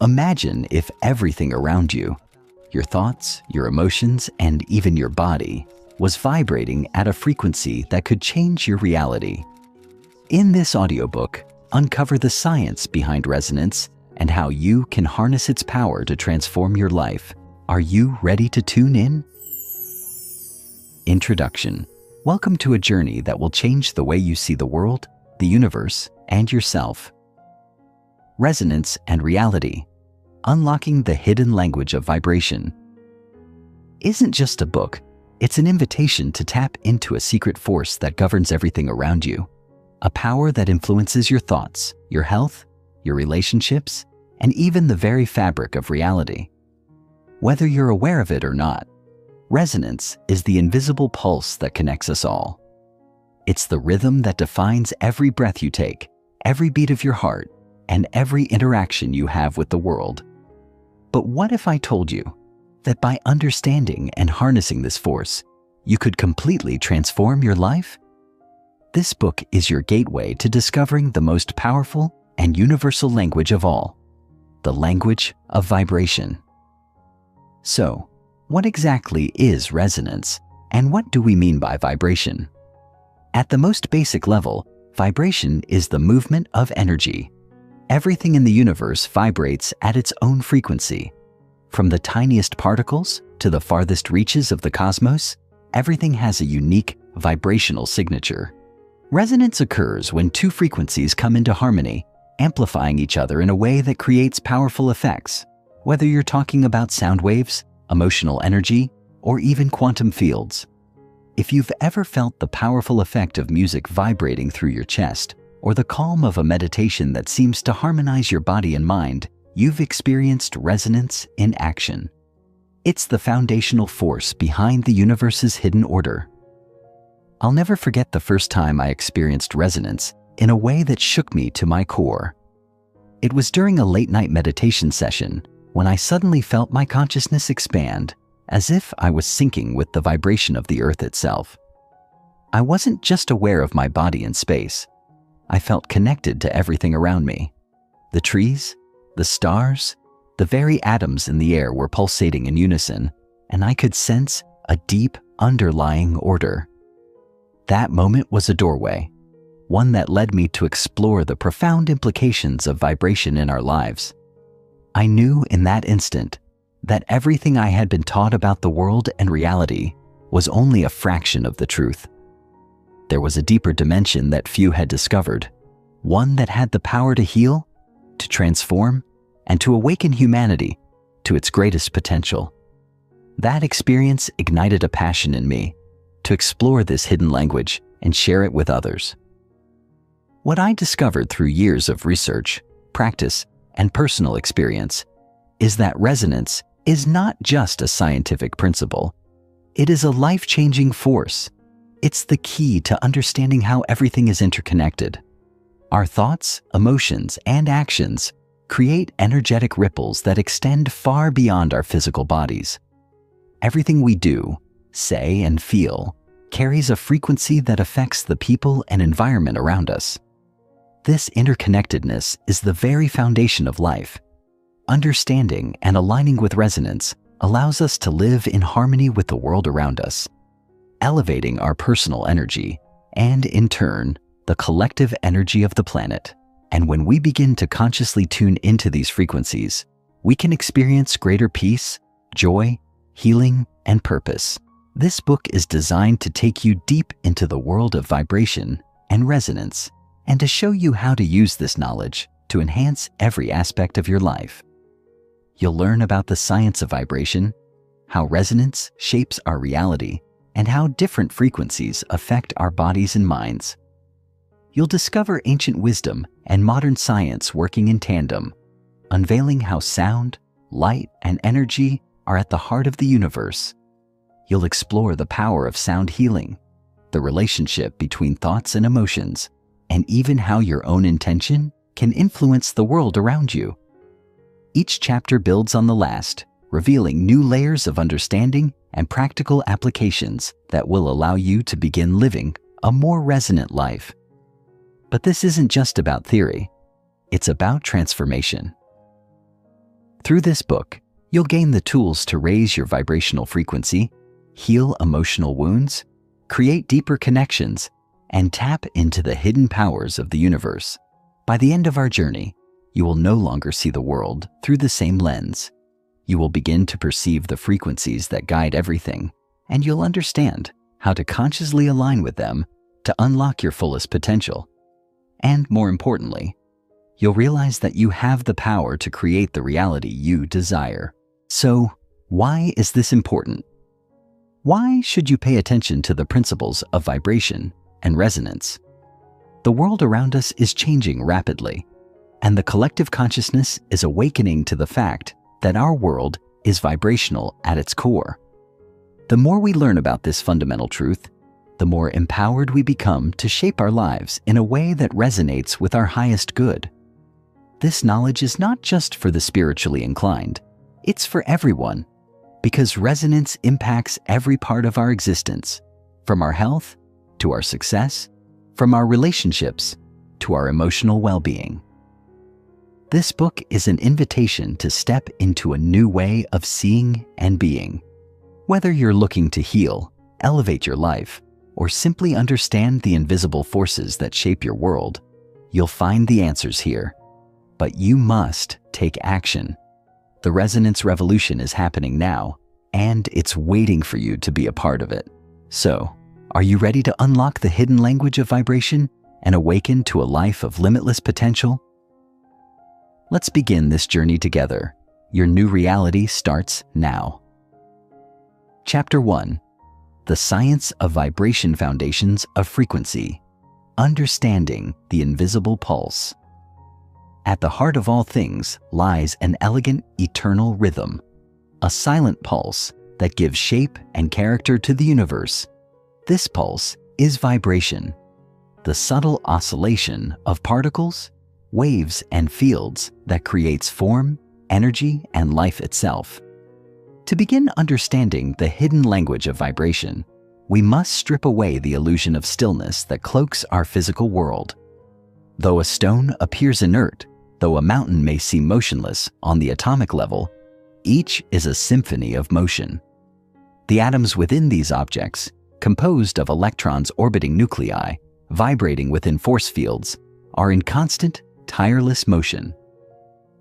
Imagine if everything around you, your thoughts, your emotions, and even your body, was vibrating at a frequency that could change your reality. In this audiobook, uncover the science behind resonance and how you can harness its power to transform your life. Are you ready to tune in? Introduction. Welcome to a journey that will change the way you see the world, the universe, and yourself. Resonance and reality. Unlocking the hidden language of vibration. Isn't just a book, it's an invitation to tap into a secret force that governs everything around you. A power that influences your thoughts, your health, your relationships, and even the very fabric of reality. Whether you're aware of it or not, resonance is the invisible pulse that connects us all. It's the rhythm that defines every breath you take, every beat of your heart, and every interaction you have with the world. But what if I told you that by understanding and harnessing this force, you could completely transform your life? This book is your gateway to discovering the most powerful and universal language of all, the language of vibration. So, what exactly is resonance, and what do we mean by vibration? At the most basic level, vibration is the movement of energy. Everything in the universe vibrates at its own frequency. From the tiniest particles to the farthest reaches of the cosmos, everything has a unique vibrational signature. Resonance occurs when two frequencies come into harmony, amplifying each other in a way that creates powerful effects. Whether you're talking about sound waves, emotional energy, or even quantum fields. If you've ever felt the powerful effect of music vibrating through your chest, or the calm of a meditation that seems to harmonize your body and mind, you've experienced resonance in action. It's the foundational force behind the universe's hidden order. I'll never forget the first time I experienced resonance in a way that shook me to my core. It was during a late-night meditation session when I suddenly felt my consciousness expand, as if I was syncing with the vibration of the earth itself. I wasn't just aware of my body in space. I felt connected to everything around me. The trees, the stars, the very atoms in the air were pulsating in unison, and I could sense a deep underlying order. That moment was a doorway, one that led me to explore the profound implications of vibration in our lives. I knew in that instant that everything I had been taught about the world and reality was only a fraction of the truth. There was a deeper dimension that few had discovered, one that had the power to heal, to transform, and to awaken humanity to its greatest potential. That experience ignited a passion in me to explore this hidden language and share it with others. What I discovered through years of research, practice, and personal experience is that resonance is not just a scientific principle. It is a life-changing force. It's the key to understanding how everything is interconnected. Our thoughts, emotions, and actions create energetic ripples that extend far beyond our physical bodies. Everything we do, say, and feel carries a frequency that affects the people and environment around us. This interconnectedness is the very foundation of life. Understanding and aligning with resonance allows us to live in harmony with the world around us, elevating our personal energy and, in turn, the collective energy of the planet. And when we begin to consciously tune into these frequencies, we can experience greater peace, joy, healing, and purpose. This book is designed to take you deep into the world of vibration and resonance, and to show you how to use this knowledge to enhance every aspect of your life. You'll learn about the science of vibration, how resonance shapes our reality, and how different frequencies affect our bodies and minds. You'll discover ancient wisdom and modern science working in tandem, unveiling how sound, light, and energy are at the heart of the universe. You'll explore the power of sound healing, the relationship between thoughts and emotions, and even how your own intention can influence the world around you. Each chapter builds on the last, revealing new layers of understanding and practical applications that will allow you to begin living a more resonant life. But this isn't just about theory. It's about transformation. Through this book, you'll gain the tools to raise your vibrational frequency, heal emotional wounds, create deeper connections, and tap into the hidden powers of the universe. By the end of our journey, you will no longer see the world through the same lens. You will begin to perceive the frequencies that guide everything, and you'll understand how to consciously align with them to unlock your fullest potential. And more importantly, you'll realize that you have the power to create the reality you desire. So, why is this important? Why should you pay attention to the principles of vibration and resonance? The world around us is changing rapidly, and the collective consciousness is awakening to the fact that our world is vibrational at its core. The more we learn about this fundamental truth, the more empowered we become to shape our lives in a way that resonates with our highest good. This knowledge is not just for the spiritually inclined, it's for everyone, because resonance impacts every part of our existence, from our health to our success, from our relationships to our emotional well-being. This book is an invitation to step into a new way of seeing and being. Whether you're looking to heal, elevate your life, or simply understand the invisible forces that shape your world, you'll find the answers here. But you must take action. The resonance revolution is happening now, and it's waiting for you to be a part of it. So, are you ready to unlock the hidden language of vibration and awaken to a life of limitless potential? Let's begin this journey together. Your new reality starts now. Chapter 1. The Science of Vibration Foundations of Frequency. Understanding the Invisible Pulse. At the heart of all things lies an elegant, eternal rhythm, a silent pulse that gives shape and character to the universe. This pulse is vibration, the subtle oscillation of particles, waves, and fields that creates form, energy, and life itself. To begin understanding the hidden language of vibration, we must strip away the illusion of stillness that cloaks our physical world. Though a stone appears inert, though a mountain may seem motionless on the atomic level, each is a symphony of motion. The atoms within these objects, composed of electrons orbiting nuclei, vibrating within force fields, are in constant, tireless motion.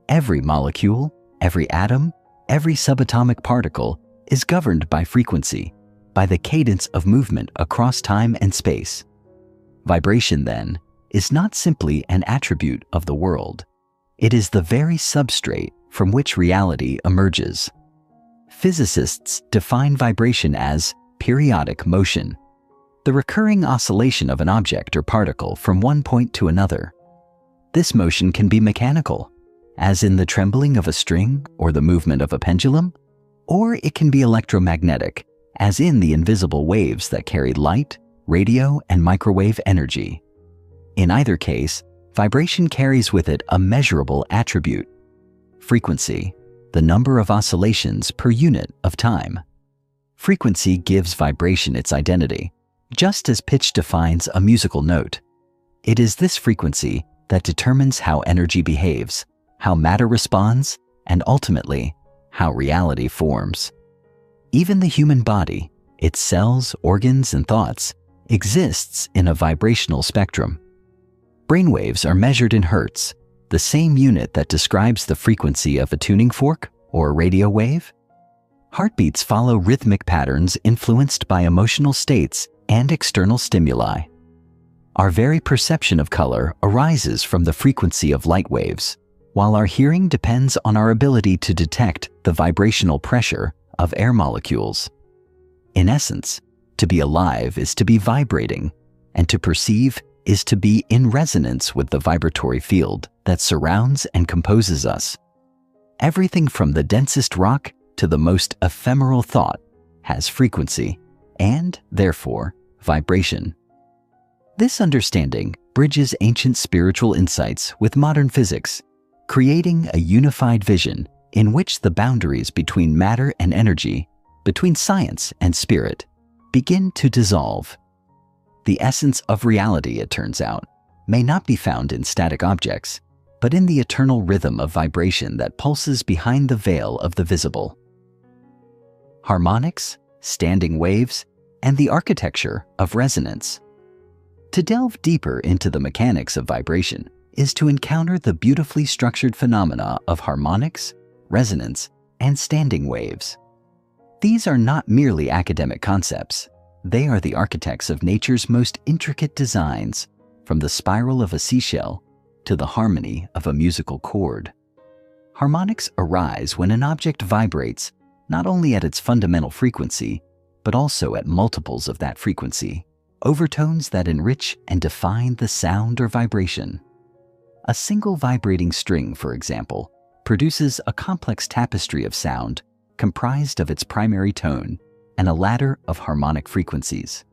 Every molecule, every atom, every subatomic particle is governed by frequency, by the cadence of movement across time and space. Vibration, then, is not simply an attribute of the world. It is the very substrate from which reality emerges. Physicists define vibration as periodic motion, the recurring oscillation of an object or particle from one point to another. This motion can be mechanical, as in the trembling of a string or the movement of a pendulum, or it can be electromagnetic, as in the invisible waves that carry light, radio, and microwave energy. In either case, vibration carries with it a measurable attribute: frequency, the number of oscillations per unit of time. Frequency gives vibration its identity, just as pitch defines a musical note. It is this frequency that determines how energy behaves, how matter responds, and ultimately, how reality forms. Even the human body, its cells, organs, and thoughts, exists in a vibrational spectrum. Brainwaves are measured in hertz, the same unit that describes the frequency of a tuning fork or a radio wave. Heartbeats follow rhythmic patterns influenced by emotional states and external stimuli. Our very perception of color arises from the frequency of light waves, while our hearing depends on our ability to detect the vibrational pressure of air molecules. In essence, to be alive is to be vibrating, and to perceive is to be in resonance with the vibratory field that surrounds and composes us. Everything from the densest rock to the most ephemeral thought has frequency and, therefore, vibration. This understanding bridges ancient spiritual insights with modern physics, creating a unified vision in which the boundaries between matter and energy, between science and spirit, begin to dissolve. The essence of reality, it turns out, may not be found in static objects, but in the eternal rhythm of vibration that pulses behind the veil of the visible. Harmonics, standing waves, and the architecture of resonance. To delve deeper into the mechanics of vibration is to encounter the beautifully structured phenomena of harmonics, resonance, and standing waves. These are not merely academic concepts. They are the architects of nature's most intricate designs, from the spiral of a seashell to the harmony of a musical chord. Harmonics arise when an object vibrates not only at its fundamental frequency, but also at multiples of that frequency, overtones that enrich and define the sound or vibration. A single vibrating string, for example, produces a complex tapestry of sound comprised of its primary tone and a ladder of harmonic frequencies.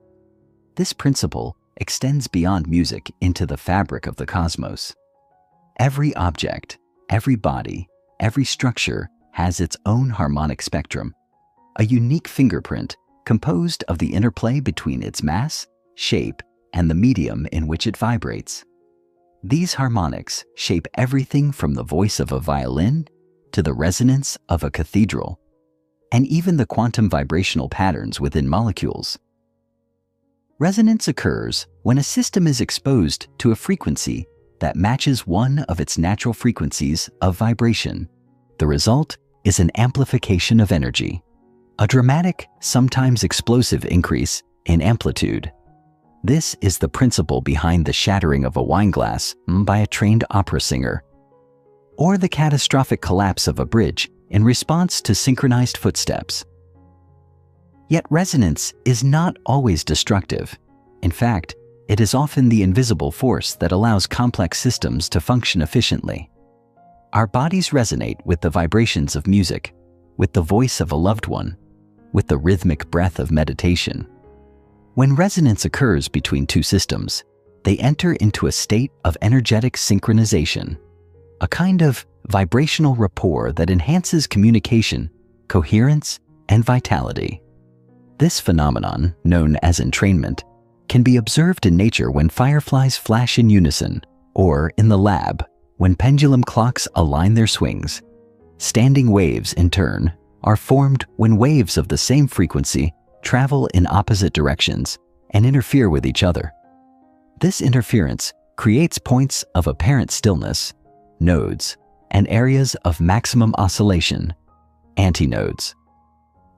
This principle extends beyond music into the fabric of the cosmos. Every object, every body, every structure has its own harmonic spectrum, a unique fingerprint composed of the interplay between its mass, shape, and the medium in which it vibrates. These harmonics shape everything from the voice of a violin to the resonance of a cathedral, and even the quantum vibrational patterns within molecules. Resonance occurs when a system is exposed to a frequency that matches one of its natural frequencies of vibration. The result is an amplification of energy, a dramatic, sometimes explosive increase in amplitude. This is the principle behind the shattering of a wine glass by a trained opera singer, or the catastrophic collapse of a bridge in response to synchronized footsteps. Yet resonance is not always destructive. In fact, it is often the invisible force that allows complex systems to function efficiently. Our bodies resonate with the vibrations of music, with the voice of a loved one, with the rhythmic breath of meditation. When resonance occurs between two systems, they enter into a state of energetic synchronization, a kind of vibrational rapport that enhances communication, coherence, and vitality. This phenomenon, known as entrainment, can be observed in nature when fireflies flash in unison, or in the lab, when pendulum clocks align their swings. Standing waves, in turn, are formed when waves of the same frequency travel in opposite directions and interfere with each other. This interference creates points of apparent stillness, nodes, and areas of maximum oscillation, antinodes.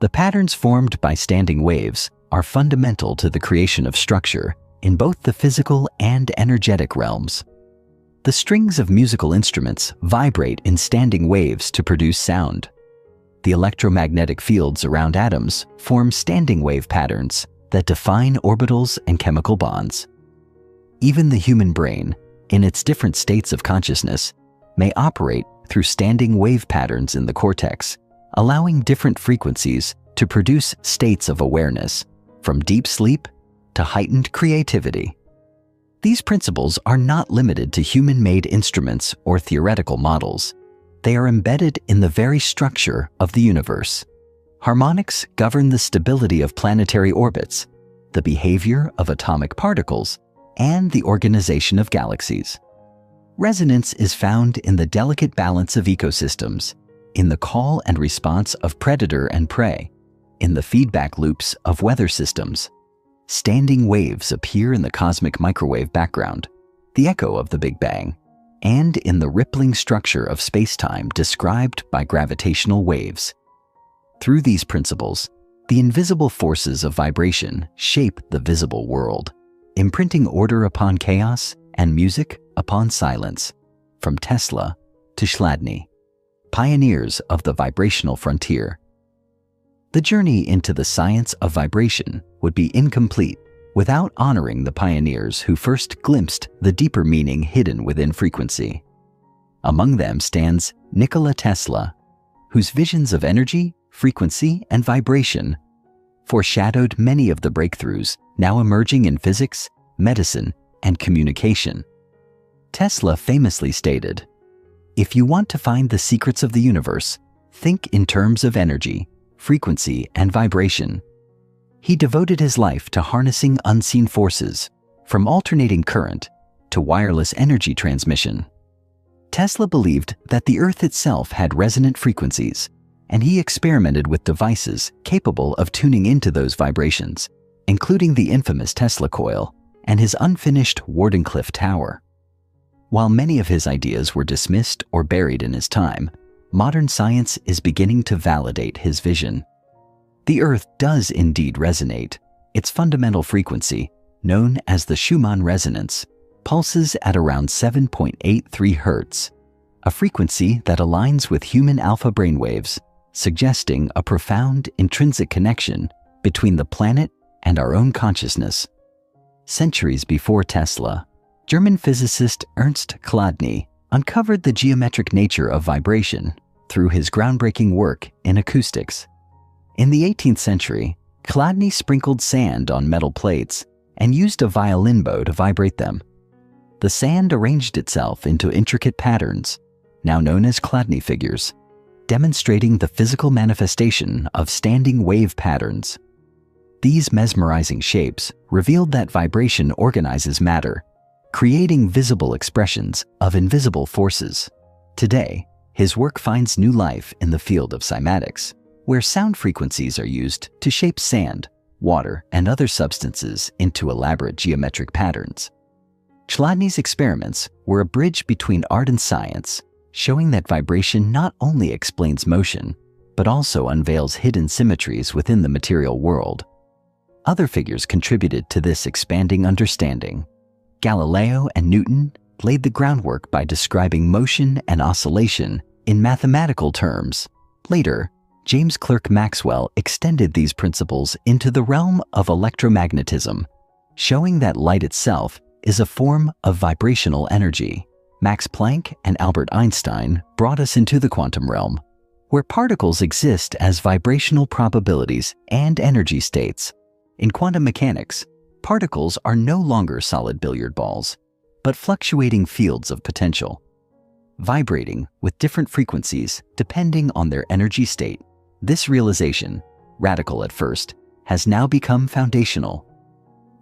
The patterns formed by standing waves are fundamental to the creation of structure in both the physical and energetic realms. The strings of musical instruments vibrate in standing waves to produce sound. The electromagnetic fields around atoms form standing wave patterns that define orbitals and chemical bonds. Even the human brain, in its different states of consciousness, may operate through standing wave patterns in the cortex, allowing different frequencies to produce states of awareness, from deep sleep to heightened creativity. These principles are not limited to human-made instruments or theoretical models. They are embedded in the very structure of the universe. Harmonics govern the stability of planetary orbits, the behavior of atomic particles, and the organization of galaxies. Resonance is found in the delicate balance of ecosystems, in the call and response of predator and prey, in the feedback loops of weather systems. Standing waves appear in the cosmic microwave background, the echo of the Big Bang, and in the rippling structure of space-time described by gravitational waves. Through these principles, the invisible forces of vibration shape the visible world, imprinting order upon chaos and music upon silence, from Tesla to Chladni, pioneers of the vibrational frontier. The journey into the science of vibration would be incomplete without honoring the pioneers who first glimpsed the deeper meaning hidden within frequency. Among them stands Nikola Tesla, whose visions of energy, frequency, and vibration foreshadowed many of the breakthroughs now emerging in physics, medicine, and communication. Tesla famously stated, "If you want to find the secrets of the universe, think in terms of energy, frequency, and vibration." He devoted his life to harnessing unseen forces, from alternating current to wireless energy transmission. Tesla believed that the Earth itself had resonant frequencies, and he experimented with devices capable of tuning into those vibrations, including the infamous Tesla coil and his unfinished Wardenclyffe Tower. While many of his ideas were dismissed or buried in his time, modern science is beginning to validate his vision. The Earth does indeed resonate. Its fundamental frequency, known as the Schumann resonance, pulses at around 7.83 Hz, a frequency that aligns with human alpha brainwaves, suggesting a profound intrinsic connection between the planet and our own consciousness. Centuries before Tesla, German physicist Ernst Chladni uncovered the geometric nature of vibration through his groundbreaking work in acoustics. In the 18th century, Chladni sprinkled sand on metal plates and used a violin bow to vibrate them. The sand arranged itself into intricate patterns, now known as Chladni figures, demonstrating the physical manifestation of standing wave patterns. These mesmerizing shapes revealed that vibration organizes matter, creating visible expressions of invisible forces. Today, his work finds new life in the field of cymatics, where sound frequencies are used to shape sand, water, and other substances into elaborate geometric patterns. Chladni's experiments were a bridge between art and science, showing that vibration not only explains motion, but also unveils hidden symmetries within the material world. Other figures contributed to this expanding understanding. Galileo and Newton laid the groundwork by describing motion and oscillation in mathematical terms. Later, James Clerk Maxwell extended these principles into the realm of electromagnetism, showing that light itself is a form of vibrational energy. Max Planck and Albert Einstein brought us into the quantum realm, where particles exist as vibrational probabilities and energy states. In quantum mechanics, particles are no longer solid billiard balls, but fluctuating fields of potential, vibrating with different frequencies depending on their energy state. This realization, radical at first, has now become foundational.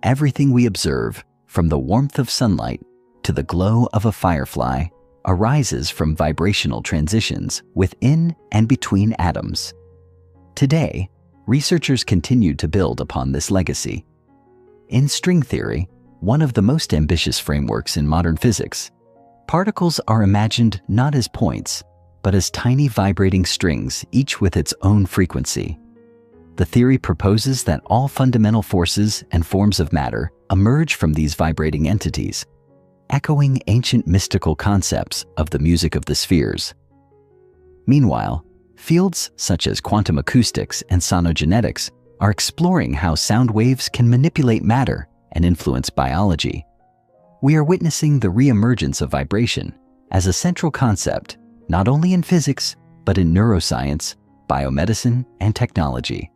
Everything we observe, from the warmth of sunlight to the glow of a firefly, arises from vibrational transitions within and between atoms. Today, researchers continue to build upon this legacy. In string theory, one of the most ambitious frameworks in modern physics, particles are imagined not as points, but as tiny vibrating strings, each with its own frequency. The theory proposes that all fundamental forces and forms of matter emerge from these vibrating entities, echoing ancient mystical concepts of the music of the spheres. Meanwhile, fields such as quantum acoustics and sonogenetics are exploring how sound waves can manipulate matter and influence biology. We are witnessing the re-emergence of vibration as a central concept, not only in physics, but in neuroscience, biomedicine, and technology.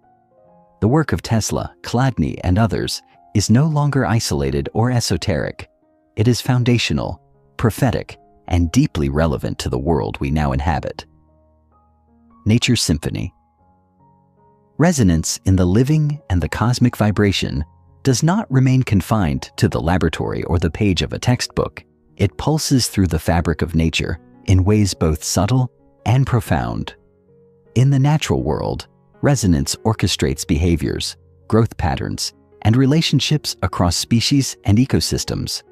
The work of Tesla, Chladni, and others is no longer isolated or esoteric. It is foundational, prophetic, and deeply relevant to the world we now inhabit. Nature's Symphony. Resonance in the living and the cosmic vibration does not remain confined to the laboratory or the page of a textbook. It pulses through the fabric of nature in ways both subtle and profound. In the natural world, resonance orchestrates behaviors, growth patterns, and relationships across species and ecosystems.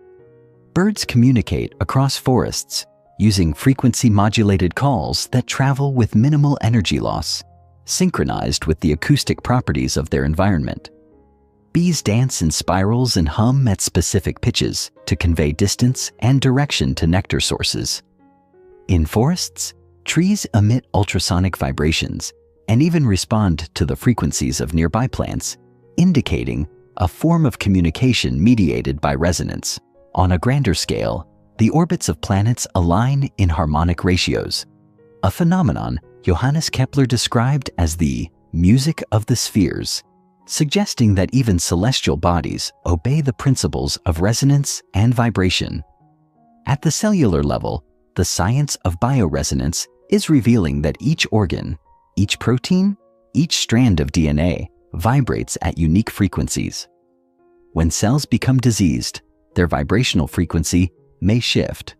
Birds communicate across forests using frequency-modulated calls that travel with minimal energy loss, synchronized with the acoustic properties of their environment. Bees dance in spirals and hum at specific pitches to convey distance and direction to nectar sources. In forests, trees emit ultrasonic vibrations and even respond to the frequencies of nearby plants, indicating a form of communication mediated by resonance. On a grander scale, the orbits of planets align in harmonic ratios, a phenomenon Johannes Kepler described as the music of the spheres, suggesting that even celestial bodies obey the principles of resonance and vibration. At the cellular level, the science of bioresonance is revealing that each organ, each protein, each strand of DNA vibrates at unique frequencies. When cells become diseased, their vibrational frequency may shift,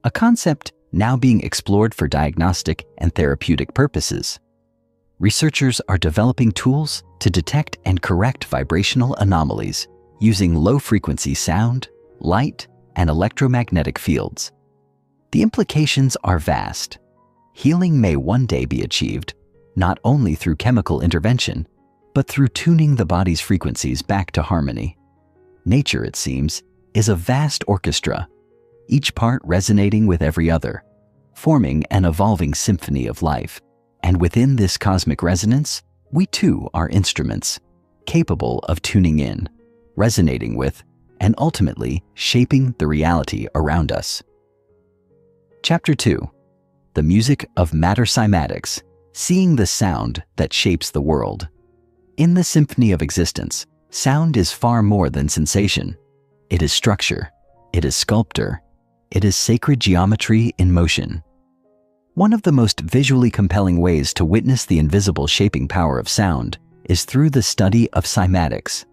a concept now being explored for diagnostic and therapeutic purposes. Researchers are developing tools to detect and correct vibrational anomalies using low-frequency sound, light, and electromagnetic fields. The implications are vast. Healing may one day be achieved not only through chemical intervention, but through tuning the body's frequencies back to harmony. Nature, it seems, is a vast orchestra, each part resonating with every other, forming an evolving symphony of life. And within this cosmic resonance, we too are instruments, capable of tuning in, resonating with, and ultimately shaping the reality around us. Chapter 2. The Music of Matter Cymatics, Seeing the Sound That Shapes the World. In the symphony of existence, sound is far more than sensation. It is structure, it is sculptor, it is sacred geometry in motion. One of the most visually compelling ways to witness the invisible shaping power of sound is through the study of cymatics,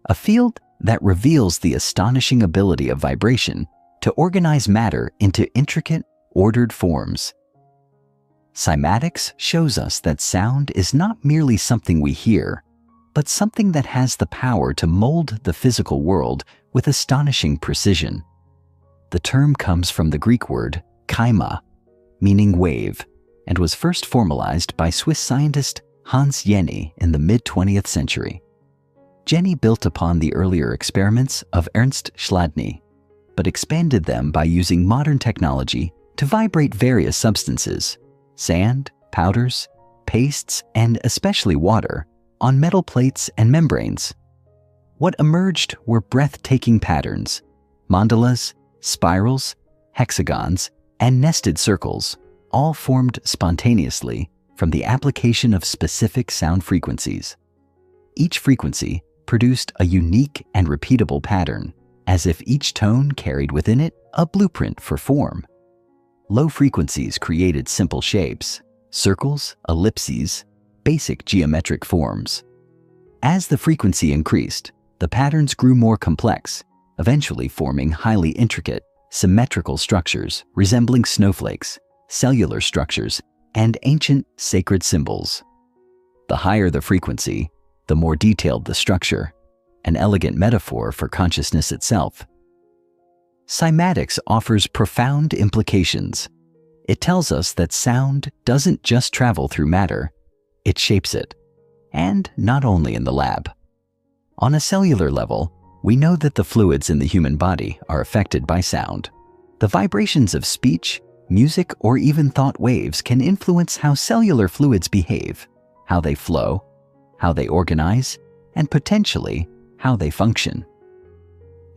a field that reveals the astonishing ability of vibration to organize matter into intricate, ordered forms. Cymatics shows us that sound is not merely something we hear, but something that has the power to mold the physical world with astonishing precision. The term comes from the Greek word kyma, meaning wave, and was first formalized by Swiss scientist Hans Jenny in the mid-20th century. Jenny built upon the earlier experiments of Ernst Chladni, but expanded them by using modern technology to vibrate various substances, sand, powders, pastes, and especially water, on metal plates and membranes. What emerged were breathtaking patterns, mandalas, spirals, hexagons, and nested circles, all formed spontaneously from the application of specific sound frequencies. Each frequency produced a unique and repeatable pattern, as if each tone carried within it a blueprint for form. Low frequencies created simple shapes, circles, ellipses, basic geometric forms. As the frequency increased, the patterns grew more complex, eventually forming highly intricate, symmetrical structures resembling snowflakes, cellular structures, and ancient sacred symbols. The higher the frequency, the more detailed the structure, an elegant metaphor for consciousness itself. Cymatics offers profound implications. It tells us that sound doesn't just travel through matter, it shapes it, and not only in the lab. On a cellular level, we know that the fluids in the human body are affected by sound. The vibrations of speech, music, or even thought waves can influence how cellular fluids behave, how they flow, how they organize, and potentially how they function.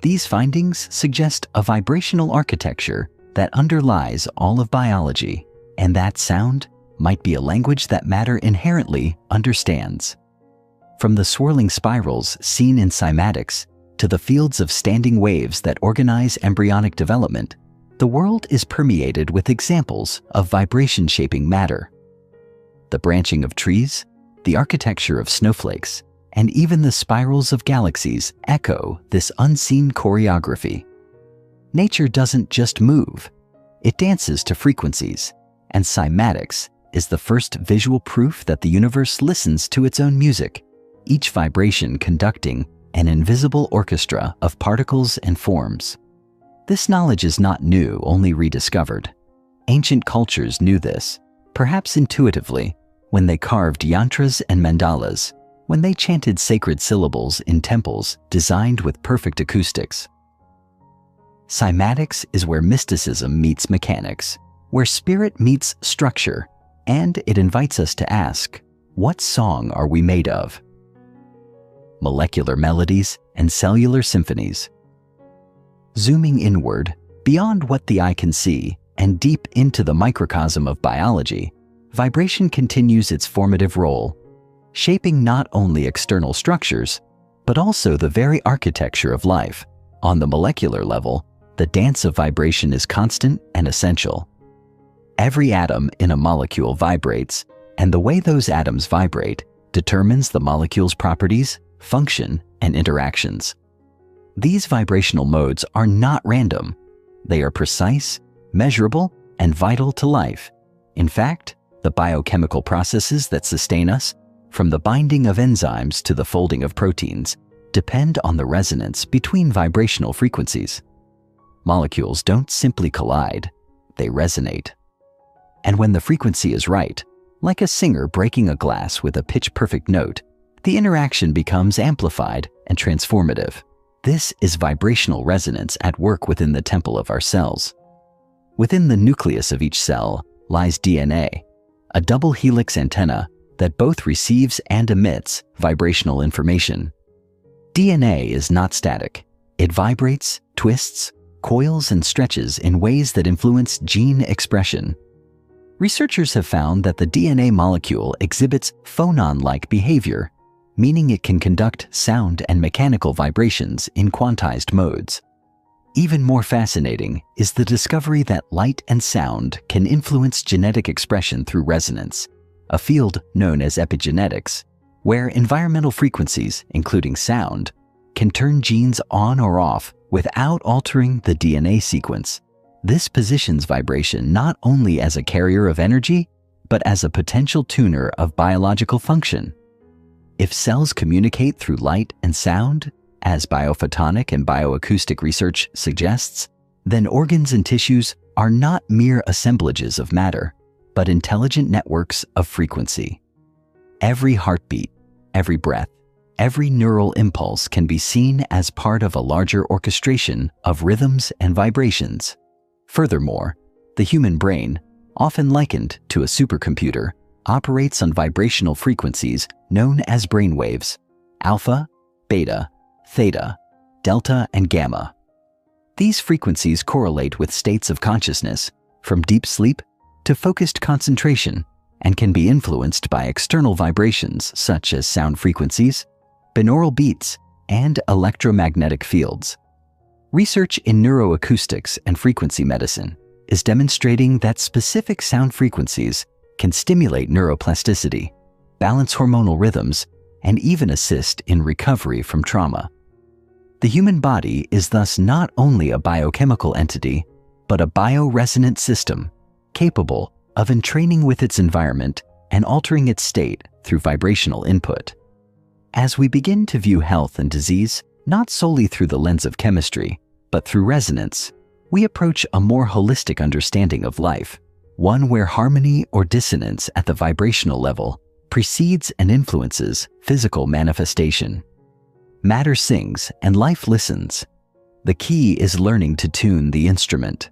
These findings suggest a vibrational architecture that underlies all of biology, and that sound might be a language that matter inherently understands. From the swirling spirals seen in cymatics to the fields of standing waves that organize embryonic development, the world is permeated with examples of vibration shaping matter. The branching of trees, the architecture of snowflakes, and even the spirals of galaxies echo this unseen choreography. Nature doesn't just move, it dances to frequencies, and cymatics is the first visual proof that the universe listens to its own music, each vibration conducting an invisible orchestra of particles and forms. This knowledge is not new, only rediscovered. Ancient cultures knew this, perhaps intuitively, when they carved yantras and mandalas, when they chanted sacred syllables in temples designed with perfect acoustics. Cymatics is where mysticism meets mechanics, where spirit meets structure, and it invites us to ask, what song are we made of? Molecular melodies and cellular symphonies. Zooming inward, beyond what the eye can see, and deep into the microcosm of biology, vibration continues its formative role, shaping not only external structures, but also the very architecture of life. On the molecular level, the dance of vibration is constant and essential. Every atom in a molecule vibrates, and the way those atoms vibrate determines the molecule's properties, function, and interactions. These vibrational modes are not random. They are precise, measurable, and vital to life. In fact, the biochemical processes that sustain us, from the binding of enzymes to the folding of proteins, depend on the resonance between vibrational frequencies. Molecules don't simply collide, they resonate. And when the frequency is right, like a singer breaking a glass with a pitch-perfect note, the interaction becomes amplified and transformative. This is vibrational resonance at work within the temple of our cells. Within the nucleus of each cell lies DNA, a double helix antenna that both receives and emits vibrational information. DNA is not static. It vibrates, twists, coils, and stretches in ways that influence gene expression. Researchers have found that the DNA molecule exhibits phonon-like behavior, meaning it can conduct sound and mechanical vibrations in quantized modes. Even more fascinating is the discovery that light and sound can influence genetic expression through resonance, a field known as epigenetics, where environmental frequencies, including sound, can turn genes on or off without altering the DNA sequence. This positions vibration not only as a carrier of energy, but as a potential tuner of biological function. If cells communicate through light and sound, as biophotonic and bioacoustic research suggests, then organs and tissues are not mere assemblages of matter, but intelligent networks of frequency. Every heartbeat, every breath, every neural impulse can be seen as part of a larger orchestration of rhythms and vibrations. Furthermore, the human brain, often likened to a supercomputer, operates on vibrational frequencies known as brainwaves: alpha, beta, theta, delta, and gamma. These frequencies correlate with states of consciousness, from deep sleep to focused concentration, and can be influenced by external vibrations such as sound frequencies, binaural beats, and electromagnetic fields. Research in neuroacoustics and frequency medicine is demonstrating that specific sound frequencies can stimulate neuroplasticity, balance hormonal rhythms, and even assist in recovery from trauma. The human body is thus not only a biochemical entity, but a bioresonant system capable of entraining with its environment and altering its state through vibrational input. As we begin to view health and disease not solely through the lens of chemistry, but through resonance, we approach a more holistic understanding of life, one where harmony or dissonance at the vibrational level precedes and influences physical manifestation. Matter sings and life listens. The key is learning to tune the instrument.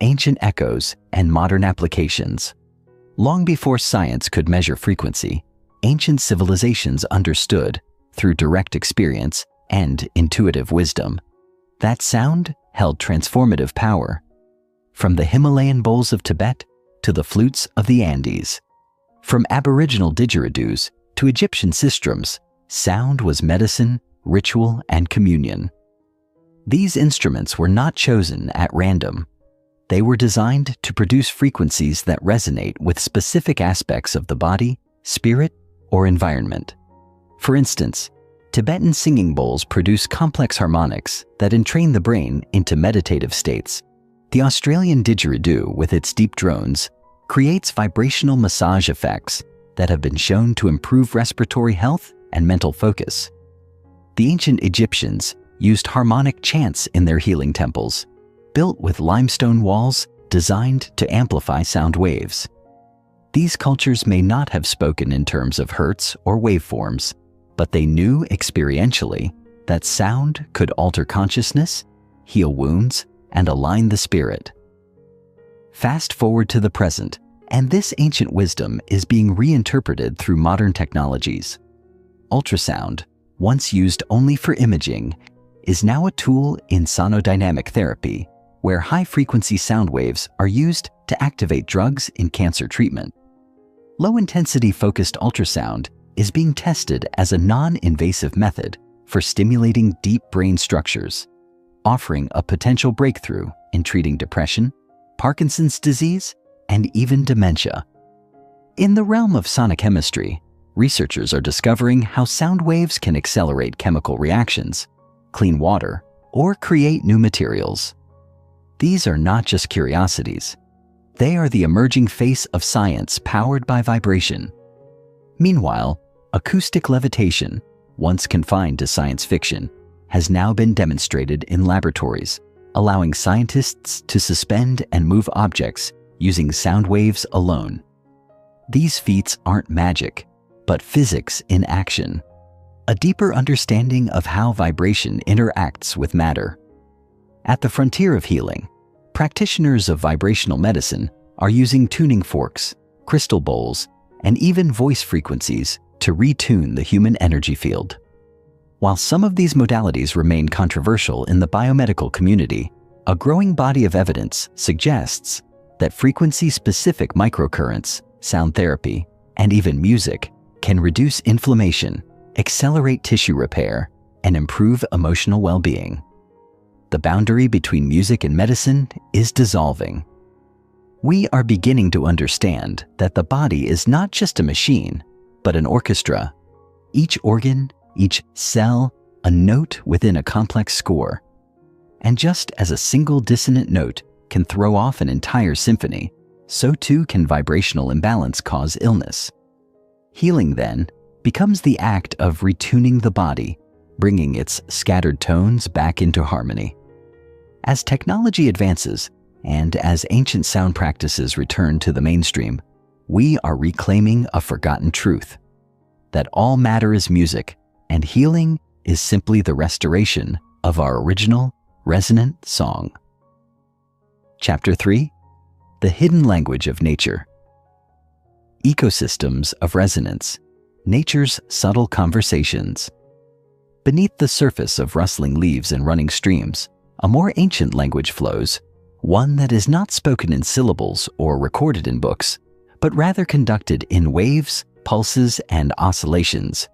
Ancient echoes and modern applications. Long before science could measure frequency, ancient civilizations understood, through direct experience and intuitive wisdom, that sound held transformative power. From the Himalayan bowls of Tibet to the flutes of the Andes, from Aboriginal didgeridoos to Egyptian sistrums, sound was medicine, ritual, and communion. These instruments were not chosen at random. They were designed to produce frequencies that resonate with specific aspects of the body, spirit, or environment. For instance, Tibetan singing bowls produce complex harmonics that entrain the brain into meditative states. The Australian didgeridoo, with its deep drones, creates vibrational massage effects that have been shown to improve respiratory health and mental focus. The ancient Egyptians used harmonic chants in their healing temples, built with limestone walls designed to amplify sound waves. These cultures may not have spoken in terms of hertz or waveforms, but they knew experientially that sound could alter consciousness, heal wounds, and align the spirit. Fast forward to the present, and this ancient wisdom is being reinterpreted through modern technologies. Ultrasound, once used only for imaging, is now a tool in sonodynamic therapy, where high-frequency sound waves are used to activate drugs in cancer treatment. Low-intensity focused ultrasound is being tested as a non-invasive method for stimulating deep brain structures, offering a potential breakthrough in treating depression, Parkinson's disease, and even dementia. In the realm of sonochemistry, researchers are discovering how sound waves can accelerate chemical reactions, clean water, or create new materials. These are not just curiosities, They are the emerging face of science powered by vibration. Meanwhile, acoustic levitation, once confined to science fiction, has now been demonstrated in laboratories, allowing scientists to suspend and move objects using sound waves alone. These feats aren't magic, but physics in action, a deeper understanding of how vibration interacts with matter. At the frontier of healing, practitioners of vibrational medicine are using tuning forks, crystal bowls, and even voice frequencies to retune the human energy field. While some of these modalities remain controversial in the biomedical community, a growing body of evidence suggests that frequency-specific microcurrents, sound therapy, and even music can reduce inflammation, accelerate tissue repair, and improve emotional well-being. The boundary between music and medicine is dissolving. We are beginning to understand that the body is not just a machine, but an orchestra. Each organ, each cell, a note within a complex score. And just as a single dissonant note can throw off an entire symphony, so too can vibrational imbalance cause illness. Healing, then, becomes the act of retuning the body, bringing its scattered tones back into harmony. As technology advances, and as ancient sound practices return to the mainstream, we are reclaiming a forgotten truth, that all matter is music, and healing is simply the restoration of our original, resonant song. Chapter 3: The Hidden Language of Nature. Ecosystems of Resonance, Nature's Subtle Conversations. Beneath the surface of rustling leaves and running streams, a more ancient language flows, one that is not spoken in syllables or recorded in books, but rather conducted in waves, pulses, and oscillations.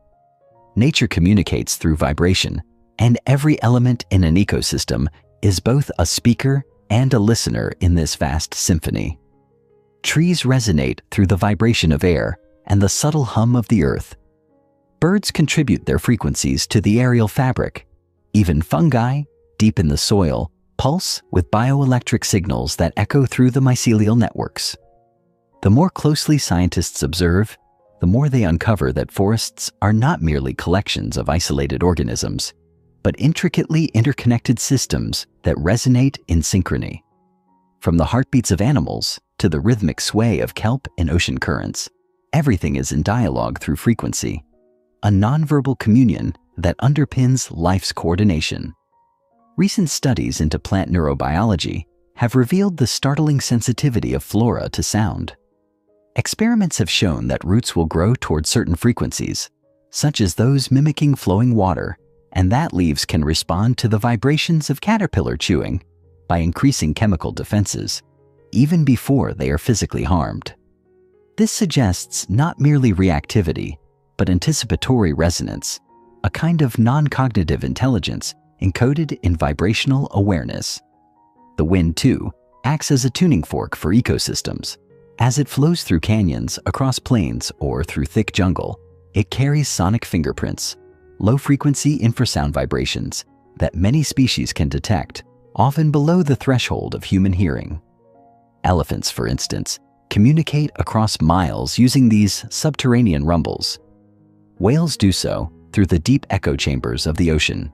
Nature communicates through vibration, and every element in an ecosystem is both a speaker and a listener in this vast symphony. Trees resonate through the vibration of air and the subtle hum of the earth. Birds contribute their frequencies to the aerial fabric. Even fungi, deep in the soil, pulse with bioelectric signals that echo through the mycelial networks. The more closely scientists observe, the more they uncover that forests are not merely collections of isolated organisms, but intricately interconnected systems that resonate in synchrony. From the heartbeats of animals to the rhythmic sway of kelp and ocean currents, everything is in dialogue through frequency, a nonverbal communion that underpins life's coordination. Recent studies into plant neurobiology have revealed the startling sensitivity of flora to sound. Experiments have shown that roots will grow toward certain frequencies, such as those mimicking flowing water, and that leaves can respond to the vibrations of caterpillar chewing by increasing chemical defenses, even before they are physically harmed. This suggests not merely reactivity, but anticipatory resonance, a kind of non-cognitive intelligence encoded in vibrational awareness. The wind, too, acts as a tuning fork for ecosystems. As it flows through canyons, across plains, or through thick jungle, it carries sonic fingerprints, low-frequency infrasound vibrations that many species can detect, often below the threshold of human hearing. Elephants, for instance, communicate across miles using these subterranean rumbles. Whales do so through the deep echo chambers of the ocean.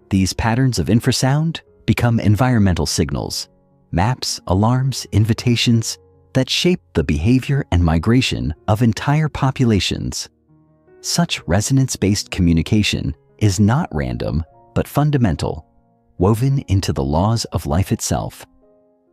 These patterns of infrasound become environmental signals, maps, alarms, invitations that shape the behavior and migration of entire populations. Such resonance-based communication is not random, but fundamental, woven into the laws of life itself.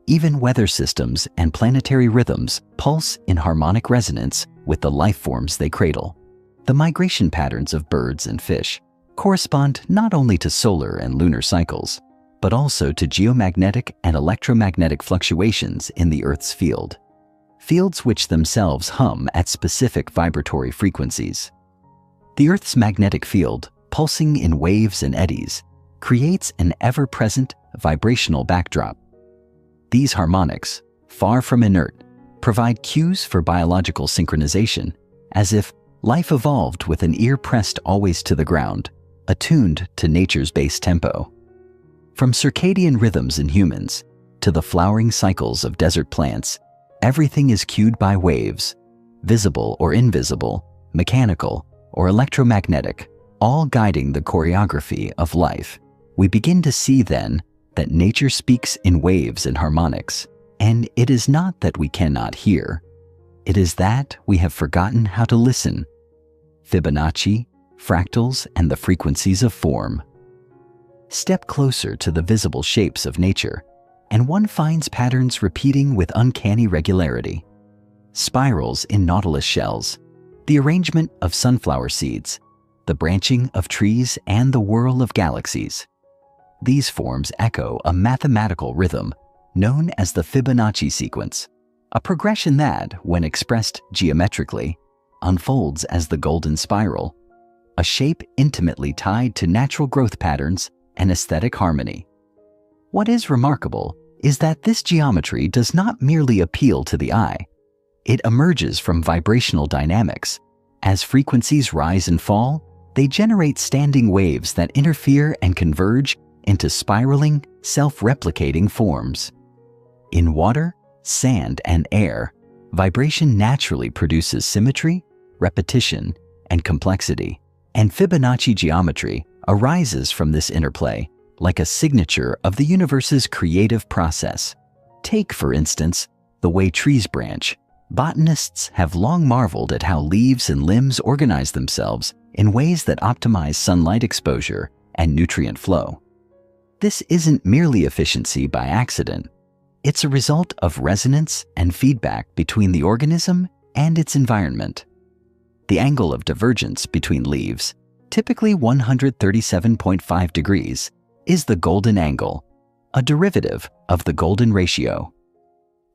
Even weather systems and planetary rhythms pulse in harmonic resonance with the life forms they cradle. The migration patterns of birds and fish correspond not only to solar and lunar cycles, but also to geomagnetic and electromagnetic fluctuations in the Earth's fields which themselves hum at specific vibratory frequencies. The Earth's magnetic field, pulsing in waves and eddies, creates an ever-present vibrational backdrop. These harmonics, far from inert, provide cues for biological synchronization, as if life evolved with an ear pressed always to the ground, attuned to nature's base tempo. From circadian rhythms in humans to the flowering cycles of desert plants, everything is cued by waves, visible or invisible, mechanical or electromagnetic, all guiding the choreography of life. We begin to see then that nature speaks in waves and harmonics, and it is not that we cannot hear. It is that we have forgotten how to listen. Fibonacci, fractals, and the frequencies of form. Step closer to the visible shapes of nature, and one finds patterns repeating with uncanny regularity. Spirals in nautilus shells, the arrangement of sunflower seeds, the branching of trees, and the whirl of galaxies. These forms echo a mathematical rhythm known as the Fibonacci sequence, a progression that, when expressed geometrically, unfolds as the golden spiral, a shape intimately tied to natural growth patterns and aesthetic harmony. What is remarkable is that this geometry does not merely appeal to the eye. It emerges from vibrational dynamics. As frequencies rise and fall, they generate standing waves that interfere and converge into spiraling, self-replicating forms. In water, sand, and air, vibration naturally produces symmetry, repetition, and complexity, and Fibonacci geometry arises from this interplay, like a signature of the universe's creative process. Take, for instance, the way trees branch. Botanists have long marveled at how leaves and limbs organize themselves in ways that optimize sunlight exposure and nutrient flow. This isn't merely efficiency by accident. It's a result of resonance and feedback between the organism and its environment. The angle of divergence between leaves, typically 137.5 degrees, is the golden angle, a derivative of the golden ratio.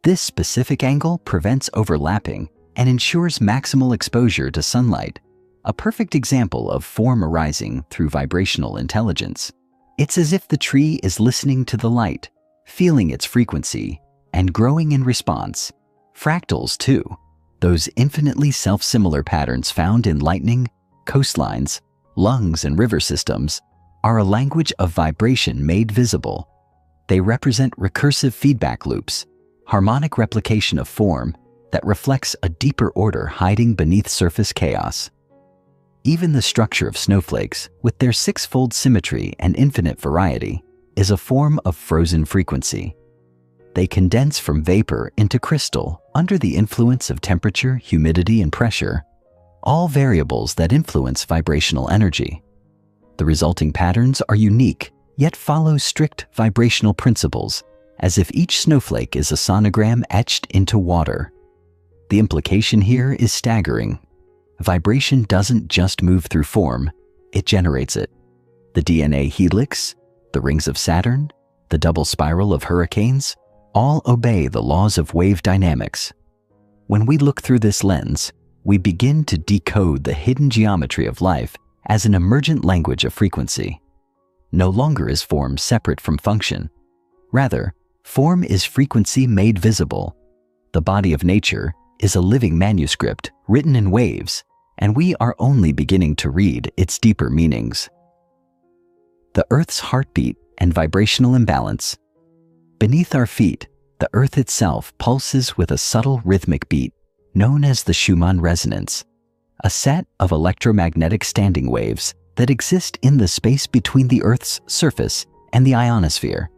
This specific angle prevents overlapping and ensures maximal exposure to sunlight, a perfect example of form arising through vibrational intelligence. It's as if the tree is listening to the light, feeling its frequency, and growing in response. Fractals, too, those infinitely self-similar patterns found in lightning, coastlines, lungs, and river systems, are a language of vibration made visible. They represent recursive feedback loops, harmonic replication of form that reflects a deeper order hiding beneath surface chaos. Even the structure of snowflakes, with their six-fold symmetry and infinite variety, is a form of frozen frequency. They condense from vapor into crystal under the influence of temperature, humidity, and pressure, all variables that influence vibrational energy. The resulting patterns are unique, yet follow strict vibrational principles, as if each snowflake is a sonogram etched into water. The implication here is staggering. Vibration doesn't just move through form, it generates it. The DNA helix, the rings of Saturn, the double spiral of hurricanes, all obey the laws of wave dynamics. When we look through this lens, we begin to decode the hidden geometry of life as an emergent language of frequency. No longer is form separate from function. Rather, form is frequency made visible. The body of nature is a living manuscript written in waves, and we are only beginning to read its deeper meanings. The Earth's heartbeat and vibrational imbalance. Beneath our feet, the Earth itself pulses with a subtle rhythmic beat, known as the Schumann resonance, a set of electromagnetic standing waves that exist in the space between the Earth's surface and the ionosphere.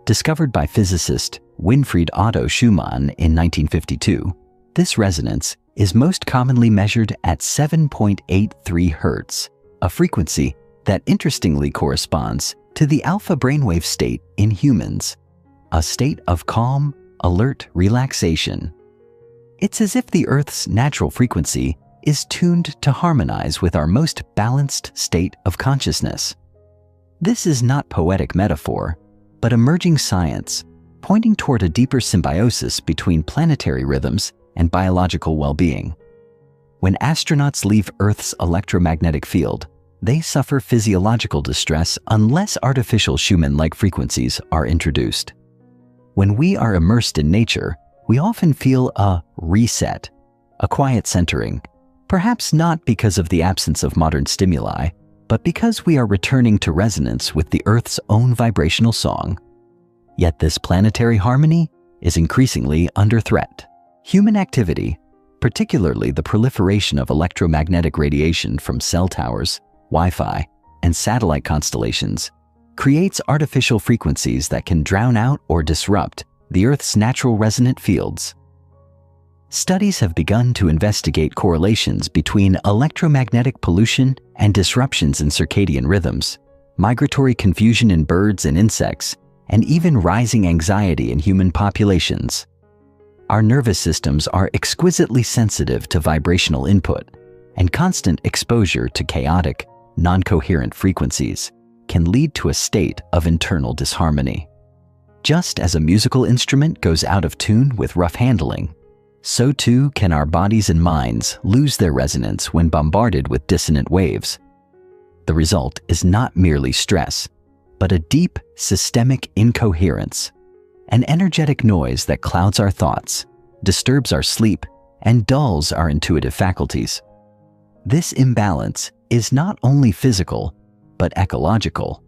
Discovered by physicist Winfried Otto Schumann in 1952, this resonance is most commonly measured at 7.83 Hz, a frequency that interestingly corresponds to the alpha brainwave state in humans, a state of calm, alert relaxation. It's as if the Earth's natural frequency is tuned to harmonize with our most balanced state of consciousness. This is not poetic metaphor, but emerging science, pointing toward a deeper symbiosis between planetary rhythms and biological well-being. When astronauts leave Earth's electromagnetic field, they suffer physiological distress unless artificial Schumann-like frequencies are introduced. When we are immersed in nature, we often feel a reset, a quiet centering, perhaps not because of the absence of modern stimuli, but because we are returning to resonance with the Earth's own vibrational song. Yet this planetary harmony is increasingly under threat. Human activity, particularly the proliferation of electromagnetic radiation from cell towers, Wi-Fi, and satellite constellations, creates artificial frequencies that can drown out or disrupt the Earth's natural resonant fields. Studies have begun to investigate correlations between electromagnetic pollution and disruptions in circadian rhythms, migratory confusion in birds and insects, and even rising anxiety in human populations. Our nervous systems are exquisitely sensitive to vibrational input, and constant exposure to chaotic, non-coherent frequencies can lead to a state of internal disharmony. Just as a musical instrument goes out of tune with rough handling, so too can our bodies and minds lose their resonance when bombarded with dissonant waves. The result is not merely stress, but a deep, systemic incoherence, an energetic noise that clouds our thoughts, disturbs our sleep, and dulls our intuitive faculties. This imbalance is not only physical, but ecological.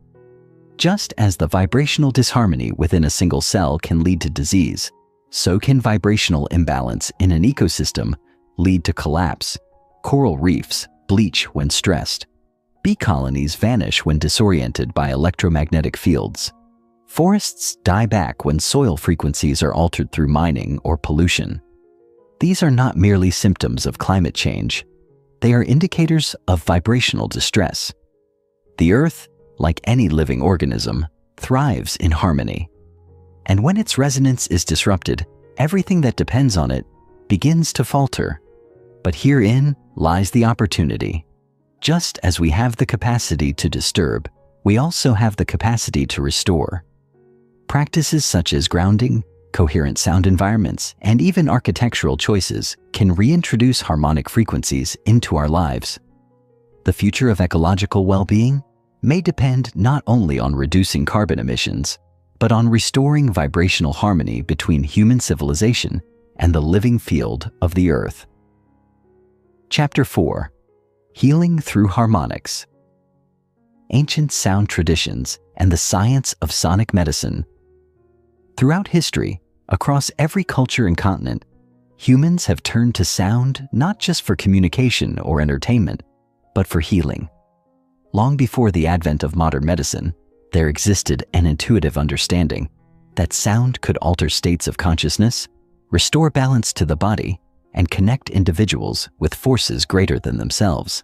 Just as the vibrational disharmony within a single cell can lead to disease, so can vibrational imbalance in an ecosystem lead to collapse. Coral reefs bleach when stressed. Bee colonies vanish when disoriented by electromagnetic fields. Forests die back when soil frequencies are altered through mining or pollution. These are not merely symptoms of climate change. They are indicators of vibrational distress. The Earth, like any living organism, thrives in harmony. And when its resonance is disrupted, everything that depends on it begins to falter. But herein lies the opportunity. Just as we have the capacity to disturb, we also have the capacity to restore. Practices such as grounding, coherent sound environments, and even architectural choices can reintroduce harmonic frequencies into our lives. The future of ecological well-being may depend not only on reducing carbon emissions, but on restoring vibrational harmony between human civilization and the living field of the Earth. Chapter 4. Healing through Harmonics. Ancient sound traditions and the science of sonic medicine. Throughout history, across every culture and continent, humans have turned to sound not just for communication or entertainment, but for healing. Long before the advent of modern medicine, there existed an intuitive understanding that sound could alter states of consciousness, restore balance to the body, and connect individuals with forces greater than themselves.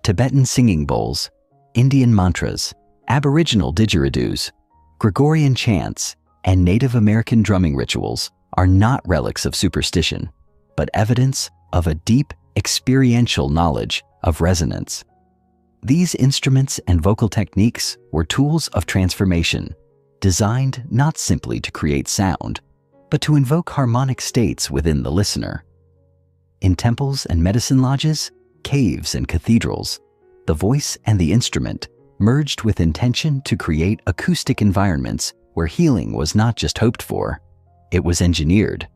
Tibetan singing bowls, Indian mantras, Aboriginal didgeridoos, Gregorian chants, and Native American drumming rituals are not relics of superstition, but evidence of a deep, experiential knowledge of resonance. These instruments and vocal techniques were tools of transformation, designed not simply to create sound, but to invoke harmonic states within the listener. In temples and medicine lodges, caves and cathedrals, the voice and the instrument merged with intention to create acoustic environments where healing was not just hoped for, it was engineered.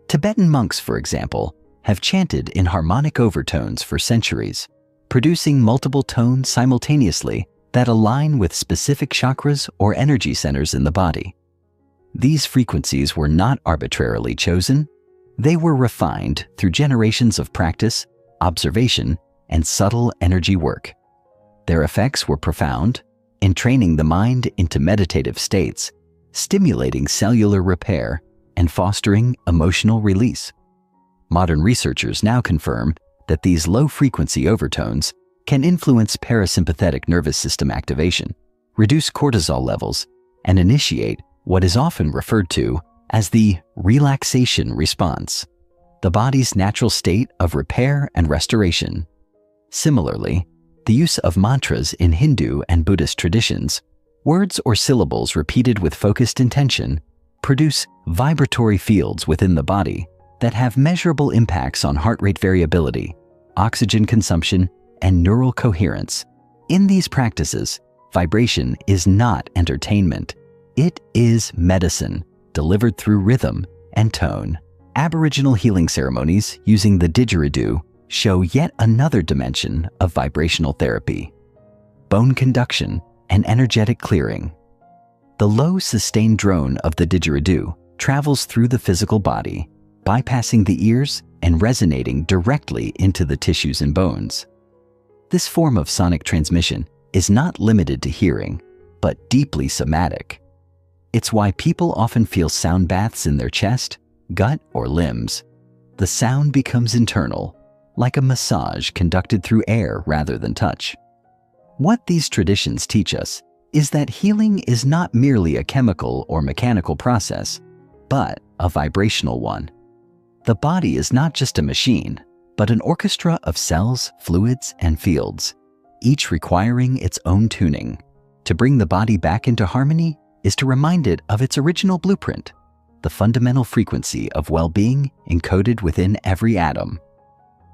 Tibetan monks, for example, have chanted in harmonic overtones for centuries, producing multiple tones simultaneously that align with specific chakras or energy centers in the body. These frequencies were not arbitrarily chosen. They were refined through generations of practice, observation, and subtle energy work. Their effects were profound, entraining the mind into meditative states, stimulating cellular repair, and fostering emotional release. Modern researchers now confirm that these low-frequency overtones can influence parasympathetic nervous system activation, reduce cortisol levels, and initiate what is often referred to as the relaxation response, the body's natural state of repair and restoration. Similarly, the use of mantras in Hindu and Buddhist traditions, words or syllables repeated with focused intention, produce vibratory fields within the body that have measurable impacts on heart rate variability, oxygen consumption, and neural coherence. In these practices, vibration is not entertainment. It is medicine, delivered through rhythm and tone. Aboriginal healing ceremonies using the didgeridoo show yet another dimension of vibrational therapy: bone conduction and energetic clearing. The low, sustained drone of the didgeridoo travels through the physical body, bypassing the ears and resonating directly into the tissues and bones. This form of sonic transmission is not limited to hearing, but deeply somatic. It's why people often feel sound baths in their chest, gut, or limbs. The sound becomes internal, like a massage conducted through air rather than touch. What these traditions teach us is that healing is not merely a chemical or mechanical process, but a vibrational one. The body is not just a machine, but an orchestra of cells, fluids, and fields, each requiring its own tuning. To bring the body back into harmony is to remind it of its original blueprint, the fundamental frequency of well-being encoded within every atom.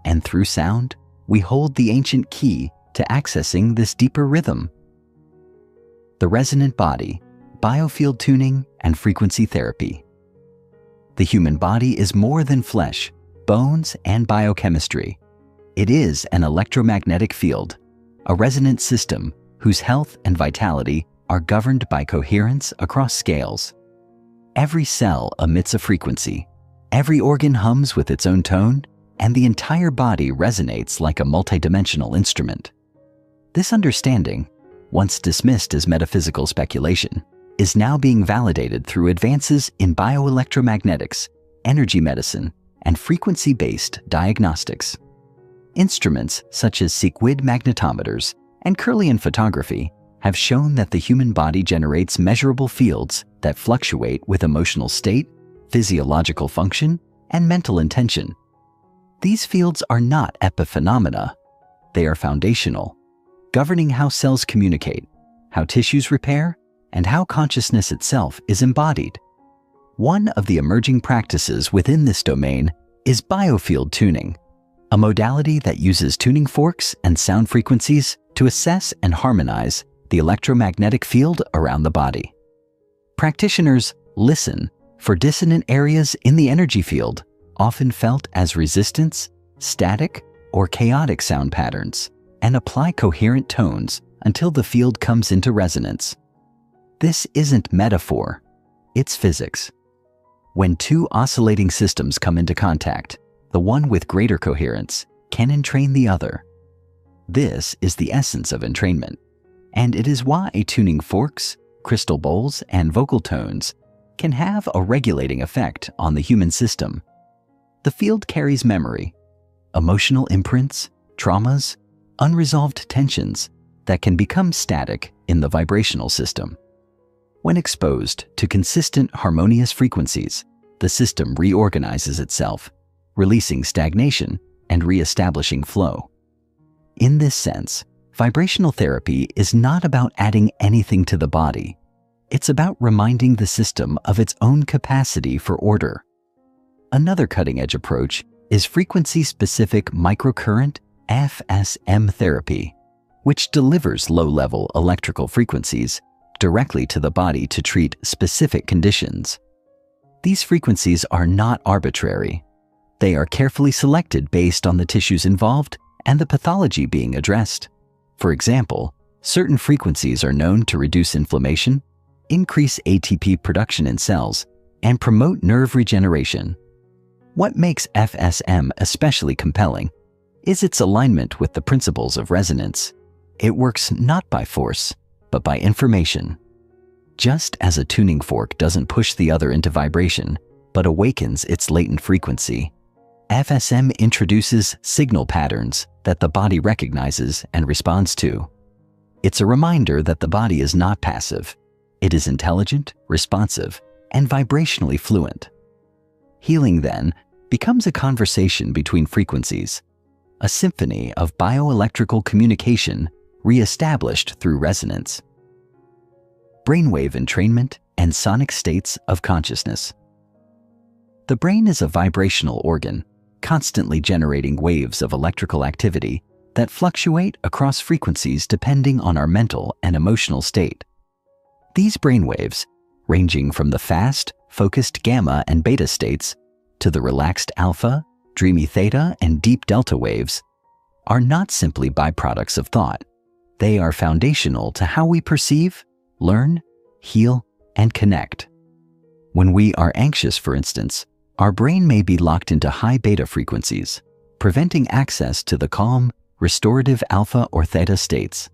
And through sound, we hold the ancient key to accessing this deeper rhythm. The resonant body, biofield tuning, and frequency therapy. The human body is more than flesh, bones, and biochemistry. It is an electromagnetic field, a resonant system whose health and vitality are governed by coherence across scales. Every cell emits a frequency, every organ hums with its own tone, and the entire body resonates like a multidimensional instrument. This understanding, once dismissed as metaphysical speculation, is now being validated through advances in bioelectromagnetics, energy medicine, and frequency-based diagnostics. Instruments such as sequid magnetometers and Kirlian photography have shown that the human body generates measurable fields that fluctuate with emotional state, physiological function, and mental intention. These fields are not epiphenomena. They are foundational, governing how cells communicate, how tissues repair, and how consciousness itself is embodied. One of the emerging practices within this domain is biofield tuning, a modality that uses tuning forks and sound frequencies to assess and harmonize the electromagnetic field around the body. Practitioners listen for dissonant areas in the energy field, often felt as resistance, static, or chaotic sound patterns, and apply coherent tones until the field comes into resonance. This isn't metaphor, it's physics. When two oscillating systems come into contact, the one with greater coherence can entrain the other. This is the essence of entrainment, and it is why tuning forks, crystal bowls, and vocal tones can have a regulating effect on the human system. The field carries memory, emotional imprints, traumas, unresolved tensions that can become static in the vibrational system. When exposed to consistent harmonious frequencies, the system reorganizes itself, releasing stagnation and reestablishing flow. In this sense, vibrational therapy is not about adding anything to the body. It's about reminding the system of its own capacity for order. Another cutting-edge approach is frequency-specific microcurrent FSM therapy, which delivers low-level electrical frequencies directly to the body to treat specific conditions. These frequencies are not arbitrary. They are carefully selected based on the tissues involved and the pathology being addressed. For example, certain frequencies are known to reduce inflammation, increase ATP production in cells, and promote nerve regeneration. What makes FSM especially compelling is its alignment with the principles of resonance. It works not by force, but by information. Just as a tuning fork doesn't push the other into vibration, but awakens its latent frequency, FSM introduces signal patterns that the body recognizes and responds to. It's a reminder that the body is not passive. It is intelligent, responsive, and vibrationally fluent. Healing, then, becomes a conversation between frequencies, a symphony of bioelectrical communication re-established through resonance. Brainwave entrainment and sonic states of consciousness. The brain is a vibrational organ, constantly generating waves of electrical activity that fluctuate across frequencies depending on our mental and emotional state. These brainwaves, ranging from the fast, focused gamma and beta states to the relaxed alpha, dreamy theta, and deep delta waves, are not simply byproducts of thought. They are foundational to how we perceive, learn, heal, and connect. When we are anxious, for instance, our brain may be locked into high beta frequencies, preventing access to the calm, restorative alpha or theta states.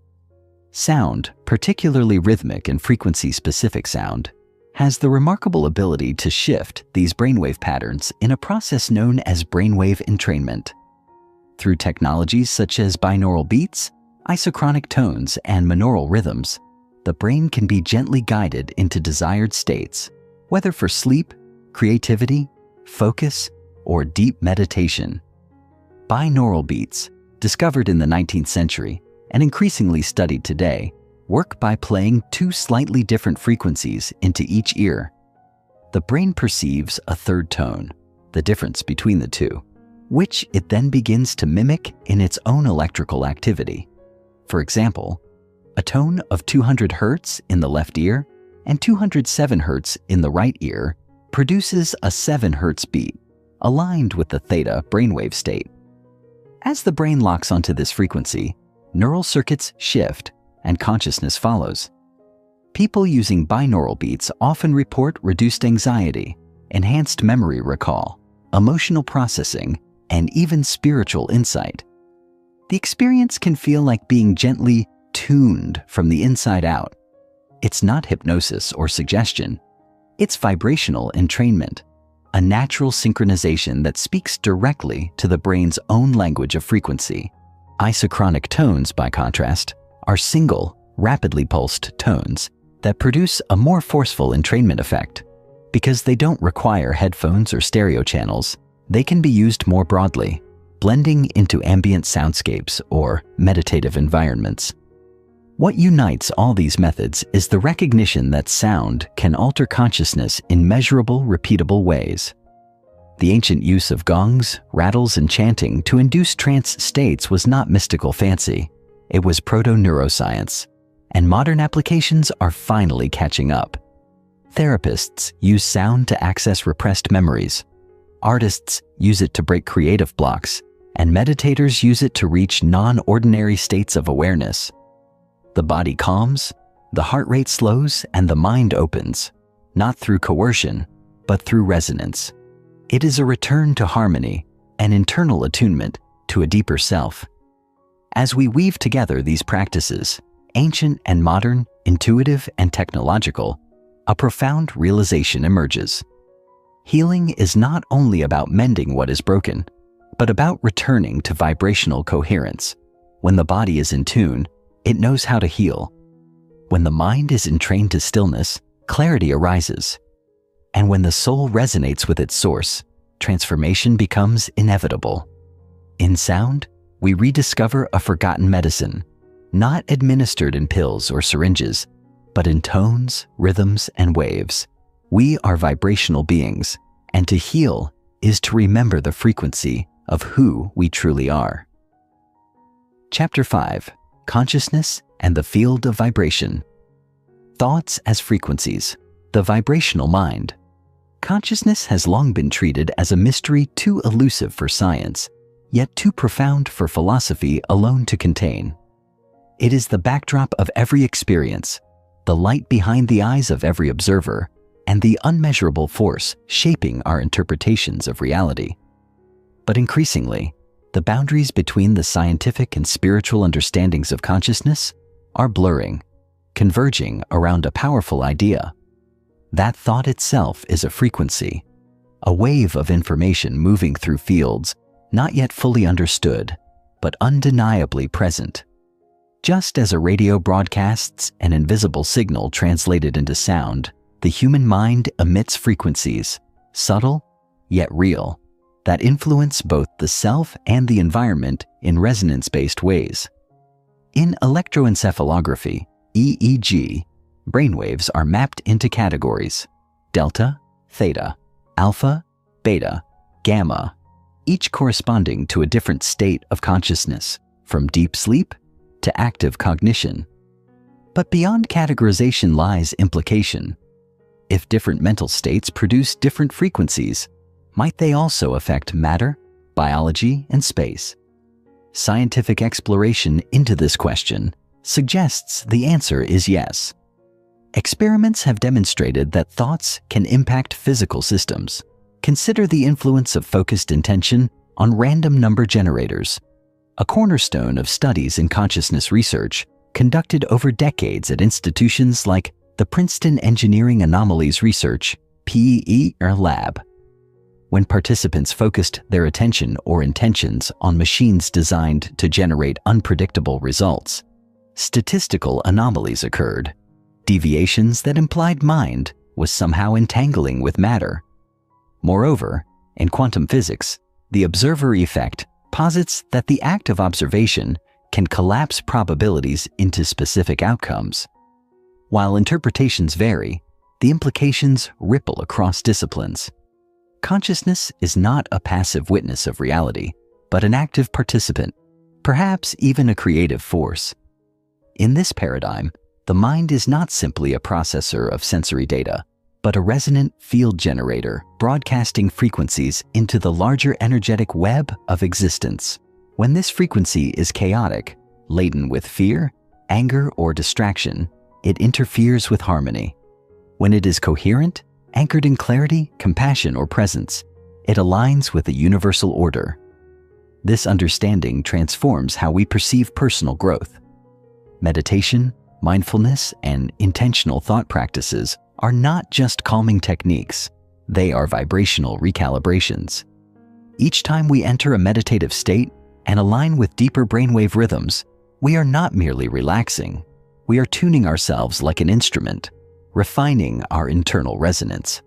Sound, particularly rhythmic and frequency-specific sound, has the remarkable ability to shift these brainwave patterns in a process known as brainwave entrainment. Through technologies such as binaural beats, isochronic tones, and monaural rhythms, the brain can be gently guided into desired states, whether for sleep, creativity, focus, or deep meditation. Binaural beats, discovered in the 19th century and increasingly studied today, work by playing two slightly different frequencies into each ear. The brain perceives a third tone, the difference between the two, which it then begins to mimic in its own electrical activity. For example, a tone of 200 Hz in the left ear and 207 Hz in the right ear produces a 7 Hz beat, aligned with the theta brainwave state. As the brain locks onto this frequency, neural circuits shift and consciousness follows. People using binaural beats often report reduced anxiety, enhanced memory recall, emotional processing, and even spiritual insight. The experience can feel like being gently tuned from the inside out. It's not hypnosis or suggestion. It's vibrational entrainment, a natural synchronization that speaks directly to the brain's own language of frequency. Isochronic tones, by contrast, are single, rapidly pulsed tones that produce a more forceful entrainment effect. Because they don't require headphones or stereo channels, they can be used more broadly, blending into ambient soundscapes or meditative environments. What unites all these methods is the recognition that sound can alter consciousness in measurable, repeatable ways. The ancient use of gongs, rattles, and chanting to induce trance states was not mystical fancy. It was proto-neuroscience, and modern applications are finally catching up. Therapists use sound to access repressed memories. Artists use it to break creative blocks, and meditators use it to reach non-ordinary states of awareness. The body calms, the heart rate slows, and the mind opens, not through coercion, but through resonance. It is a return to harmony, an internal attunement to a deeper self. As we weave together these practices, ancient and modern, intuitive and technological, a profound realization emerges. Healing is not only about mending what is broken, but about returning to vibrational coherence. When the body is in tune, it knows how to heal. When the mind is entrained to stillness, clarity arises. And when the soul resonates with its source, transformation becomes inevitable. In sound, we rediscover a forgotten medicine, not administered in pills or syringes, but in tones, rhythms, and waves. We are vibrational beings, and to heal is to remember the frequency of who we truly are. Chapter 5: Consciousness and the Field of Vibration. Thoughts as frequencies, the vibrational mind. Consciousness has long been treated as a mystery too elusive for science, yet too profound for philosophy alone to contain. It is the backdrop of every experience, the light behind the eyes of every observer, and the unmeasurable force shaping our interpretations of reality. But increasingly, the boundaries between the scientific and spiritual understandings of consciousness are blurring, converging around a powerful idea. That thought itself is a frequency, a wave of information moving through fields not yet fully understood, but undeniably present. Just as a radio broadcasts an invisible signal translated into sound, the human mind emits frequencies, subtle yet real, that influence both the self and the environment in resonance-based ways. In electroencephalography, EEG, brainwaves are mapped into categories: delta, theta, alpha, beta, gamma, each corresponding to a different state of consciousness, from deep sleep to active cognition. But beyond categorization lies implication. If different mental states produce different frequencies, might they also affect matter, biology, and space? Scientific exploration into this question suggests the answer is yes. Experiments have demonstrated that thoughts can impact physical systems. Consider the influence of focused intention on random number generators, a cornerstone of studies in consciousness research conducted over decades at institutions like the Princeton Engineering Anomalies Research (PER) lab. When participants focused their attention or intentions on machines designed to generate unpredictable results, statistical anomalies occurred, deviations that implied mind was somehow entangling with matter. Moreover, in quantum physics, the observer effect posits that the act of observation can collapse probabilities into specific outcomes. While interpretations vary, the implications ripple across disciplines. Consciousness is not a passive witness of reality, but an active participant, perhaps even a creative force. In this paradigm, the mind is not simply a processor of sensory data, but a resonant field generator broadcasting frequencies into the larger energetic web of existence. When this frequency is chaotic, laden with fear, anger, or distraction, it interferes with harmony. When it is coherent, anchored in clarity, compassion, or presence, it aligns with the universal order. This understanding transforms how we perceive personal growth. Meditation, mindfulness, and intentional thought practices are not just calming techniques, they are vibrational recalibrations. Each time we enter a meditative state and align with deeper brainwave rhythms, we are not merely relaxing, we are tuning ourselves like an instrument, refining our internal resonance.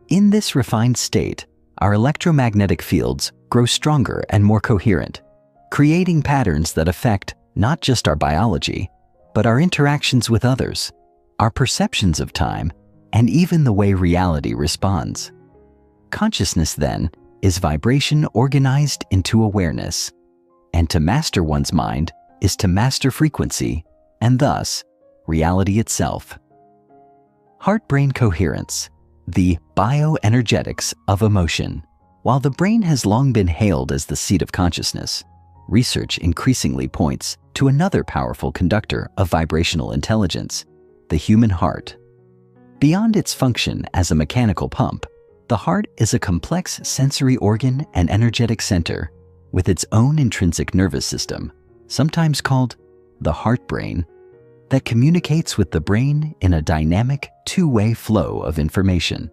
In this refined state, our electromagnetic fields grow stronger and more coherent, creating patterns that affect not just our biology, but our interactions with others, our perceptions of time, and even the way reality responds. Consciousness, then, is vibration organized into awareness, and to master one's mind is to master frequency, and thus, reality itself. Heart-brain coherence, the bioenergetics of emotion. While the brain has long been hailed as the seat of consciousness, research increasingly points to another powerful conductor of vibrational intelligence, the human heart. Beyond its function as a mechanical pump, the heart is a complex sensory organ and energetic center with its own intrinsic nervous system, sometimes called the heart-brain, that communicates with the brain in a dynamic, two-way flow of information.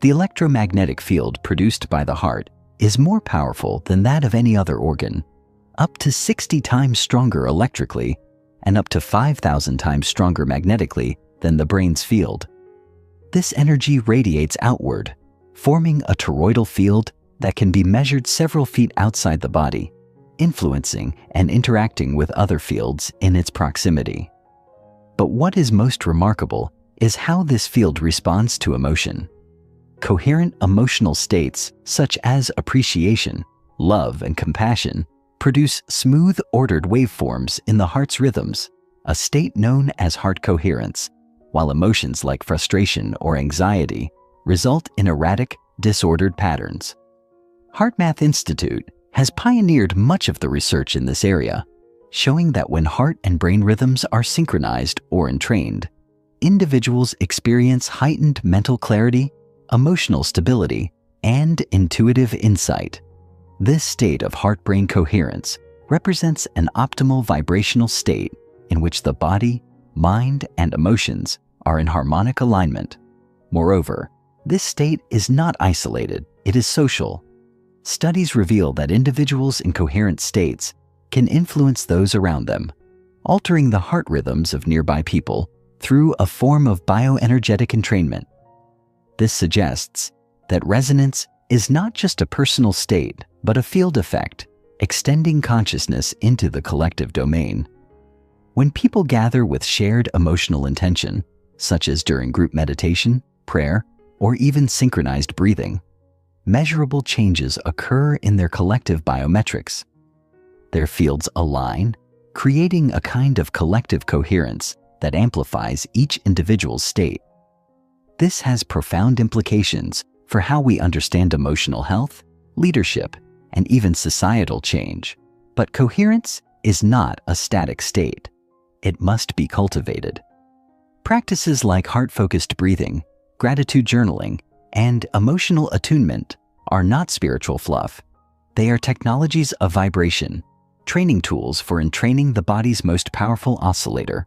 The electromagnetic field produced by the heart is more powerful than that of any other organ, up to 60 times stronger electrically and up to 5,000 times stronger magnetically than the brain's field. This energy radiates outward, forming a toroidal field that can be measured several feet outside the body, influencing and interacting with other fields in its proximity. But what is most remarkable is how this field responds to emotion. Coherent emotional states such as appreciation, love, and compassion produce smooth, ordered waveforms in the heart's rhythms, a state known as heart coherence, while emotions like frustration or anxiety result in erratic, disordered patterns. HeartMath Institute has pioneered much of the research in this area, showing that when heart and brain rhythms are synchronized or entrained, individuals experience heightened mental clarity, emotional stability, and intuitive insight. This state of heart-brain coherence represents an optimal vibrational state in which the body, mind, and emotions are in harmonic alignment. Moreover, this state is not isolated, it is social. Studies reveal that individuals in coherent states can influence those around them, altering the heart rhythms of nearby people through a form of bioenergetic entrainment. This suggests that resonance is not just a personal state, but a field effect, extending consciousness into the collective domain. When people gather with shared emotional intention, such as during group meditation, prayer, or even synchronized breathing, measurable changes occur in their collective biometrics. Their fields align, creating a kind of collective coherence that amplifies each individual's state. This has profound implications for how we understand emotional health, leadership, and even societal change. But coherence is not a static state. It must be cultivated. Practices like heart-focused breathing, gratitude journaling, and emotional attunement are not spiritual fluff. They are technologies of vibration, training tools for entraining the body's most powerful oscillator.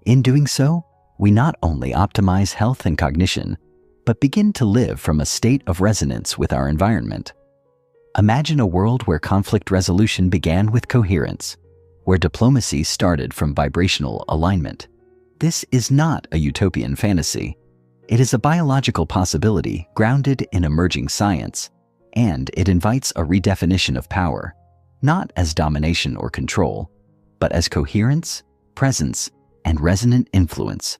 In doing so, we not only optimize health and cognition, but begin to live from a state of resonance with our environment. Imagine a world where conflict resolution began with coherence, where diplomacy started from vibrational alignment. This is not a utopian fantasy. It is a biological possibility grounded in emerging science, and it invites a redefinition of power, not as domination or control, but as coherence, presence, and resonant influence.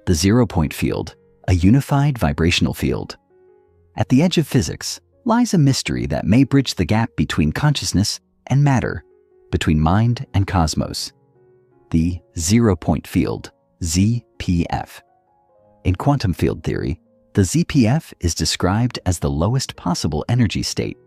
The zero-point field, a unified vibrational field. At the edge of physics lies a mystery that may bridge the gap between consciousness and matter, between mind and cosmos. The zero-point field, ZPF. In quantum field theory, the ZPF is described as the lowest possible energy state,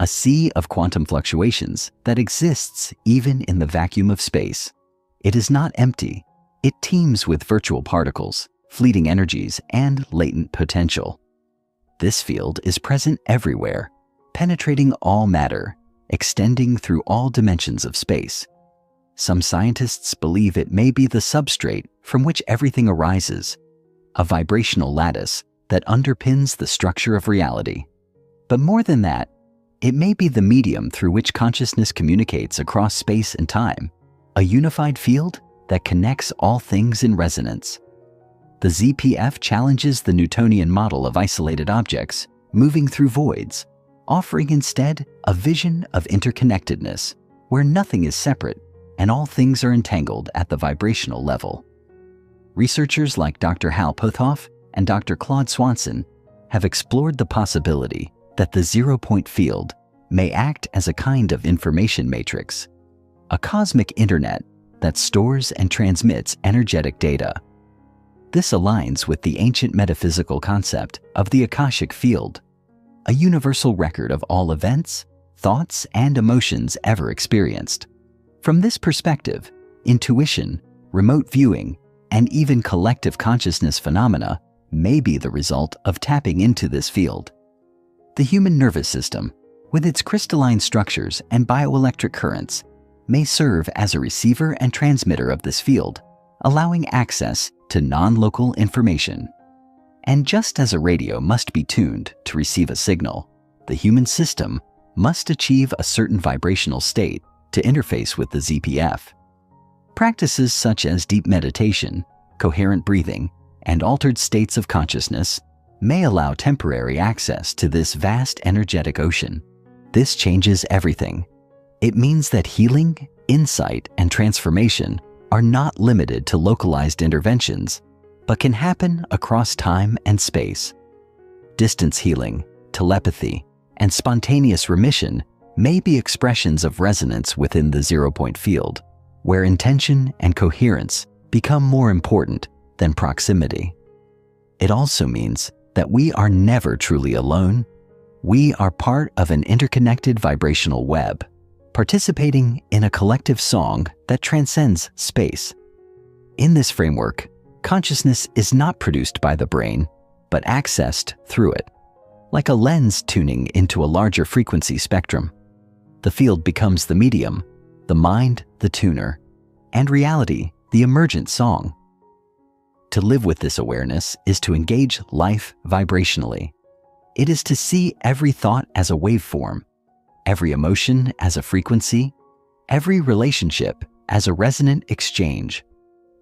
a sea of quantum fluctuations that exists even in the vacuum of space. It is not empty. It teems with virtual particles, fleeting energies, and latent potential. This field is present everywhere, penetrating all matter, extending through all dimensions of space. Some scientists believe it may be the substrate from which everything arises, a vibrational lattice that underpins the structure of reality. But more than that, it may be the medium through which consciousness communicates across space and time, a unified field that connects all things in resonance. The ZPF challenges the Newtonian model of isolated objects moving through voids, offering instead a vision of interconnectedness where nothing is separate and all things are entangled at the vibrational level. Researchers like Dr. Hal Pothoff and Dr. Claude Swanson have explored the possibility that the zero-point field may act as a kind of information matrix, a cosmic internet that stores and transmits energetic data. This aligns with the ancient metaphysical concept of the Akashic field, a universal record of all events, thoughts, and emotions ever experienced. From this perspective, intuition, remote viewing, and even collective consciousness phenomena may be the result of tapping into this field. The human nervous system, with its crystalline structures and bioelectric currents, may serve as a receiver and transmitter of this field, allowing access to non-local information. And just as a radio must be tuned to receive a signal, the human system must achieve a certain vibrational state to interface with the ZPF. Practices such as deep meditation, coherent breathing, and altered states of consciousness may allow temporary access to this vast energetic ocean. This changes everything. It means that healing, insight, and transformation are not limited to localized interventions, but can happen across time and space. Distance healing, telepathy, and spontaneous remission may be expressions of resonance within the zero-point field, where intention and coherence become more important than proximity. It also means that we are never truly alone. We are part of an interconnected vibrational web, participating in a collective song that transcends space. In this framework, consciousness is not produced by the brain, but accessed through it. Like a lens tuning into a larger frequency spectrum, the field becomes the medium, the mind the tuner, and reality the emergent song. To live with this awareness is to engage life vibrationally. It is to see every thought as a waveform, every emotion as a frequency, every relationship as a resonant exchange.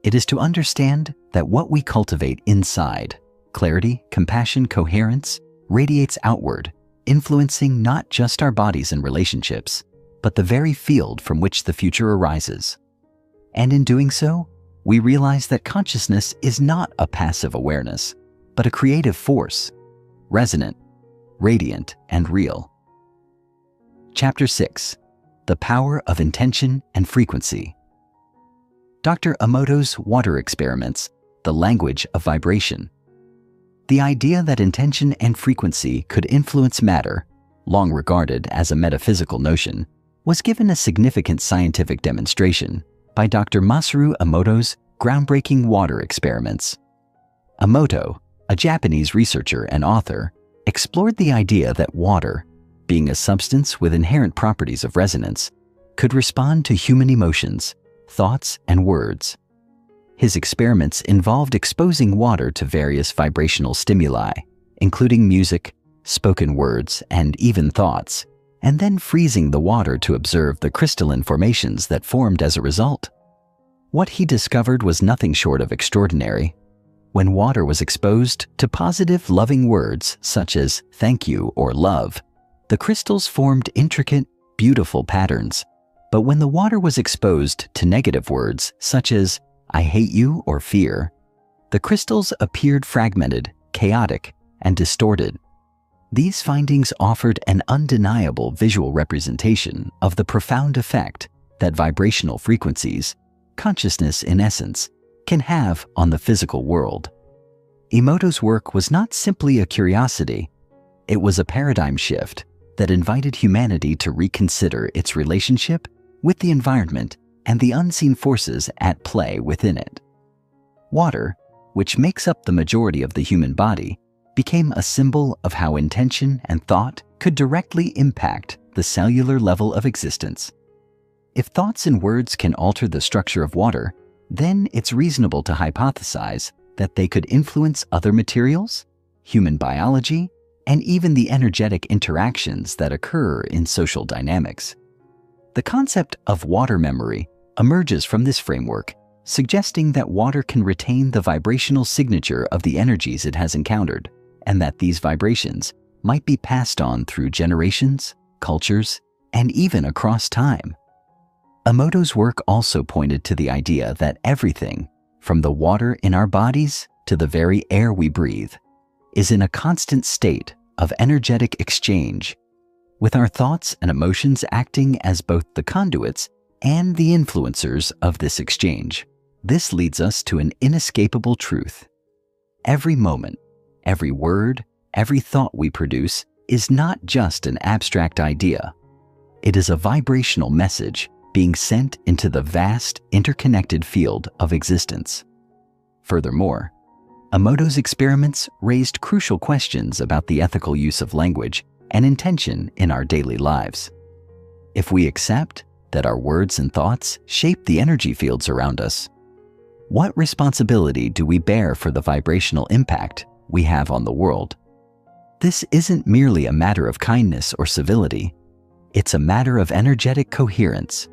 It is to understand that what we cultivate inside, clarity, compassion, coherence, radiates outward, influencing not just our bodies and relationships, but the very field from which the future arises. And in doing so, we realize that consciousness is not a passive awareness, but a creative force, resonant, radiant, and real. Chapter 6. The Power of Intention and Frequency. Dr. Emoto's water experiments, the language of vibration. The idea that intention and frequency could influence matter, long regarded as a metaphysical notion, was given a significant scientific demonstration by Dr. Masaru Emoto's groundbreaking water experiments. Emoto, a Japanese researcher and author, explored the idea that water, being a substance with inherent properties of resonance, could respond to human emotions, thoughts, and words. His experiments involved exposing water to various vibrational stimuli, including music, spoken words, and even thoughts, and then freezing the water to observe the crystalline formations that formed as a result. What he discovered was nothing short of extraordinary. When water was exposed to positive, loving words such as thank you or love, the crystals formed intricate, beautiful patterns. But when the water was exposed to negative words such as I hate you or fear, the crystals appeared fragmented, chaotic, and distorted. These findings offered an undeniable visual representation of the profound effect that vibrational frequencies, consciousness in essence, can have on the physical world. Emoto's work was not simply a curiosity, it was a paradigm shift that invited humanity to reconsider its relationship with the environment and the unseen forces at play within it. Water, which makes up the majority of the human body, became a symbol of how intention and thought could directly impact the cellular level of existence. If thoughts and words can alter the structure of water, then it's reasonable to hypothesize that they could influence other materials, human biology, and even the energetic interactions that occur in social dynamics. The concept of water memory emerges from this framework, suggesting that water can retain the vibrational signature of the energies it has encountered, and that these vibrations might be passed on through generations, cultures, and even across time. Emoto's work also pointed to the idea that everything, from the water in our bodies to the very air we breathe, is in a constant state of energetic exchange, with our thoughts and emotions acting as both the conduits and the influencers of this exchange. This leads us to an inescapable truth. Every moment, every word, every thought we produce is not just an abstract idea. It is a vibrational message being sent into the vast, interconnected field of existence. Furthermore, Emoto's experiments raised crucial questions about the ethical use of language and intention in our daily lives. If we accept that our words and thoughts shape the energy fields around us, what responsibility do we bear for the vibrational impact we have on the world? This isn't merely a matter of kindness or civility. It's a matter of energetic coherence.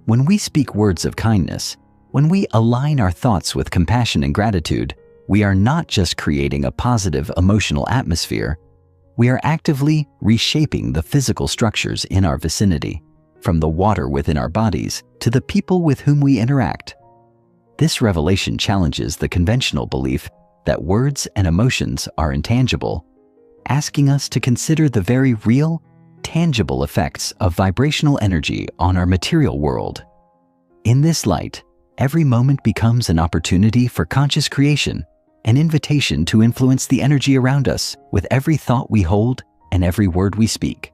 When we speak words of kindness, when we align our thoughts with compassion and gratitude, we are not just creating a positive emotional atmosphere, we are actively reshaping the physical structures in our vicinity, from the water within our bodies to the people with whom we interact. This revelation challenges the conventional belief that words and emotions are intangible, asking us to consider the very real, tangible effects of vibrational energy on our material world. In this light, every moment becomes an opportunity for conscious creation, an invitation to influence the energy around us with every thought we hold and every word we speak.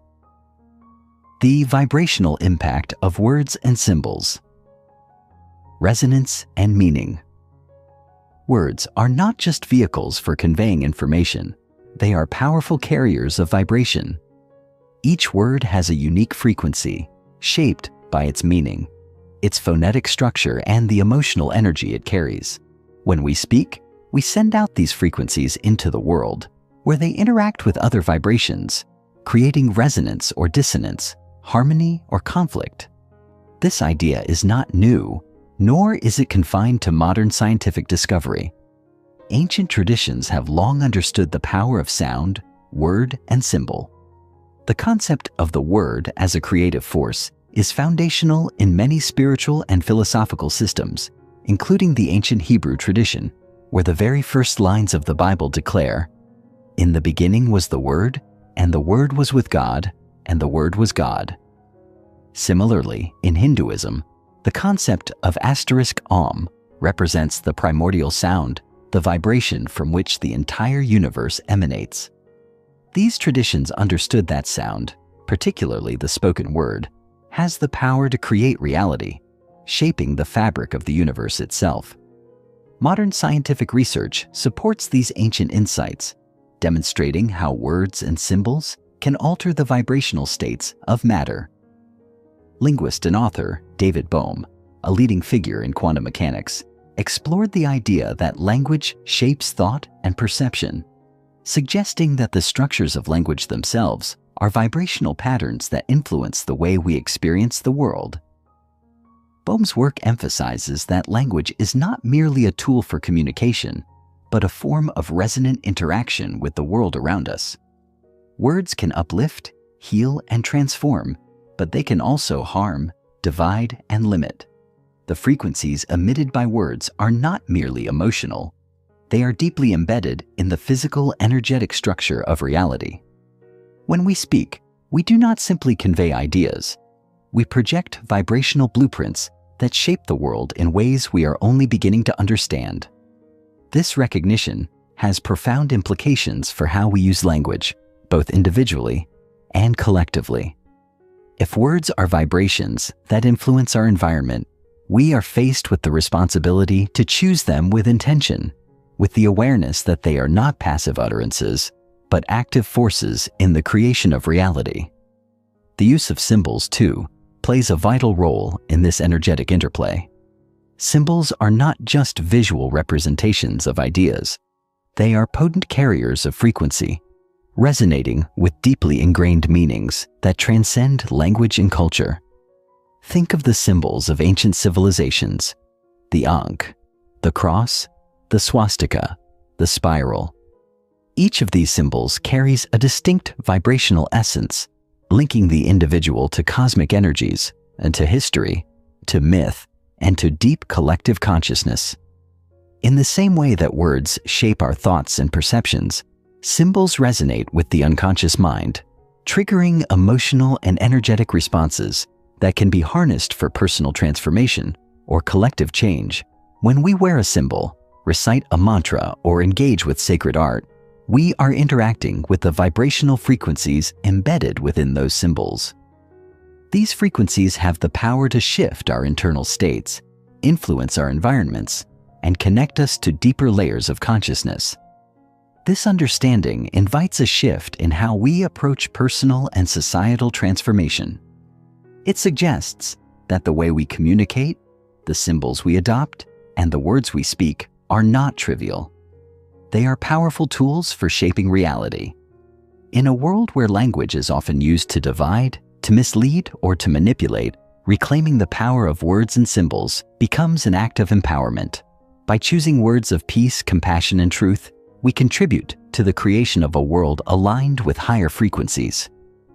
The vibrational impact of words and symbols. Resonance and meaning. Words are not just vehicles for conveying information. They are powerful carriers of vibration. Each word has a unique frequency, shaped by its meaning, its phonetic structure, and the emotional energy it carries. When we speak, we send out these frequencies into the world, where they interact with other vibrations, creating resonance or dissonance, harmony or conflict. This idea is not new, nor is it confined to modern scientific discovery. Ancient traditions have long understood the power of sound, word, and symbol. The concept of the word as a creative force is foundational in many spiritual and philosophical systems, including the ancient Hebrew tradition, where the very first lines of the Bible declare, "In the beginning was the Word, and the Word was with God, and the Word was God." Similarly, in Hinduism, the concept of *Om represents the primordial sound, the vibration from which the entire universe emanates. These traditions understood that sound, particularly the spoken word, has the power to create reality, shaping the fabric of the universe itself. Modern scientific research supports these ancient insights, demonstrating how words and symbols can alter the vibrational states of matter. Linguist and author David Bohm, a leading figure in quantum mechanics, explored the idea that language shapes thought and perception, suggesting that the structures of language themselves are vibrational patterns that influence the way we experience the world. Bohm's work emphasizes that language is not merely a tool for communication, but a form of resonant interaction with the world around us. Words can uplift, heal, and transform, but they can also harm, divide, and limit. The frequencies emitted by words are not merely emotional. They are deeply embedded in the physical, energetic structure of reality. When we speak, we do not simply convey ideas. We project vibrational blueprints that shape the world in ways we are only beginning to understand. This recognition has profound implications for how we use language, both individually and collectively. If words are vibrations that influence our environment, we are faced with the responsibility to choose them with intention, with the awareness that they are not passive utterances, but active forces in the creation of reality. The use of symbols, too, plays a vital role in this energetic interplay. Symbols are not just visual representations of ideas. They are potent carriers of frequency, resonating with deeply ingrained meanings that transcend language and culture. Think of the symbols of ancient civilizations: the Ankh, the cross, the swastika, the spiral. Each of these symbols carries a distinct vibrational essence, linking the individual to cosmic energies and to history, to myth, and to deep collective consciousness. In the same way that words shape our thoughts and perceptions, symbols resonate with the unconscious mind, triggering emotional and energetic responses that can be harnessed for personal transformation or collective change. When we wear a symbol, recite a mantra, or engage with sacred art, we are interacting with the vibrational frequencies embedded within those symbols. These frequencies have the power to shift our internal states, influence our environments, and connect us to deeper layers of consciousness. This understanding invites a shift in how we approach personal and societal transformation. It suggests that the way we communicate, the symbols we adopt, and the words we speak are not trivial. They are powerful tools for shaping reality. In a world where language is often used to divide, to mislead, or to manipulate, reclaiming the power of words and symbols becomes an act of empowerment. By choosing words of peace, compassion, and truth, we contribute to the creation of a world aligned with higher frequencies.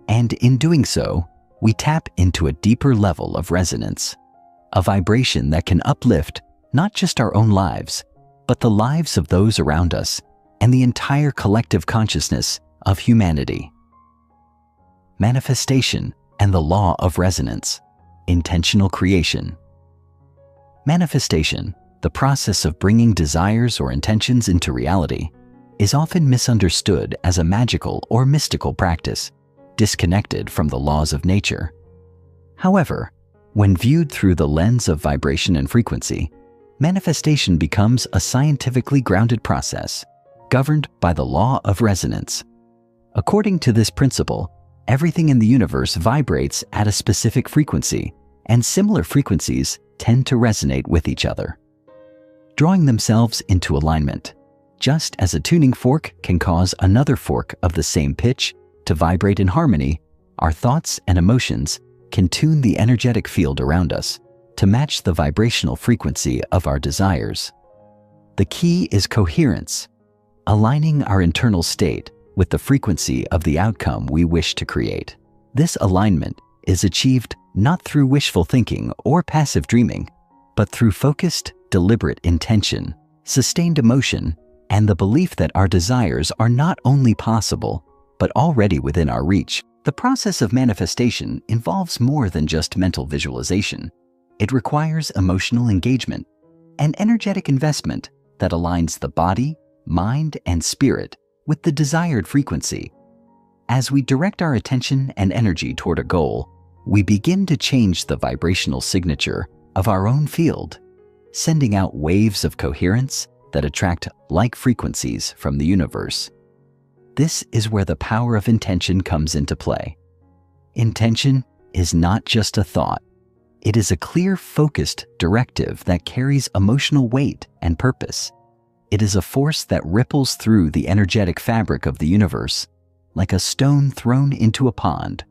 And in doing so, we tap into a deeper level of resonance, a vibration that can uplift not just our own lives, but the lives of those around us and the entire collective consciousness of humanity. Manifestation and the law of resonance. Intentional creation. Manifestation, the process of bringing desires or intentions into reality, is often misunderstood as a magical or mystical practice, disconnected from the laws of nature. However, when viewed through the lens of vibration and frequency, manifestation becomes a scientifically grounded process, governed by the law of resonance. According to this principle, everything in the universe vibrates at a specific frequency, and similar frequencies tend to resonate with each other, drawing themselves into alignment. Just as a tuning fork can cause another fork of the same pitch to vibrate in harmony, our thoughts and emotions can tune the energetic field around us to match the vibrational frequency of our desires. The key is coherence, aligning our internal state with the frequency of the outcome we wish to create. This alignment is achieved not through wishful thinking or passive dreaming, but through focused, deliberate intention, sustained emotion, and the belief that our desires are not only possible, but already within our reach. The process of manifestation involves more than just mental visualization. It requires emotional engagement, an energetic investment that aligns the body, mind, and spirit with the desired frequency. As we direct our attention and energy toward a goal, we begin to change the vibrational signature of our own field. sending out waves of coherence that attract like frequencies from the universe. This is where the power of intention comes into play. Intention is not just a thought. It is a clear, focused directive that carries emotional weight and purpose. It is a force that ripples through the energetic fabric of the universe, like a stone thrown into a pond.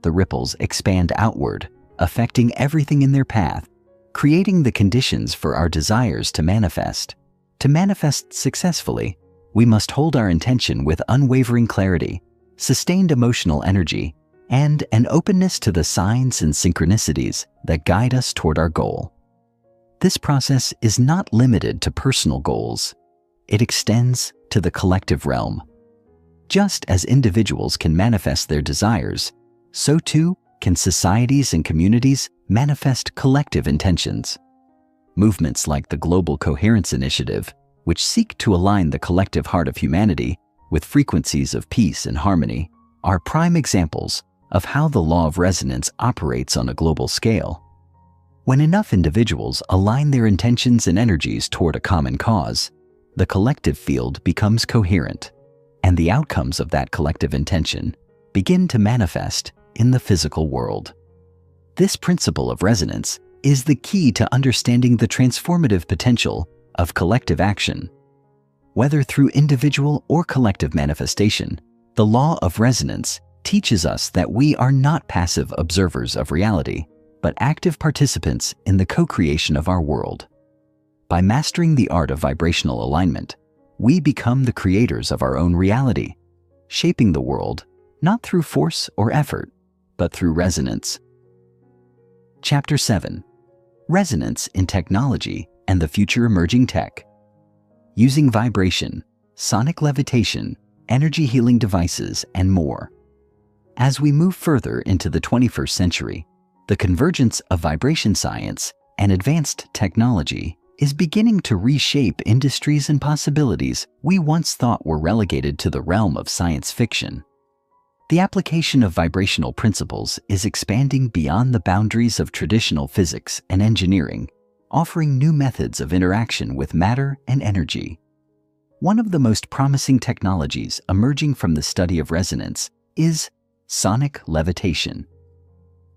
The ripples expand outward, affecting everything in their path, creating the conditions for our desires to manifest. To manifest successfully, we must hold our intention with unwavering clarity, sustained emotional energy, and an openness to the signs and synchronicities that guide us toward our goal. This process is not limited to personal goals. It extends to the collective realm. Just as individuals can manifest their desires, so too can societies and communities manifest collective intentions. Movements like the Global Coherence Initiative, which seek to align the collective heart of humanity with frequencies of peace and harmony, are prime examples of how the law of resonance operates on a global scale. When enough individuals align their intentions and energies toward a common cause, the collective field becomes coherent, and the outcomes of that collective intention begin to manifest in the physical world. This principle of resonance is the key to understanding the transformative potential of collective action. Whether through individual or collective manifestation, the law of resonance teaches us that we are not passive observers of reality, but active participants in the co-creation of our world. By mastering the art of vibrational alignment, we become the creators of our own reality, shaping the world not through force or effort, but through resonance. Chapter 7. Resonance in Technology and the Future Emerging Tech. Using vibration, sonic levitation, energy healing devices, and more. As we move further into the 21st century, the convergence of vibration science and advanced technology is beginning to reshape industries and possibilities we once thought were relegated to the realm of science fiction. The application of vibrational principles is expanding beyond the boundaries of traditional physics and engineering, offering new methods of interaction with matter and energy. One of the most promising technologies emerging from the study of resonance is sonic levitation.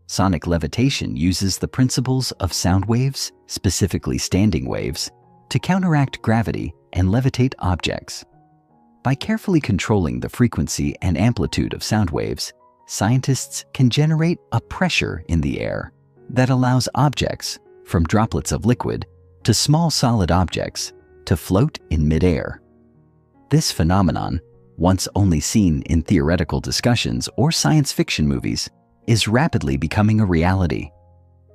Sonic levitation uses the principles of sound waves, specifically standing waves, to counteract gravity and levitate objects. By carefully controlling the frequency and amplitude of sound waves, scientists can generate a pressure in the air that allows objects, from droplets of liquid to small solid objects, to float in midair. This phenomenon, once only seen in theoretical discussions or science fiction movies, is rapidly becoming a reality,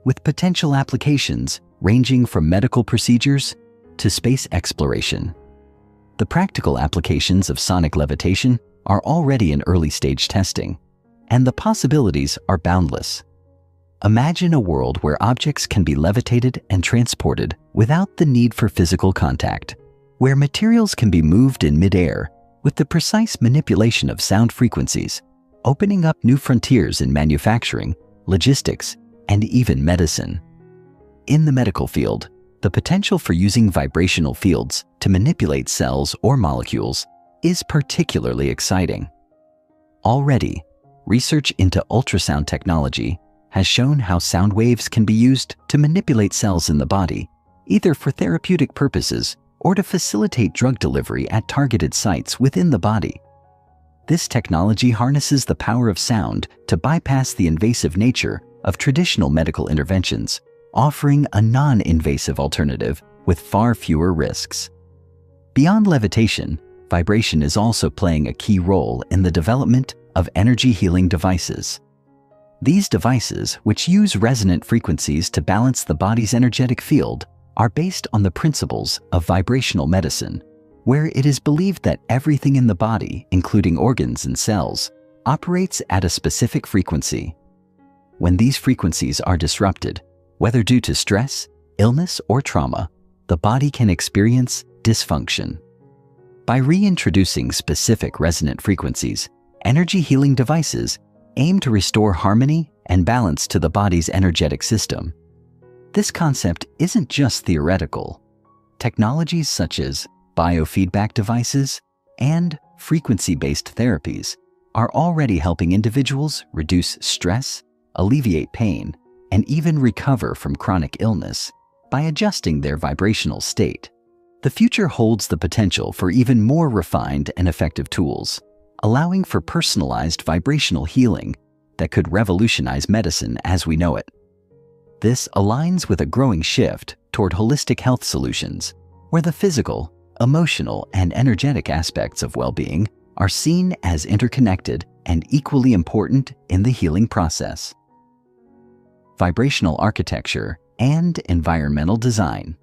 with potential applications ranging from medical procedures to space exploration. The practical applications of sonic levitation are already in early-stage testing, and the possibilities are boundless. Imagine a world where objects can be levitated and transported without the need for physical contact, where materials can be moved in midair with the precise manipulation of sound frequencies, opening up new frontiers in manufacturing, logistics, and even medicine. In the medical field, the potential for using vibrational fields to manipulate cells or molecules is particularly exciting. Already, research into ultrasound technology has shown how sound waves can be used to manipulate cells in the body, either for therapeutic purposes or to facilitate drug delivery at targeted sites within the body. This technology harnesses the power of sound to bypass the invasive nature of traditional medical interventions, offering a non-invasive alternative with far fewer risks. Beyond levitation, vibration is also playing a key role in the development of energy healing devices. These devices, which use resonant frequencies to balance the body's energetic field, are based on the principles of vibrational medicine, where it is believed that everything in the body, including organs and cells, operates at a specific frequency. When these frequencies are disrupted, whether due to stress, illness, or trauma, the body can experience dysfunction. By reintroducing specific resonant frequencies, energy healing devices aim to restore harmony and balance to the body's energetic system. This concept isn't just theoretical. Technologies such as biofeedback devices and frequency-based therapies are already helping individuals reduce stress, alleviate pain, and even recover from chronic illness by adjusting their vibrational state. The future holds the potential for even more refined and effective tools, allowing for personalized vibrational healing that could revolutionize medicine as we know it. This aligns with a growing shift toward holistic health solutions, where the physical, emotional, and energetic aspects of well-being are seen as interconnected and equally important in the healing process. Vibrational architecture and environmental design.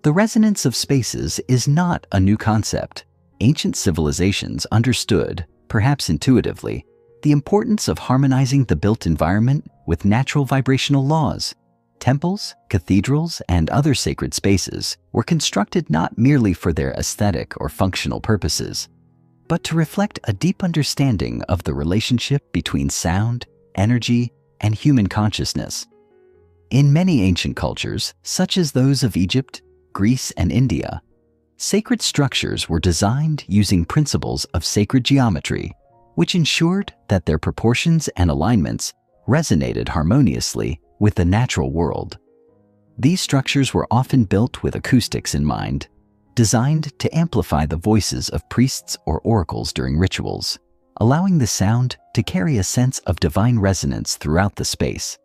The resonance of spaces is not a new concept. Ancient civilizations understood, perhaps intuitively, the importance of harmonizing the built environment with natural vibrational laws. Temples, cathedrals, and other sacred spaces were constructed not merely for their aesthetic or functional purposes, but to reflect a deep understanding of the relationship between sound, energy, and human consciousness. In many ancient cultures, such as those of Egypt, Greece, and India, sacred structures were designed using principles of sacred geometry, which ensured that their proportions and alignments resonated harmoniously with the natural world. These structures were often built with acoustics in mind, designed to amplify the voices of priests or oracles during rituals, allowing the sound to carry a sense of divine resonance throughout the space.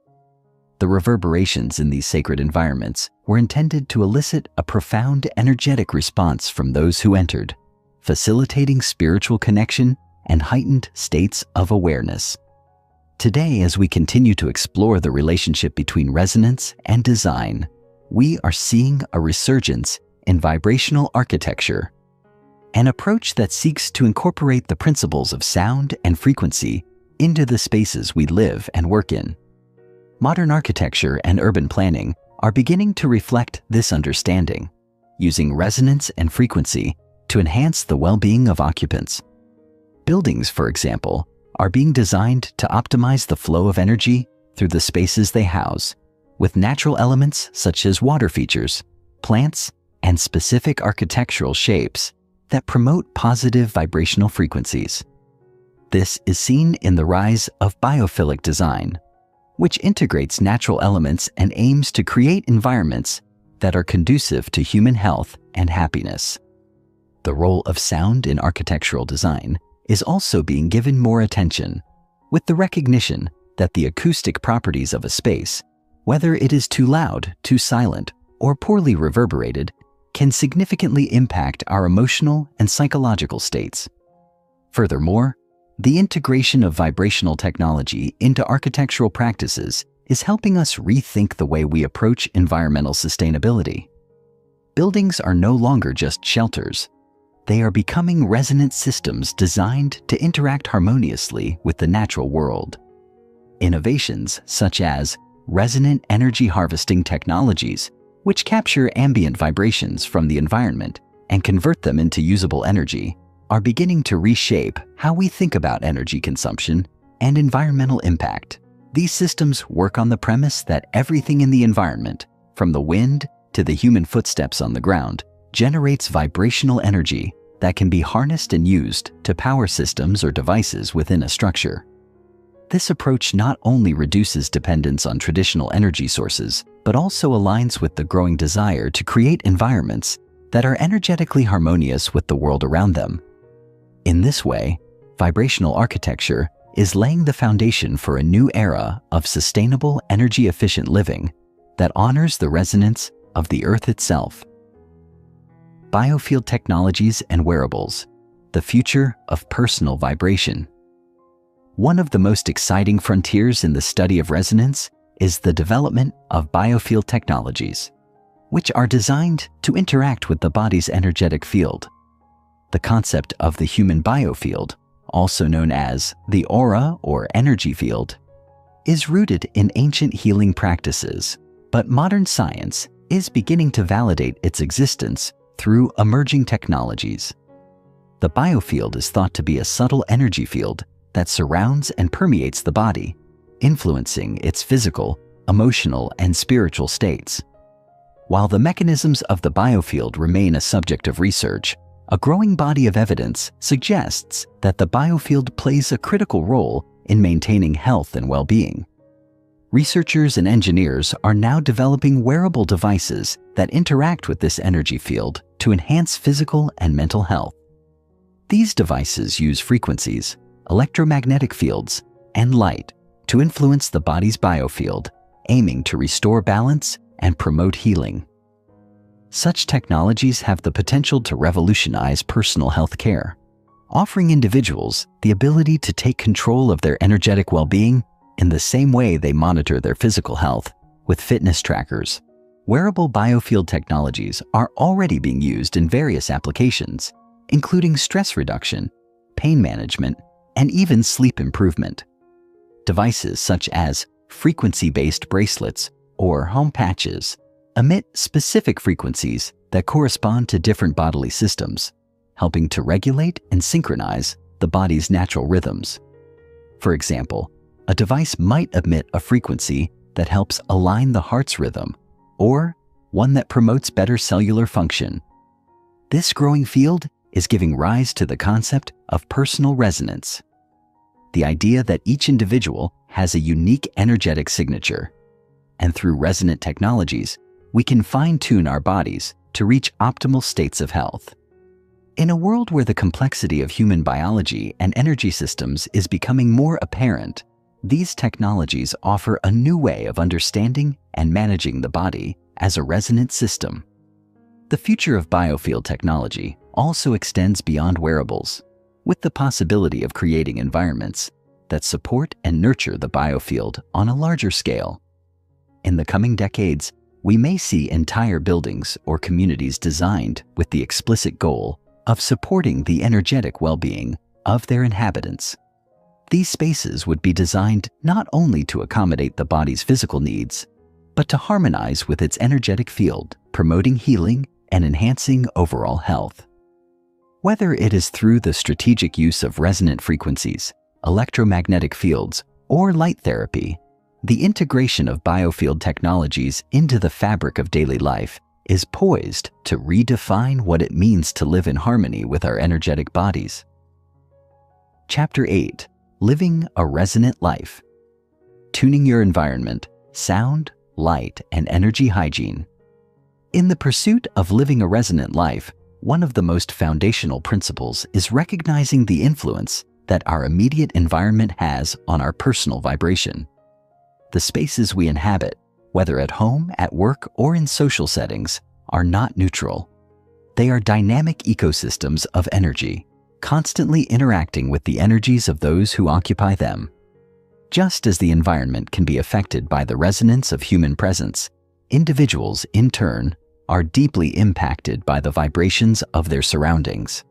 The reverberations in these sacred environments were intended to elicit a profound energetic response from those who entered, facilitating spiritual connection and heightened states of awareness. Today, as we continue to explore the relationship between resonance and design, we are seeing a resurgence in vibrational architecture, an approach that seeks to incorporate the principles of sound and frequency into the spaces we live and work in. Modern architecture and urban planning are beginning to reflect this understanding, using resonance and frequency to enhance the well-being of occupants. Buildings, for example, are being designed to optimize the flow of energy through the spaces they house, with natural elements such as water features, plants, and specific architectural shapes that promote positive vibrational frequencies. This is seen in the rise of biophilic design, which integrates natural elements and aims to create environments that are conducive to human health and happiness. The role of sound in architectural design is also being given more attention, with the recognition that the acoustic properties of a space, whether it is too loud, too silent, or poorly reverberated, can significantly impact our emotional and psychological states. Furthermore, the integration of vibrational technology into architectural practices is helping us rethink the way we approach environmental sustainability. Buildings are no longer just shelters. They are becoming resonant systems designed to interact harmoniously with the natural world. Innovations such as resonant energy harvesting technologies, which capture ambient vibrations from the environment and convert them into usable energy, are beginning to reshape how we think about energy consumption and environmental impact. These systems work on the premise that everything in the environment, from the wind to the human footsteps on the ground, generates vibrational energy that can be harnessed and used to power systems or devices within a structure. This approach not only reduces dependence on traditional energy sources, but also aligns with the growing desire to create environments that are energetically harmonious with the world around them. In this way, vibrational architecture is laying the foundation for a new era of sustainable, energy-efficient living that honors the resonance of the Earth itself. Biofield technologies and wearables, the future of personal vibration. One of the most exciting frontiers in the study of resonance is the development of biofield technologies, which are designed to interact with the body's energetic field. The concept of the human biofield, also known as the aura or energy field, is rooted in ancient healing practices, but modern science is beginning to validate its existence through emerging technologies. The biofield is thought to be a subtle energy field that surrounds and permeates the body, influencing its physical emotional, and spiritual states. While the mechanisms of the biofield remain a subject of research, a growing body of evidence suggests that the biofield plays a critical role in maintaining health and well-being. Researchers and engineers are now developing wearable devices that interact with this energy field to enhance physical and mental health. These devices use frequencies, electromagnetic fields, and light to influence the body's biofield, aiming to restore balance and promote healing. Such technologies have the potential to revolutionize personal health care, offering individuals the ability to take control of their energetic well-being in the same way they monitor their physical health with fitness trackers. Wearable biofield technologies are already being used in various applications, including stress reduction, pain management, and even sleep improvement. Devices such as frequency-based bracelets or home patches emit specific frequencies that correspond to different bodily systems, helping to regulate and synchronize the body's natural rhythms. For example, a device might emit a frequency that helps align the heart's rhythm, or one that promotes better cellular function. This growing field is giving rise to the concept of personal resonance, the idea that each individual has a unique energetic signature, and through resonant technologies, we can fine-tune our bodies to reach optimal states of health. In a world where the complexity of human biology and energy systems is becoming more apparent, these technologies offer a new way of understanding and managing the body as a resonant system. The future of biofield technology also extends beyond wearables, with the possibility of creating environments that support and nurture the biofield on a larger scale. In the coming decades, we may see entire buildings or communities designed with the explicit goal of supporting the energetic well-being of their inhabitants. These spaces would be designed not only to accommodate the body's physical needs, but to harmonize with its energetic field, promoting healing and enhancing overall health. Whether it is through the strategic use of resonant frequencies, electromagnetic fields, or light therapy, the integration of biofield technologies into the fabric of daily life is poised to redefine what it means to live in harmony with our energetic bodies. Chapter 8: Living a Resonant Life. Tuning your environment, sound, light, and energy hygiene. In the pursuit of living a resonant life, one of the most foundational principles is recognizing the influence that our immediate environment has on our personal vibration. The spaces we inhabit, whether at home, at work, or in social settings, are not neutral. They are dynamic ecosystems of energy, constantly interacting with the energies of those who occupy them. Just as the environment can be affected by the resonance of human presence, individuals, in turn, are deeply impacted by the vibrations of their surroundings.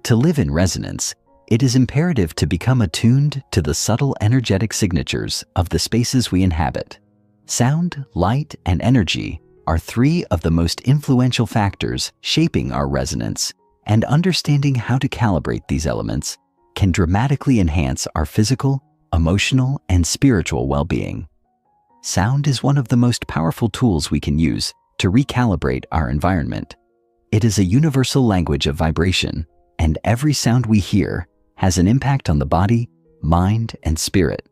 To live in resonance, it is imperative to become attuned to the subtle energetic signatures of the spaces we inhabit. Sound, light, and energy are three of the most influential factors shaping our resonance, and understanding how to calibrate these elements can dramatically enhance our physical, emotional, and spiritual well-being. Sound is one of the most powerful tools we can use to recalibrate our environment. It is a universal language of vibration, and every sound we hear has an impact on the body, mind, and spirit.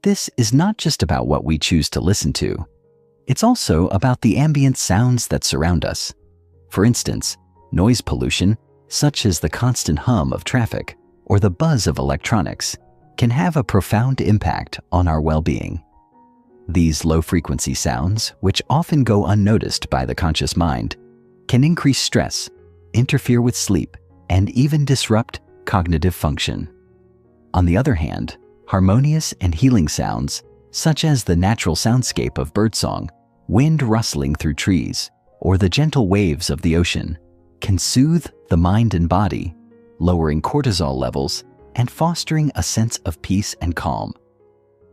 This is not just about what we choose to listen to. It's also about the ambient sounds that surround us. For instance, noise pollution, such as the constant hum of traffic or the buzz of electronics, can have a profound impact on our well-being. These low-frequency sounds, which often go unnoticed by the conscious mind, can increase stress, interfere with sleep, and even disrupt cognitive function. On the other hand, harmonious and healing sounds, such as the natural soundscape of birdsong, wind rustling through trees, or the gentle waves of the ocean, can soothe the mind and body, lowering cortisol levels and fostering a sense of peace and calm.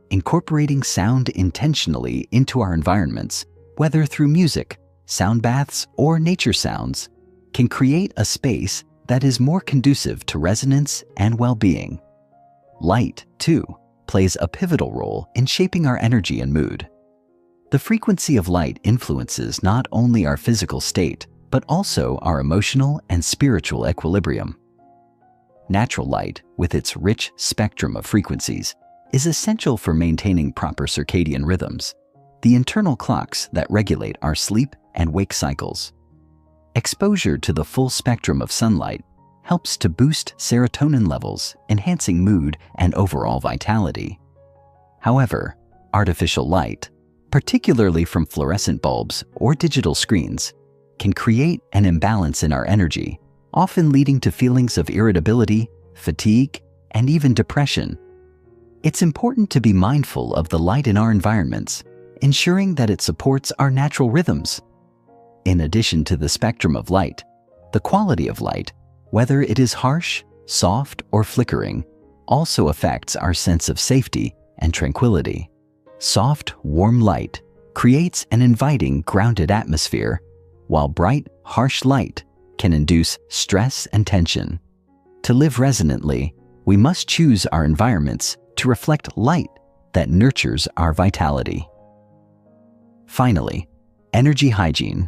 Incorporating sound intentionally into our environments, whether through music, sound baths, or nature sounds, can create a space that is more conducive to resonance and well-being. Light, too, plays a pivotal role in shaping our energy and mood. The frequency of light influences not only our physical state, but also our emotional and spiritual equilibrium. Natural light, with its rich spectrum of frequencies, is essential for maintaining proper circadian rhythms, the internal clocks that regulate our sleep and wake cycles. Exposure to the full spectrum of sunlight helps to boost serotonin levels, enhancing mood and overall vitality. However, artificial light, particularly from fluorescent bulbs or digital screens, can create an imbalance in our energy, often leading to feelings of irritability, fatigue, and even depression. It's important to be mindful of the light in our environments, ensuring that it supports our natural rhythms. In addition to the spectrum of light, the quality of light, whether it is harsh, soft, or flickering, also affects our sense of safety and tranquility. Soft, warm light creates an inviting, grounded atmosphere, while bright, harsh light can induce stress and tension. To live resonantly, we must choose our environments to reflect light that nurtures our vitality. Finally, energy hygiene.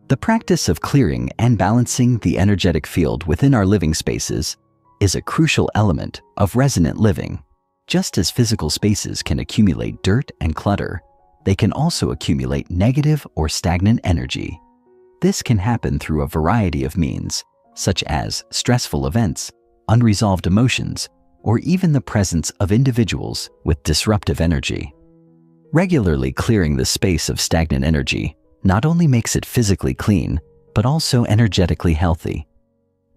The practice of clearing and balancing the energetic field within our living spaces is a crucial element of resonant living. Just as physical spaces can accumulate dirt and clutter, they can also accumulate negative or stagnant energy. This can happen through a variety of means, such as stressful events, unresolved emotions, or even the presence of individuals with disruptive energy. Regularly clearing the space of stagnant energy not only makes it physically clean, but also energetically healthy.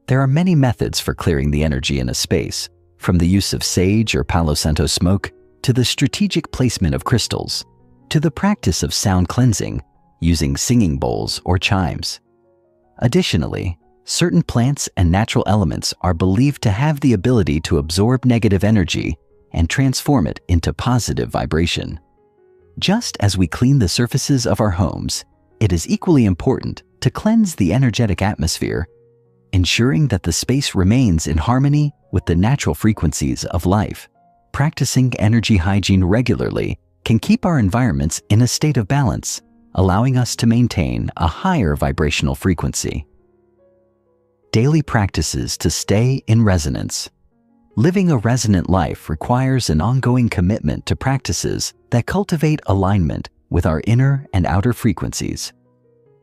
There are many methods for clearing the energy in a space, from the use of sage or Palo Santo smoke, to the strategic placement of crystals, to the practice of sound cleansing, using singing bowls or chimes. Additionally, certain plants and natural elements are believed to have the ability to absorb negative energy and transform it into positive vibration. Just as we clean the surfaces of our homes, it is equally important to cleanse the energetic atmosphere, ensuring that the space remains in harmony with the natural frequencies of life. Practicing energy hygiene regularly can keep our environments in a state of balance, allowing us to maintain a higher vibrational frequency. Daily practices to stay in resonance. Living a resonant life requires an ongoing commitment to practices that cultivate alignment with our inner and outer frequencies.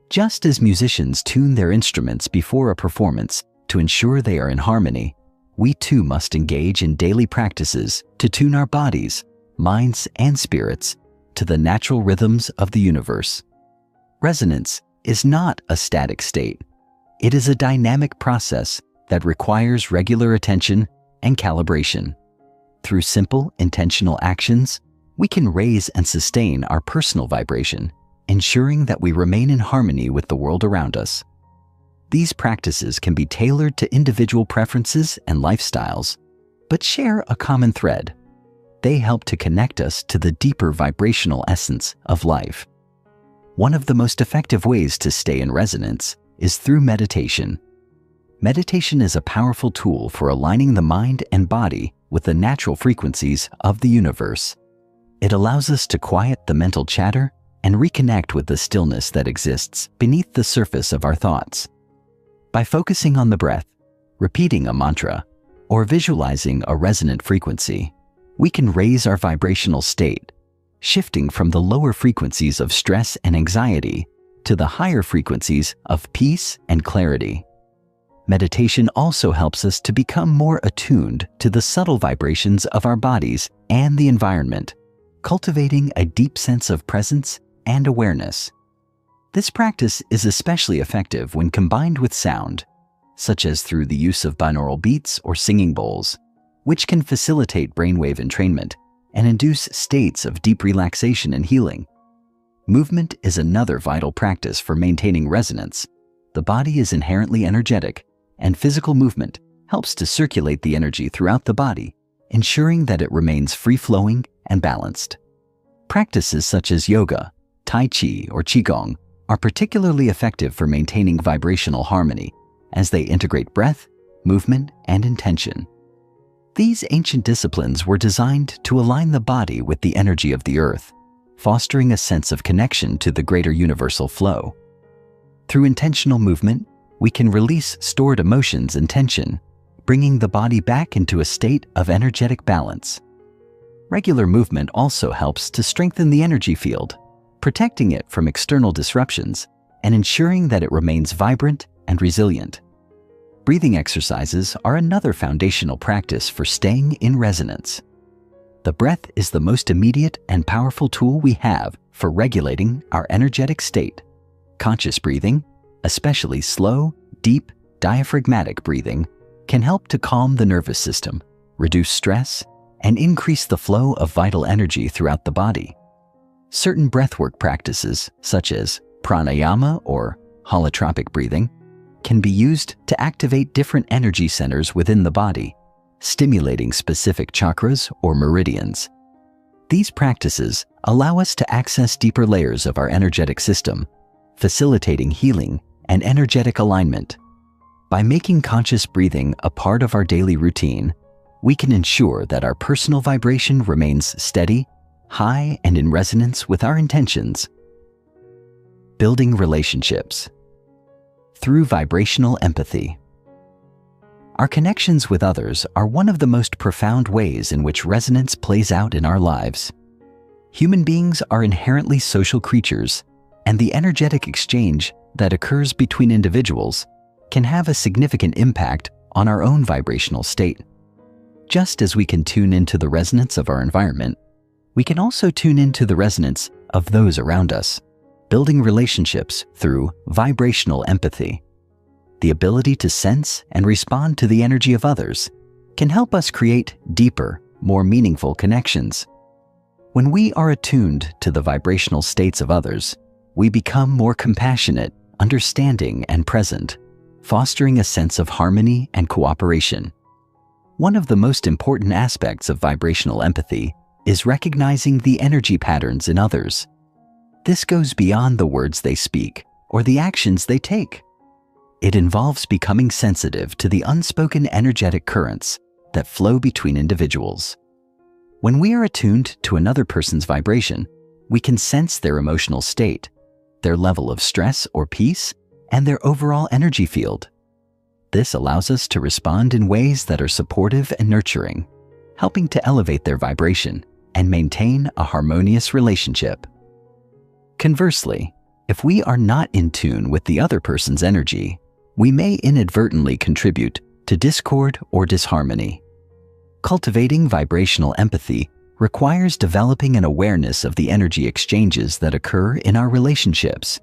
Just as musicians tune their instruments before a performance to ensure they are in harmony, we too must engage in daily practices to tune our bodies, minds, and spirits to the natural rhythms of the universe. Resonance is not a static state. It is a dynamic process that requires regular attention and calibration. Through simple, intentional actions, we can raise and sustain our personal vibration, ensuring that we remain in harmony with the world around us. These practices can be tailored to individual preferences and lifestyles, but share a common thread. They help to connect us to the deeper vibrational essence of life. One of the most effective ways to stay in resonance is through meditation. Meditation is a powerful tool for aligning the mind and body with the natural frequencies of the universe. It allows us to quiet the mental chatter and reconnect with the stillness that exists beneath the surface of our thoughts. By focusing on the breath, repeating a mantra, or visualizing a resonant frequency, we can raise our vibrational state, shifting from the lower frequencies of stress and anxiety to the higher frequencies of peace and clarity. Meditation also helps us to become more attuned to the subtle vibrations of our bodies and the environment, cultivating a deep sense of presence and awareness. This practice is especially effective when combined with sound, such as through the use of binaural beats or singing bowls, which can facilitate brainwave entrainment and induce states of deep relaxation and healing. Movement is another vital practice for maintaining resonance. The body is inherently energetic, and physical movement helps to circulate the energy throughout the body, ensuring that it remains free-flowing and balanced. Practices such as yoga, tai chi, or qigong are particularly effective for maintaining vibrational harmony as they integrate breath, movement, and intention. These ancient disciplines were designed to align the body with the energy of the earth, fostering a sense of connection to the greater universal flow. Through intentional movement, we can release stored emotions and tension, bringing the body back into a state of energetic balance. Regular movement also helps to strengthen the energy field, protecting it from external disruptions and ensuring that it remains vibrant and resilient. Breathing exercises are another foundational practice for staying in resonance. The breath is the most immediate and powerful tool we have for regulating our energetic state. Conscious breathing, especially slow, deep, diaphragmatic breathing, can help to calm the nervous system, reduce stress, and increase the flow of vital energy throughout the body. Certain breathwork practices, such as pranayama or holotropic breathing, can be used to activate different energy centers within the body, stimulating specific chakras or meridians. These practices allow us to access deeper layers of our energetic system, facilitating healing and energetic alignment. By making conscious breathing a part of our daily routine, we can ensure that our personal vibration remains steady, high, and in resonance with our intentions. Building relationships. Through vibrational empathy. Our connections with others are one of the most profound ways in which resonance plays out in our lives. Human beings are inherently social creatures, and the energetic exchange that occurs between individuals can have a significant impact on our own vibrational state. Just as we can tune into the resonance of our environment, we can also tune into the resonance of those around us, building relationships through vibrational empathy. The ability to sense and respond to the energy of others can help us create deeper, more meaningful connections. When we are attuned to the vibrational states of others, we become more compassionate, understanding, and present, fostering a sense of harmony and cooperation. One of the most important aspects of vibrational empathy is recognizing the energy patterns in others. This goes beyond the words they speak or the actions they take. It involves becoming sensitive to the unspoken energetic currents that flow between individuals. When we are attuned to another person's vibration, we can sense their emotional state, their level of stress or peace, and their overall energy field. This allows us to respond in ways that are supportive and nurturing, helping to elevate their vibration and maintain a harmonious relationship. Conversely, if we are not in tune with the other person's energy, we may inadvertently contribute to discord or disharmony. Cultivating vibrational empathy requires developing an awareness of the energy exchanges that occur in our relationships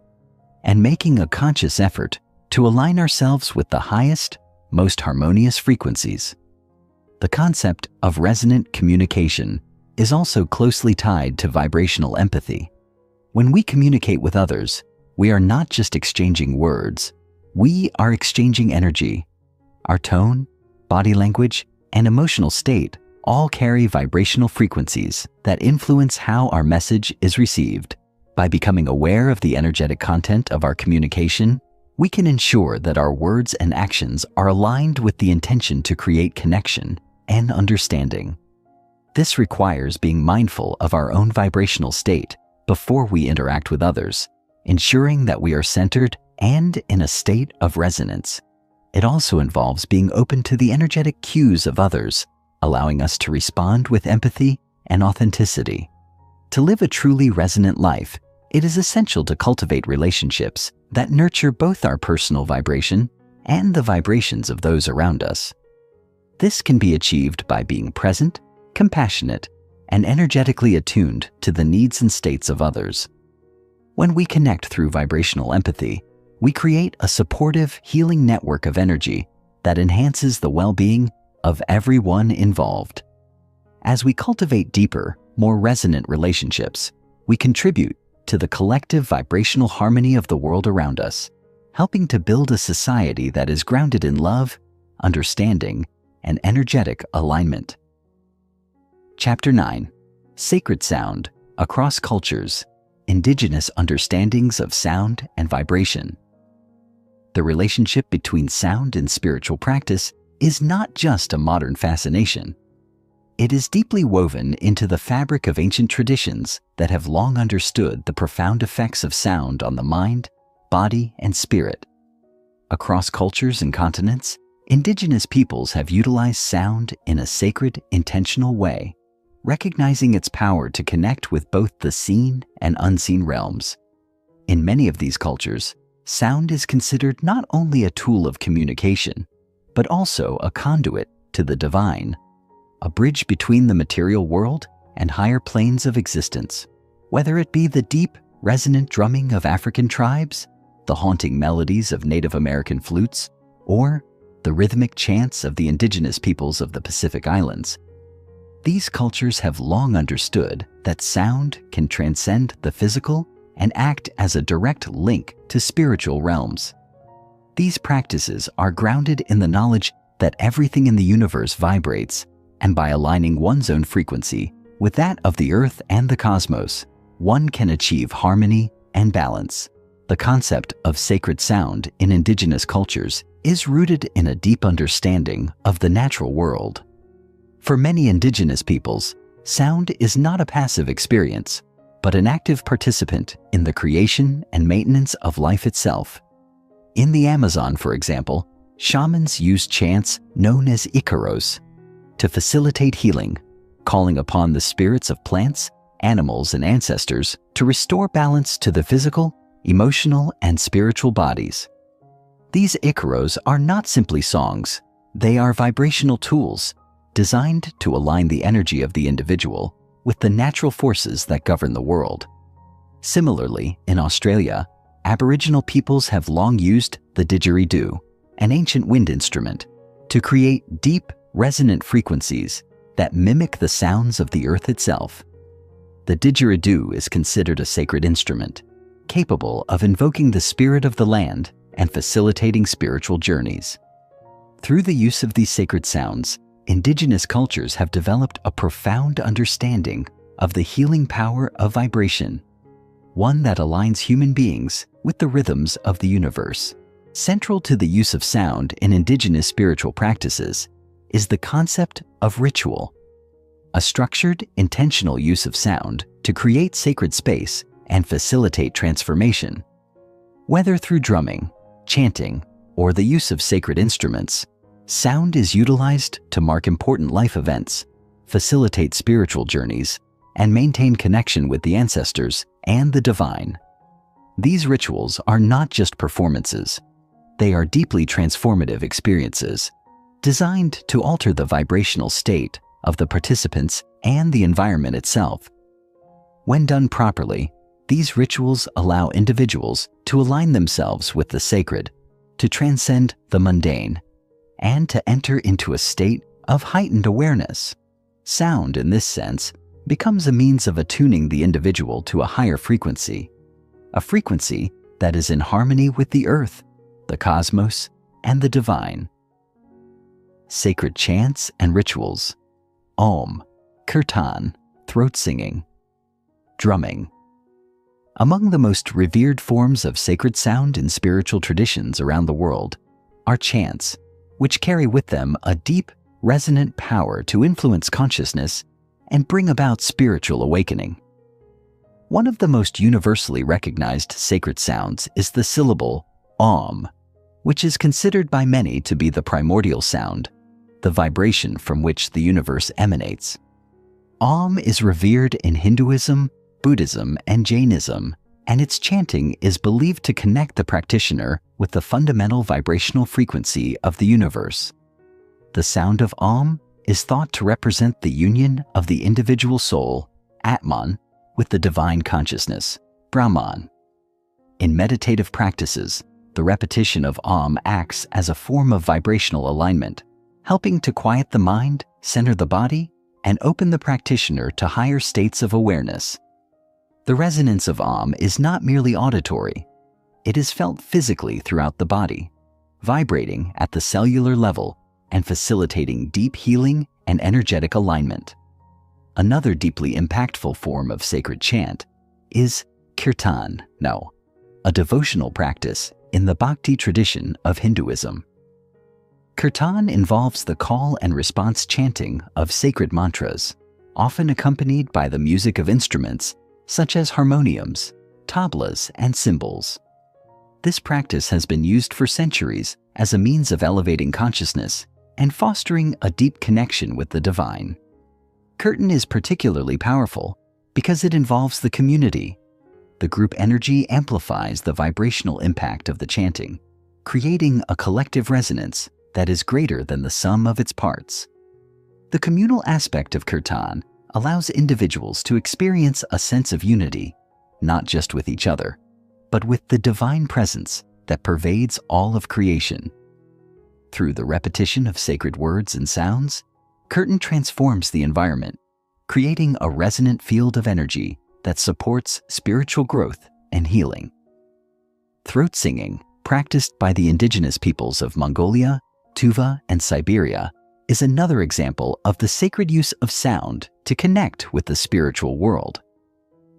and making a conscious effort to align ourselves with the highest, most harmonious frequencies. The concept of resonant communication is also closely tied to vibrational empathy. When we communicate with others, we are not just exchanging words, we are exchanging energy. Our tone, body language, and emotional state all carry vibrational frequencies that influence how our message is received. By becoming aware of the energetic content of our communication, we can ensure that our words and actions are aligned with the intention to create connection and understanding. This requires being mindful of our own vibrational state before we interact with others, ensuring that we are centered and in a state of resonance. It also involves being open to the energetic cues of others, allowing us to respond with empathy and authenticity. To live a truly resonant life, it is essential to cultivate relationships that nurture both our personal vibration and the vibrations of those around us. This can be achieved by being present, compassionate, and energetically attuned to the needs and states of others. When we connect through vibrational empathy, we create a supportive, healing network of energy that enhances the well-being of everyone involved. As we cultivate deeper, more resonant relationships, we contribute to the collective vibrational harmony of the world around us, helping to build a society that is grounded in love, understanding, and energetic alignment. Chapter 9. Sacred Sound Across Cultures, Indigenous Understandings of Sound and Vibration. The relationship between sound and spiritual practice is not just a modern fascination. It is deeply woven into the fabric of ancient traditions that have long understood the profound effects of sound on the mind, body, and spirit. Across cultures and continents, indigenous peoples have utilized sound in a sacred, intentional way, recognizing its power to connect with both the seen and unseen realms. In many of these cultures, sound is considered not only a tool of communication, but also a conduit to the divine, a bridge between the material world and higher planes of existence. Whether it be the deep, resonant drumming of African tribes, the haunting melodies of Native American flutes, or the rhythmic chants of the indigenous peoples of the Pacific Islands, these cultures have long understood that sound can transcend the physical and act as a direct link to spiritual realms. These practices are grounded in the knowledge that everything in the universe vibrates, and by aligning one's own frequency with that of the earth and the cosmos, one can achieve harmony and balance. The concept of sacred sound in indigenous cultures is rooted in a deep understanding of the natural world. For many indigenous peoples, sound is not a passive experience, but an active participant in the creation and maintenance of life itself. In the Amazon, for example, shamans use chants known as icaros to facilitate healing, calling upon the spirits of plants, animals, and ancestors to restore balance to the physical, emotional, and spiritual bodies. These icaros are not simply songs, they are vibrational tools designed to align the energy of the individual with the natural forces that govern the world. Similarly, in Australia, Aboriginal peoples have long used the didgeridoo, an ancient wind instrument, to create deep, resonant frequencies that mimic the sounds of the earth itself. The didgeridoo is considered a sacred instrument, capable of invoking the spirit of the land and facilitating spiritual journeys. Through the use of these sacred sounds, indigenous cultures have developed a profound understanding of the healing power of vibration, one that aligns human beings with the rhythms of the universe. Central to the use of sound in indigenous spiritual practices is the concept of ritual, a structured, intentional use of sound to create sacred space and facilitate transformation. Whether through drumming, chanting, or the use of sacred instruments, sound is utilized to mark important life events, facilitate spiritual journeys, and maintain connection with the ancestors and the divine. These rituals are not just performances. They are deeply transformative experiences, designed to alter the vibrational state of the participants and the environment itself. When done properly, these rituals allow individuals to align themselves with the sacred, to transcend the mundane, and to enter into a state of heightened awareness. Sound, in this sense, becomes a means of attuning the individual to a higher frequency, a frequency that is in harmony with the earth, the cosmos, and the divine. Sacred chants and rituals: Om, kirtan, throat singing, drumming. Among the most revered forms of sacred sound in spiritual traditions around the world are chants, which carry with them a deep, resonant power to influence consciousness and bring about spiritual awakening. One of the most universally recognized sacred sounds is the syllable Om, which is considered by many to be the primordial sound, the vibration from which the universe emanates. Om is revered in Hinduism, Buddhism, and Jainism, and its chanting is believed to connect the practitioner with the fundamental vibrational frequency of the universe. The sound of Om is thought to represent the union of the individual soul, Atman, with the divine consciousness, Brahman. In meditative practices, the repetition of Om acts as a form of vibrational alignment, helping to quiet the mind, center the body, and open the practitioner to higher states of awareness. The resonance of Om is not merely auditory. It is felt physically throughout the body, vibrating at the cellular level and facilitating deep healing and energetic alignment. Another deeply impactful form of sacred chant is kirtan, a devotional practice in the bhakti tradition of Hinduism. Kirtan involves the call and response chanting of sacred mantras, often accompanied by the music of instruments such as harmoniums, tablas, and cymbals. This practice has been used for centuries as a means of elevating consciousness and fostering a deep connection with the divine. Kirtan is particularly powerful because it involves the community. The group energy amplifies the vibrational impact of the chanting, creating a collective resonance that is greater than the sum of its parts. The communal aspect of Kirtan allows individuals to experience a sense of unity, not just with each other, but with the divine presence that pervades all of creation. Through the repetition of sacred words and sounds, Kirtan transforms the environment, creating a resonant field of energy that supports spiritual growth and healing. Throat singing, practiced by the indigenous peoples of Mongolia, Tuva, and Siberia, is another example of the sacred use of sound to connect with the spiritual world.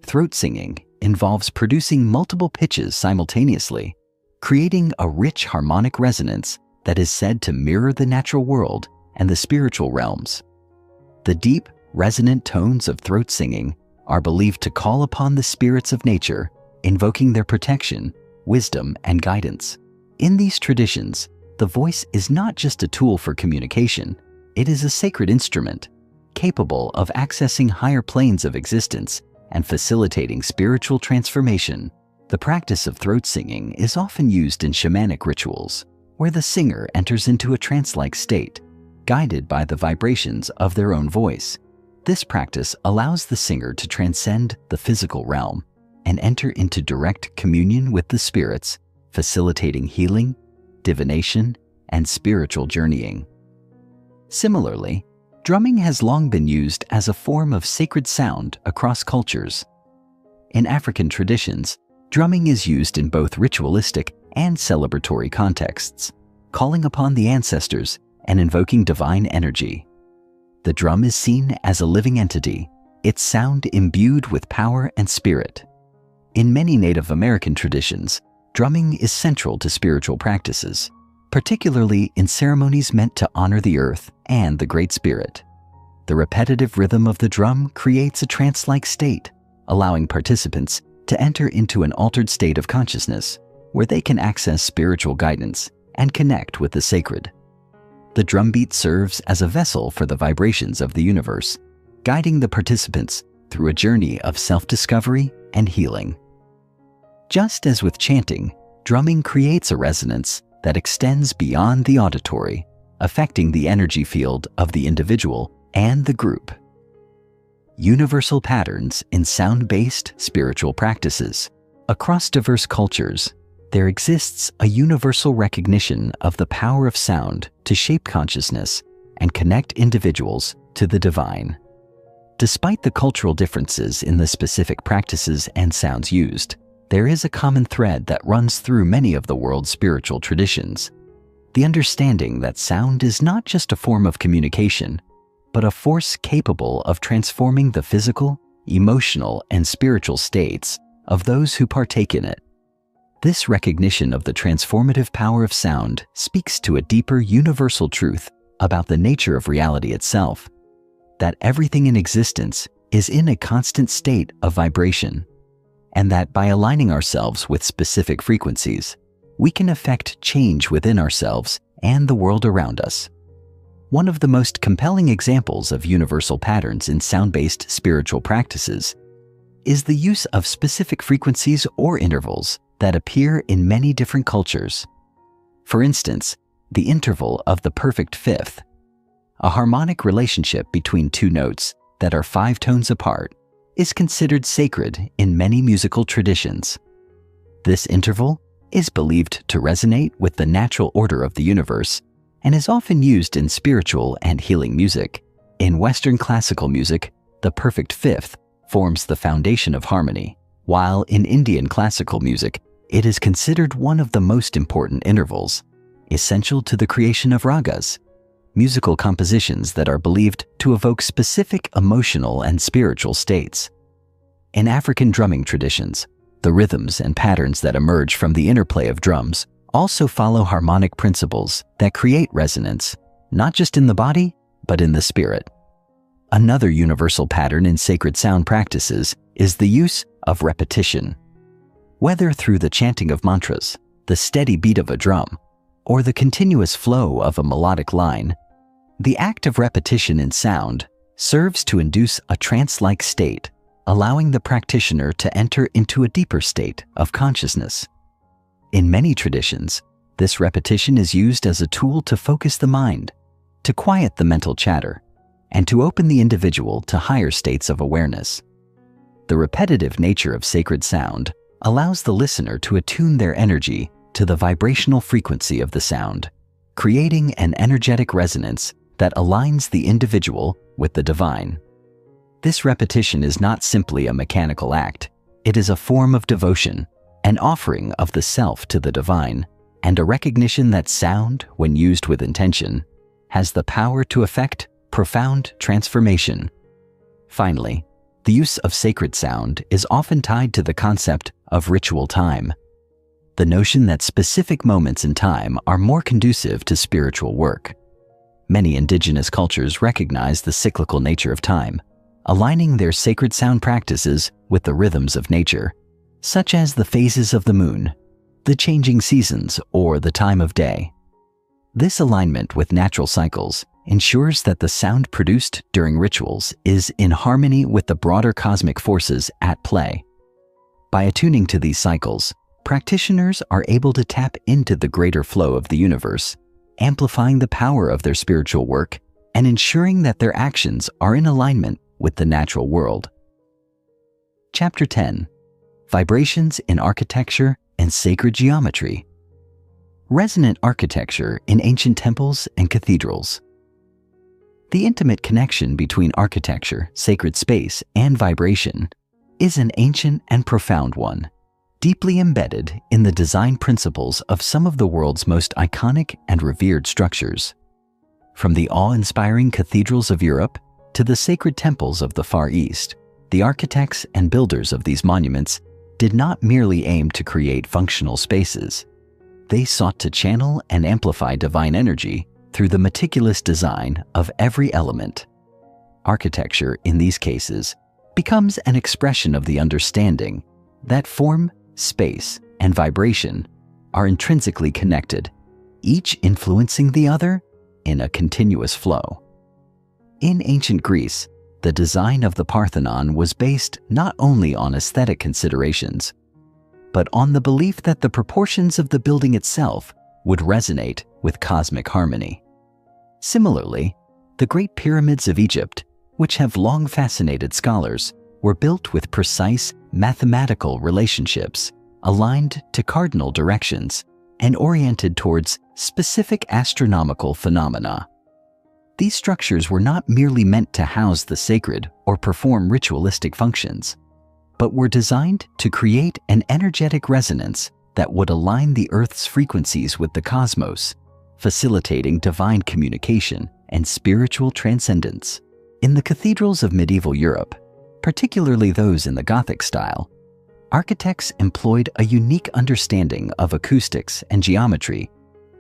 Throat singing involves producing multiple pitches simultaneously, creating a rich harmonic resonance that is said to mirror the natural world and the spiritual realms. The deep, resonant tones of throat singing are believed to call upon the spirits of nature, invoking their protection, wisdom, and guidance. In these traditions, the voice is not just a tool for communication, it is a sacred instrument, capable of accessing higher planes of existence and facilitating spiritual transformation. The practice of throat singing is often used in shamanic rituals, where the singer enters into a trance-like state, guided by the vibrations of their own voice. This practice allows the singer to transcend the physical realm and enter into direct communion with the spirits, facilitating healing, divination, and spiritual journeying. Similarly, drumming has long been used as a form of sacred sound across cultures. In African traditions, drumming is used in both ritualistic and celebratory contexts, calling upon the ancestors and invoking divine energy. The drum is seen as a living entity, its sound imbued with power and spirit. In many Native American traditions, drumming is central to spiritual practices, particularly in ceremonies meant to honor the earth and the Great Spirit. The repetitive rhythm of the drum creates a trance-like state, allowing participants to enter into an altered state of consciousness, where they can access spiritual guidance and connect with the sacred. The drumbeat serves as a vessel for the vibrations of the universe, guiding the participants through a journey of self-discovery and healing. Just as with chanting, drumming creates a resonance that extends beyond the auditory, affecting the energy field of the individual and the group. Universal patterns in sound-based spiritual practices. Across diverse cultures, there exists a universal recognition of the power of sound to shape consciousness and connect individuals to the divine. Despite the cultural differences in the specific practices and sounds used, there is a common thread that runs through many of the world's spiritual traditions: the understanding that sound is not just a form of communication, but a force capable of transforming the physical, emotional, and spiritual states of those who partake in it. This recognition of the transformative power of sound speaks to a deeper universal truth about the nature of reality itself, that everything in existence is in a constant state of vibration, and that by aligning ourselves with specific frequencies, we can affect change within ourselves and the world around us. One of the most compelling examples of universal patterns in sound-based spiritual practices is the use of specific frequencies or intervals that appear in many different cultures. For instance, the interval of the perfect fifth, a harmonic relationship between two notes that are 5 tones apart, is considered sacred in many musical traditions. This interval is believed to resonate with the natural order of the universe and is often used in spiritual and healing music. In Western classical music, the perfect fifth forms the foundation of harmony, while in Indian classical music, it is considered one of the most important intervals, essential to the creation of ragas, musical compositions that are believed to evoke specific emotional and spiritual states. In African drumming traditions, the rhythms and patterns that emerge from the interplay of drums also follow harmonic principles that create resonance, not just in the body, but in the spirit. Another universal pattern in sacred sound practices is the use of repetition. Whether through the chanting of mantras, the steady beat of a drum, or the continuous flow of a melodic line, the act of repetition in sound serves to induce a trance-like state, allowing the practitioner to enter into a deeper state of consciousness. In many traditions, this repetition is used as a tool to focus the mind, to quiet the mental chatter, and to open the individual to higher states of awareness. The repetitive nature of sacred sound allows the listener to attune their energy to the vibrational frequency of the sound, creating an energetic resonance that aligns the individual with the divine. This repetition is not simply a mechanical act. It is a form of devotion, an offering of the self to the divine, and a recognition that sound, when used with intention, has the power to effect profound transformation. Finally, the use of sacred sound is often tied to the concept of ritual time. The notion that specific moments in time are more conducive to spiritual work. Many indigenous cultures recognize the cyclical nature of time, aligning their sacred sound practices with the rhythms of nature, such as the phases of the moon, the changing seasons, or the time of day. This alignment with natural cycles ensures that the sound produced during rituals is in harmony with the broader cosmic forces at play. By attuning to these cycles, practitioners are able to tap into the greater flow of the universe, amplifying the power of their spiritual work and ensuring that their actions are in alignment with the natural world. Chapter 10. Vibrations in Architecture and Sacred Geometry. Resonant architecture in ancient temples and cathedrals. The intimate connection between architecture, sacred space, and vibration is an ancient and profound one, deeply embedded in the design principles of some of the world's most iconic and revered structures. From the awe-inspiring cathedrals of Europe to the sacred temples of the Far East, the architects and builders of these monuments did not merely aim to create functional spaces. They sought to channel and amplify divine energy through the meticulous design of every element. Architecture, in these cases, becomes an expression of the understanding that form, space, and vibration are intrinsically connected, each influencing the other in a continuous flow. In ancient Greece, the design of the Parthenon was based not only on aesthetic considerations, but on the belief that the proportions of the building itself would resonate with cosmic harmony. Similarly, the Great Pyramids of Egypt, which have long fascinated scholars, were built with precise mathematical relationships, aligned to cardinal directions, and oriented towards specific astronomical phenomena. These structures were not merely meant to house the sacred or perform ritualistic functions, but were designed to create an energetic resonance that would align the Earth's frequencies with the cosmos, facilitating divine communication and spiritual transcendence. In the cathedrals of medieval Europe, particularly those in the Gothic style, architects employed a unique understanding of acoustics and geometry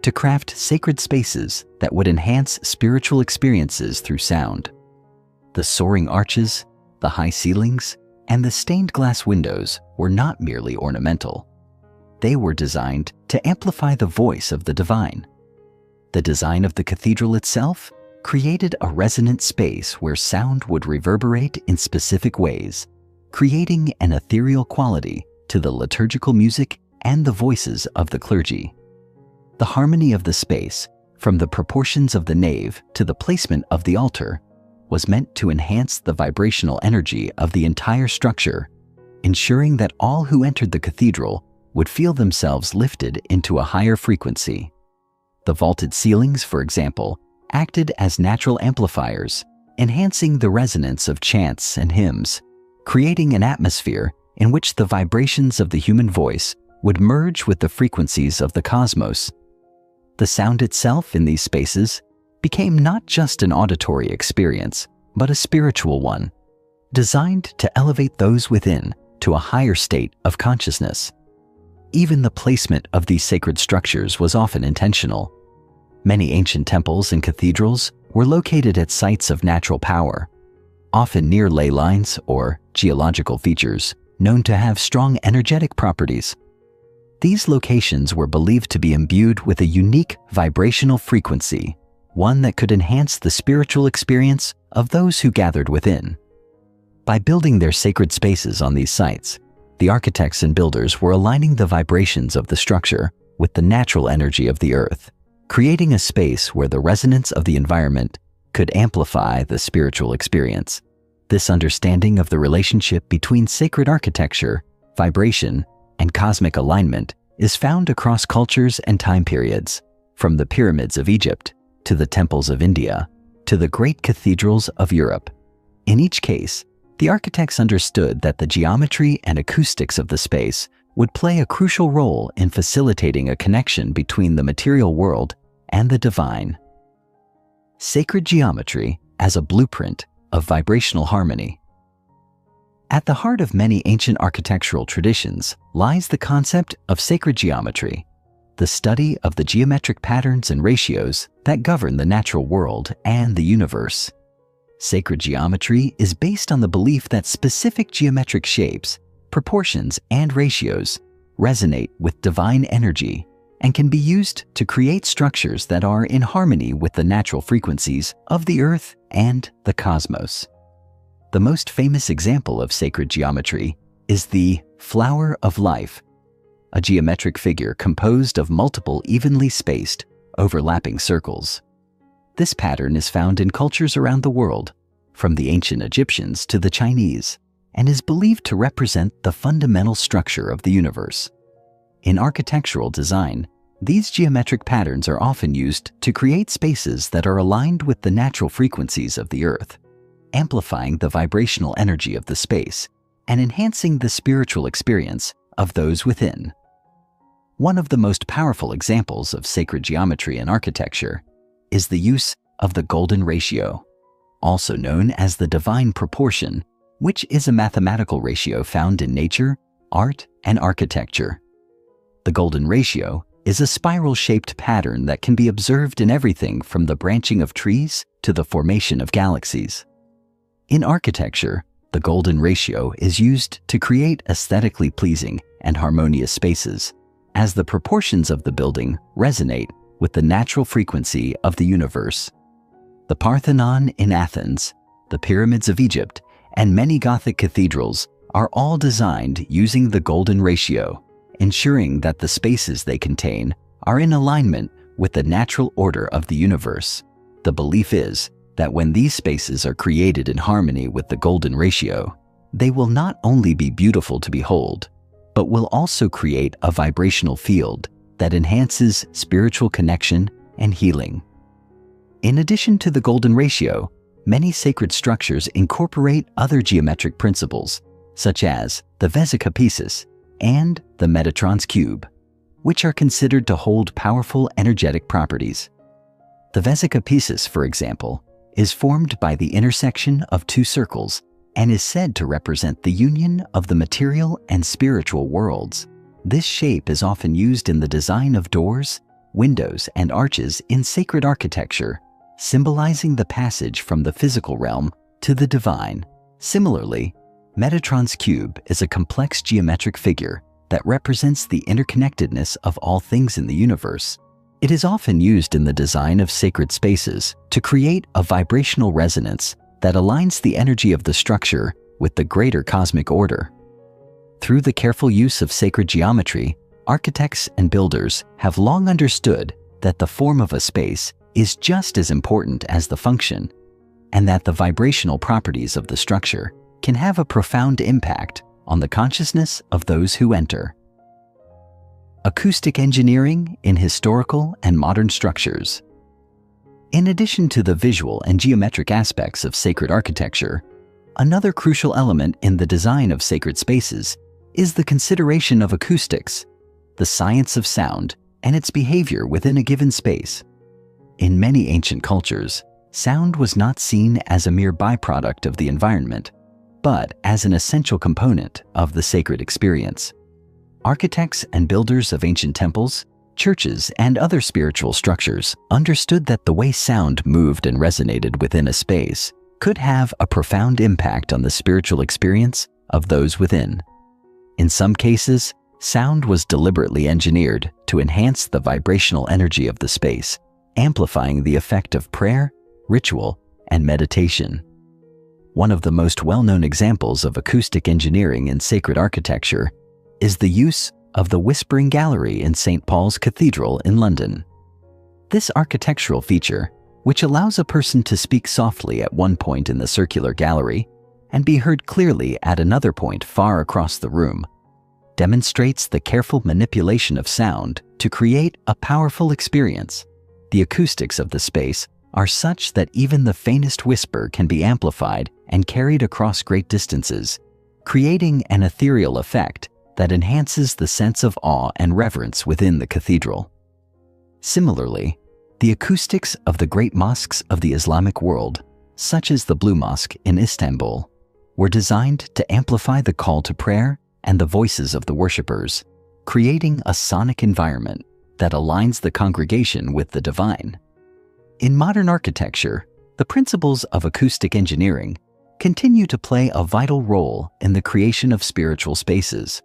to craft sacred spaces that would enhance spiritual experiences through sound. The soaring arches, the high ceilings, and the stained glass windows were not merely ornamental. They were designed to amplify the voice of the divine. The design of the cathedral itself created a resonant space where sound would reverberate in specific ways, creating an ethereal quality to the liturgical music and the voices of the clergy. The harmony of the space, from the proportions of the nave to the placement of the altar, was meant to enhance the vibrational energy of the entire structure, ensuring that all who entered the cathedral would feel themselves lifted into a higher frequency. The vaulted ceilings, for example, acted as natural amplifiers, enhancing the resonance of chants and hymns, creating an atmosphere in which the vibrations of the human voice would merge with the frequencies of the cosmos. The sound itself in these spaces became not just an auditory experience, but a spiritual one, designed to elevate those within to a higher state of consciousness. Even the placement of these sacred structures was often intentional. Many ancient temples and cathedrals were located at sites of natural power, often near ley lines or geological features known to have strong energetic properties. These locations were believed to be imbued with a unique vibrational frequency, one that could enhance the spiritual experience of those who gathered within. By building their sacred spaces on these sites, the architects and builders were aligning the vibrations of the structure with the natural energy of the earth, creating a space where the resonance of the environment could amplify the spiritual experience. This understanding of the relationship between sacred architecture, vibration, and cosmic alignment is found across cultures and time periods, from the pyramids of Egypt to the temples of India to the great cathedrals of Europe. In each case, the architects understood that the geometry and acoustics of the space would play a crucial role in facilitating a connection between the material world and the divine. Sacred geometry as a blueprint of vibrational harmony. At the heart of many ancient architectural traditions lies the concept of sacred geometry, the study of the geometric patterns and ratios that govern the natural world and the universe. Sacred geometry is based on the belief that specific geometric shapes, proportions, and ratios resonate with divine energy and can be used to create structures that are in harmony with the natural frequencies of the earth and the cosmos. The most famous example of sacred geometry is the flower of life, a geometric figure composed of multiple evenly spaced, overlapping circles. This pattern is found in cultures around the world, from the ancient Egyptians to the Chinese, and is believed to represent the fundamental structure of the universe. In architectural design, these geometric patterns are often used to create spaces that are aligned with the natural frequencies of the earth, amplifying the vibrational energy of the space and enhancing the spiritual experience of those within. One of the most powerful examples of sacred geometry in architecture is the use of the golden ratio, also known as the divine proportion, which is a mathematical ratio found in nature, art, and architecture. The golden ratio is a spiral-shaped pattern that can be observed in everything from the branching of trees to the formation of galaxies. In architecture, the golden ratio is used to create aesthetically pleasing and harmonious spaces, as the proportions of the building resonate with the natural frequency of the universe. The Parthenon in Athens, the pyramids of Egypt, and many Gothic cathedrals are all designed using the golden ratio, ensuring that the spaces they contain are in alignment with the natural order of the universe. The belief is that when these spaces are created in harmony with the golden ratio, they will not only be beautiful to behold, but will also create a vibrational field that enhances spiritual connection and healing. In addition to the golden ratio, many sacred structures incorporate other geometric principles, such as the Vesica Piscis and the Metatron's cube, which are considered to hold powerful energetic properties. The Vesica Piscis, for example, is formed by the intersection of two circles and is said to represent the union of the material and spiritual worlds. This shape is often used in the design of doors, windows, and arches in sacred architecture, symbolizing the passage from the physical realm to the divine. Similarly, Metatron's cube is a complex geometric figure that represents the interconnectedness of all things in the universe. It is often used in the design of sacred spaces to create a vibrational resonance that aligns the energy of the structure with the greater cosmic order. Through the careful use of sacred geometry, architects and builders have long understood that the form of a space is just as important as the function, and that the vibrational properties of the structure can have a profound impact on the consciousness of those who enter. Acoustic engineering in historical and modern structures. In addition to the visual and geometric aspects of sacred architecture, another crucial element in the design of sacred spaces is the consideration of acoustics, the science of sound, and its behavior within a given space. In many ancient cultures, sound was not seen as a mere byproduct of the environment, but as an essential component of the sacred experience. Architects and builders of ancient temples, churches, and other spiritual structures understood that the way sound moved and resonated within a space could have a profound impact on the spiritual experience of those within. In some cases, sound was deliberately engineered to enhance the vibrational energy of the space, amplifying the effect of prayer, ritual, and meditation. One of the most well-known examples of acoustic engineering in sacred architecture is the use of the Whispering Gallery in St. Paul's Cathedral in London. This architectural feature, which allows a person to speak softly at one point in the circular gallery and be heard clearly at another point far across the room, demonstrates the careful manipulation of sound to create a powerful experience. The acoustics of the space are such that even the faintest whisper can be amplified and carried across great distances, creating an ethereal effect that enhances the sense of awe and reverence within the cathedral. Similarly, the acoustics of the great mosques of the Islamic world, such as the Blue Mosque in Istanbul, were designed to amplify the call to prayer and the voices of the worshippers, creating a sonic environment that aligns the congregation with the divine. In modern architecture, the principles of acoustic engineering continue to play a vital role in the creation of spiritual spaces.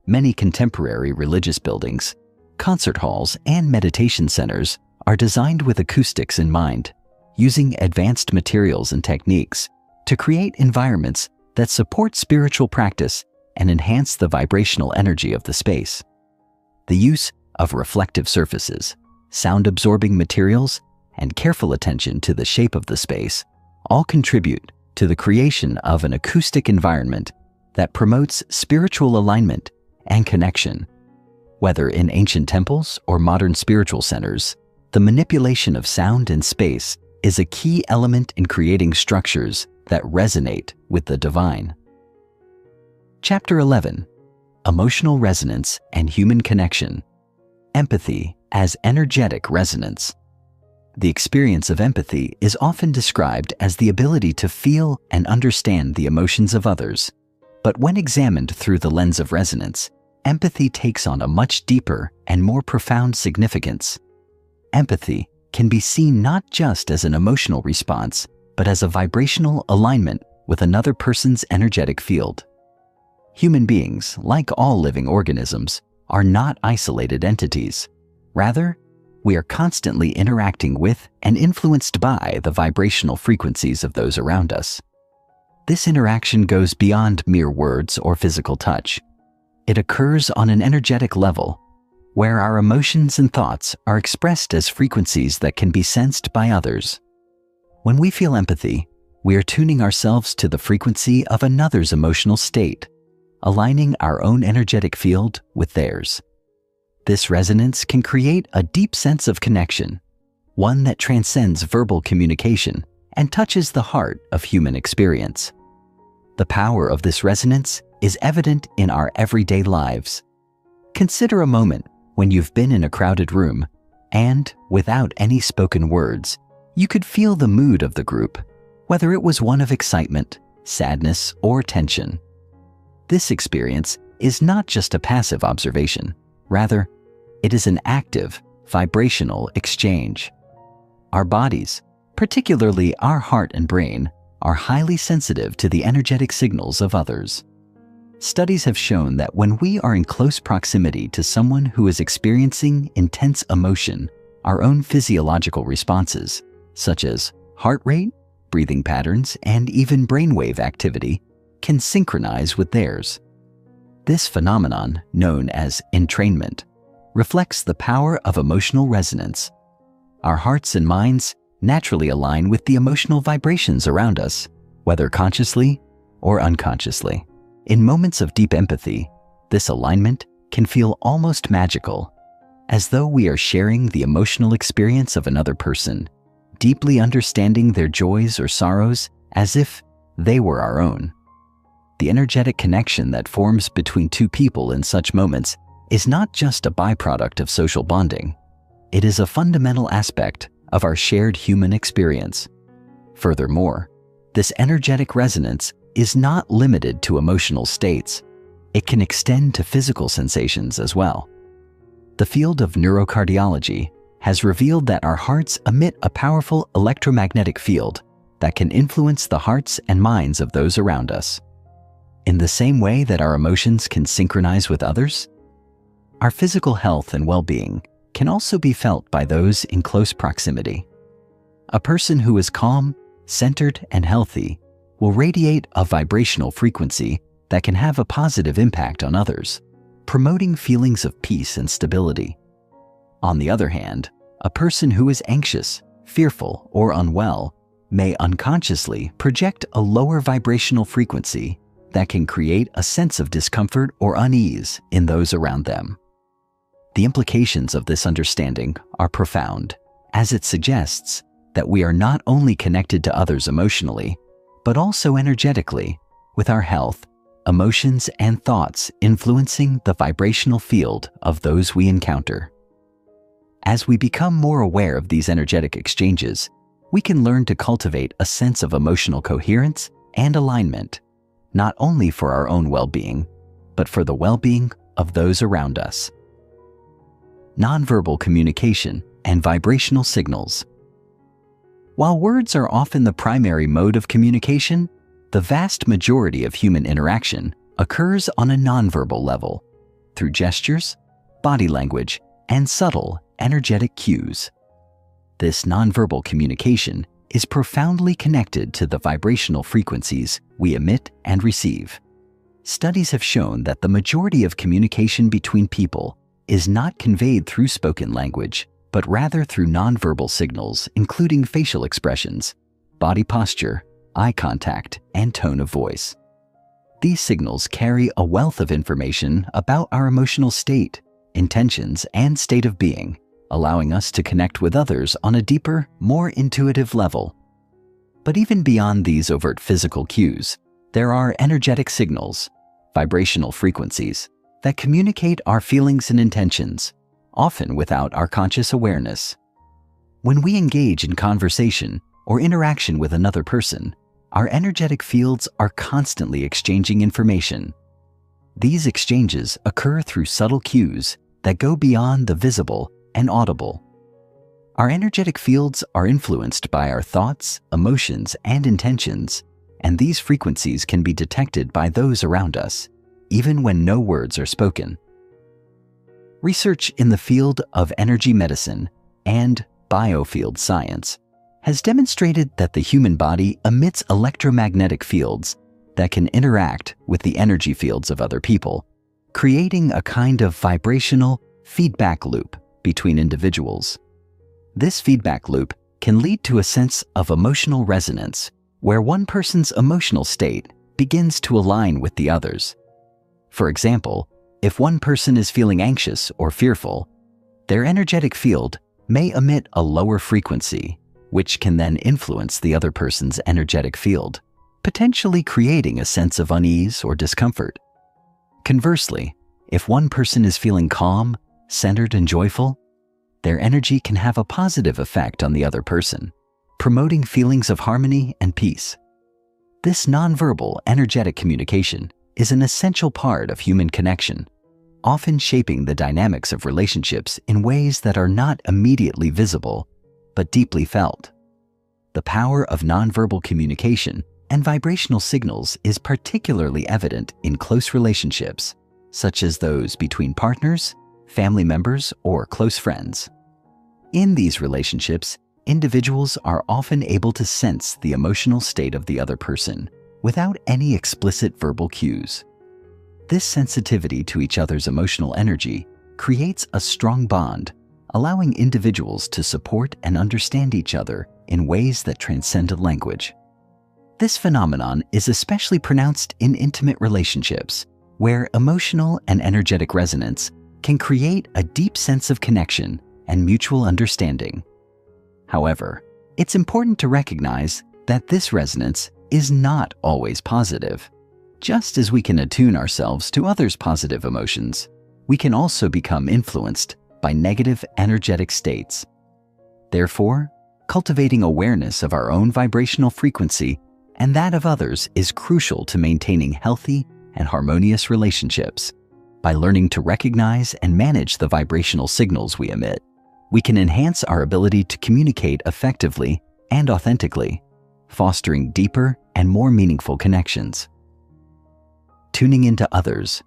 Many contemporary religious buildings, concert halls, and meditation centers are designed with acoustics in mind, using advanced materials and techniques to create environments that support spiritual practice and enhance the vibrational energy of the space. The use of reflective surfaces, sound-absorbing materials, and careful attention to the shape of the space all contribute to the creation of an acoustic environment that promotes spiritual alignment and connection. Whether in ancient temples or modern spiritual centers, the manipulation of sound and space is a key element in creating structures that resonate with the divine. Chapter 11. Emotional Resonance and Human Connection. Empathy as Energetic Resonance. The experience of empathy is often described as the ability to feel and understand the emotions of others. But when examined through the lens of resonance, empathy takes on a much deeper and more profound significance. Empathy can be seen not just as an emotional response, but as a vibrational alignment with another person's energetic field. Human beings, like all living organisms, are not isolated entities. Rather, we are constantly interacting with and influenced by the vibrational frequencies of those around us. This interaction goes beyond mere words or physical touch. It occurs on an energetic level, where our emotions and thoughts are expressed as frequencies that can be sensed by others. When we feel empathy, we are tuning ourselves to the frequency of another's emotional state, aligning our own energetic field with theirs. This resonance can create a deep sense of connection, one that transcends verbal communication and touches the heart of human experience. The power of this resonance is evident in our everyday lives. Consider a moment when you've been in a crowded room and, without any spoken words, you could feel the mood of the group, whether it was one of excitement, sadness, or tension. This experience is not just a passive observation. Rather, it is an active, vibrational exchange. Our bodies, particularly our heart and brain, are highly sensitive to the energetic signals of others. Studies have shown that when we are in close proximity to someone who is experiencing intense emotion, our own physiological responses, such as heart rate, breathing patterns, and even brainwave activity, can synchronize with theirs. This phenomenon, known as entrainment, reflects the power of emotional resonance. Our hearts and minds naturally align with the emotional vibrations around us, whether consciously or unconsciously. In moments of deep empathy, this alignment can feel almost magical, as though we are sharing the emotional experience of another person, deeply understanding their joys or sorrows as if they were our own. The energetic connection that forms between two people in such moments is not just a byproduct of social bonding. It is a fundamental aspect of our shared human experience. Furthermore, this energetic resonance is not limited to emotional states. it can extend to physical sensations as well. The field of neurocardiology has revealed that our hearts emit a powerful electromagnetic field that can influence the hearts and minds of those around us. In the same way that our emotions can synchronize with others, our physical health and well-being can also be felt by those in close proximity. A person who is calm, centered, and healthy will radiate a vibrational frequency that can have a positive impact on others, promoting feelings of peace and stability. On the other hand, a person who is anxious, fearful, or unwell may unconsciously project a lower vibrational frequency that can create a sense of discomfort or unease in those around them. The implications of this understanding are profound, as it suggests that we are not only connected to others emotionally, but also energetically, with our health, emotions, and thoughts influencing the vibrational field of those we encounter. As we become more aware of these energetic exchanges, we can learn to cultivate a sense of emotional coherence and alignment, not only for our own well-being, but for the well-being of those around us. Nonverbal communication and vibrational signals. While words are often the primary mode of communication, the vast majority of human interaction occurs on a nonverbal level, through gestures, body language, and subtle, energetic cues. This nonverbal communication is profoundly connected to the vibrational frequencies we emit and receive. Studies have shown that the majority of communication between people is not conveyed through spoken language, but rather through nonverbal signals, including facial expressions, body posture, eye contact, and tone of voice. These signals carry a wealth of information about our emotional state, intentions, and state of being, allowing us to connect with others on a deeper, more intuitive level. But even beyond these overt physical cues, there are energetic signals, vibrational frequencies, that communicate our feelings and intentions, often without our conscious awareness. When we engage in conversation or interaction with another person, our energetic fields are constantly exchanging information. These exchanges occur through subtle cues that go beyond the visible and audible. Our energetic fields are influenced by our thoughts, emotions, and intentions, and these frequencies can be detected by those around us, even when no words are spoken. Research in the field of energy medicine and biofield science has demonstrated that the human body emits electromagnetic fields that can interact with the energy fields of other people, creating a kind of vibrational feedback loop between individuals. This feedback loop can lead to a sense of emotional resonance, where one person's emotional state begins to align with the others. For example, if one person is feeling anxious or fearful, their energetic field may emit a lower frequency, which can then influence the other person's energetic field, potentially creating a sense of unease or discomfort. Conversely, if one person is feeling calm, centered, and joyful, their energy can have a positive effect on the other person, promoting feelings of harmony and peace. This nonverbal energetic communication is an essential part of human connection, often shaping the dynamics of relationships in ways that are not immediately visible, but deeply felt. The power of nonverbal communication and vibrational signals is particularly evident in close relationships, such as those between partners, family members, or close friends. In these relationships, individuals are often able to sense the emotional state of the other person without any explicit verbal cues. This sensitivity to each other's emotional energy creates a strong bond, allowing individuals to support and understand each other in ways that transcend language. This phenomenon is especially pronounced in intimate relationships, where emotional and energetic resonance can create a deep sense of connection and mutual understanding. However, it's important to recognize that this resonance is not always positive. Just as we can attune ourselves to others' positive emotions, we can also become influenced by negative energetic states. Therefore, cultivating awareness of our own vibrational frequency and that of others is crucial to maintaining healthy and harmonious relationships. By learning to recognize and manage the vibrational signals we emit, we can enhance our ability to communicate effectively and authentically, fostering deeper and more meaningful connections. Tuning into others,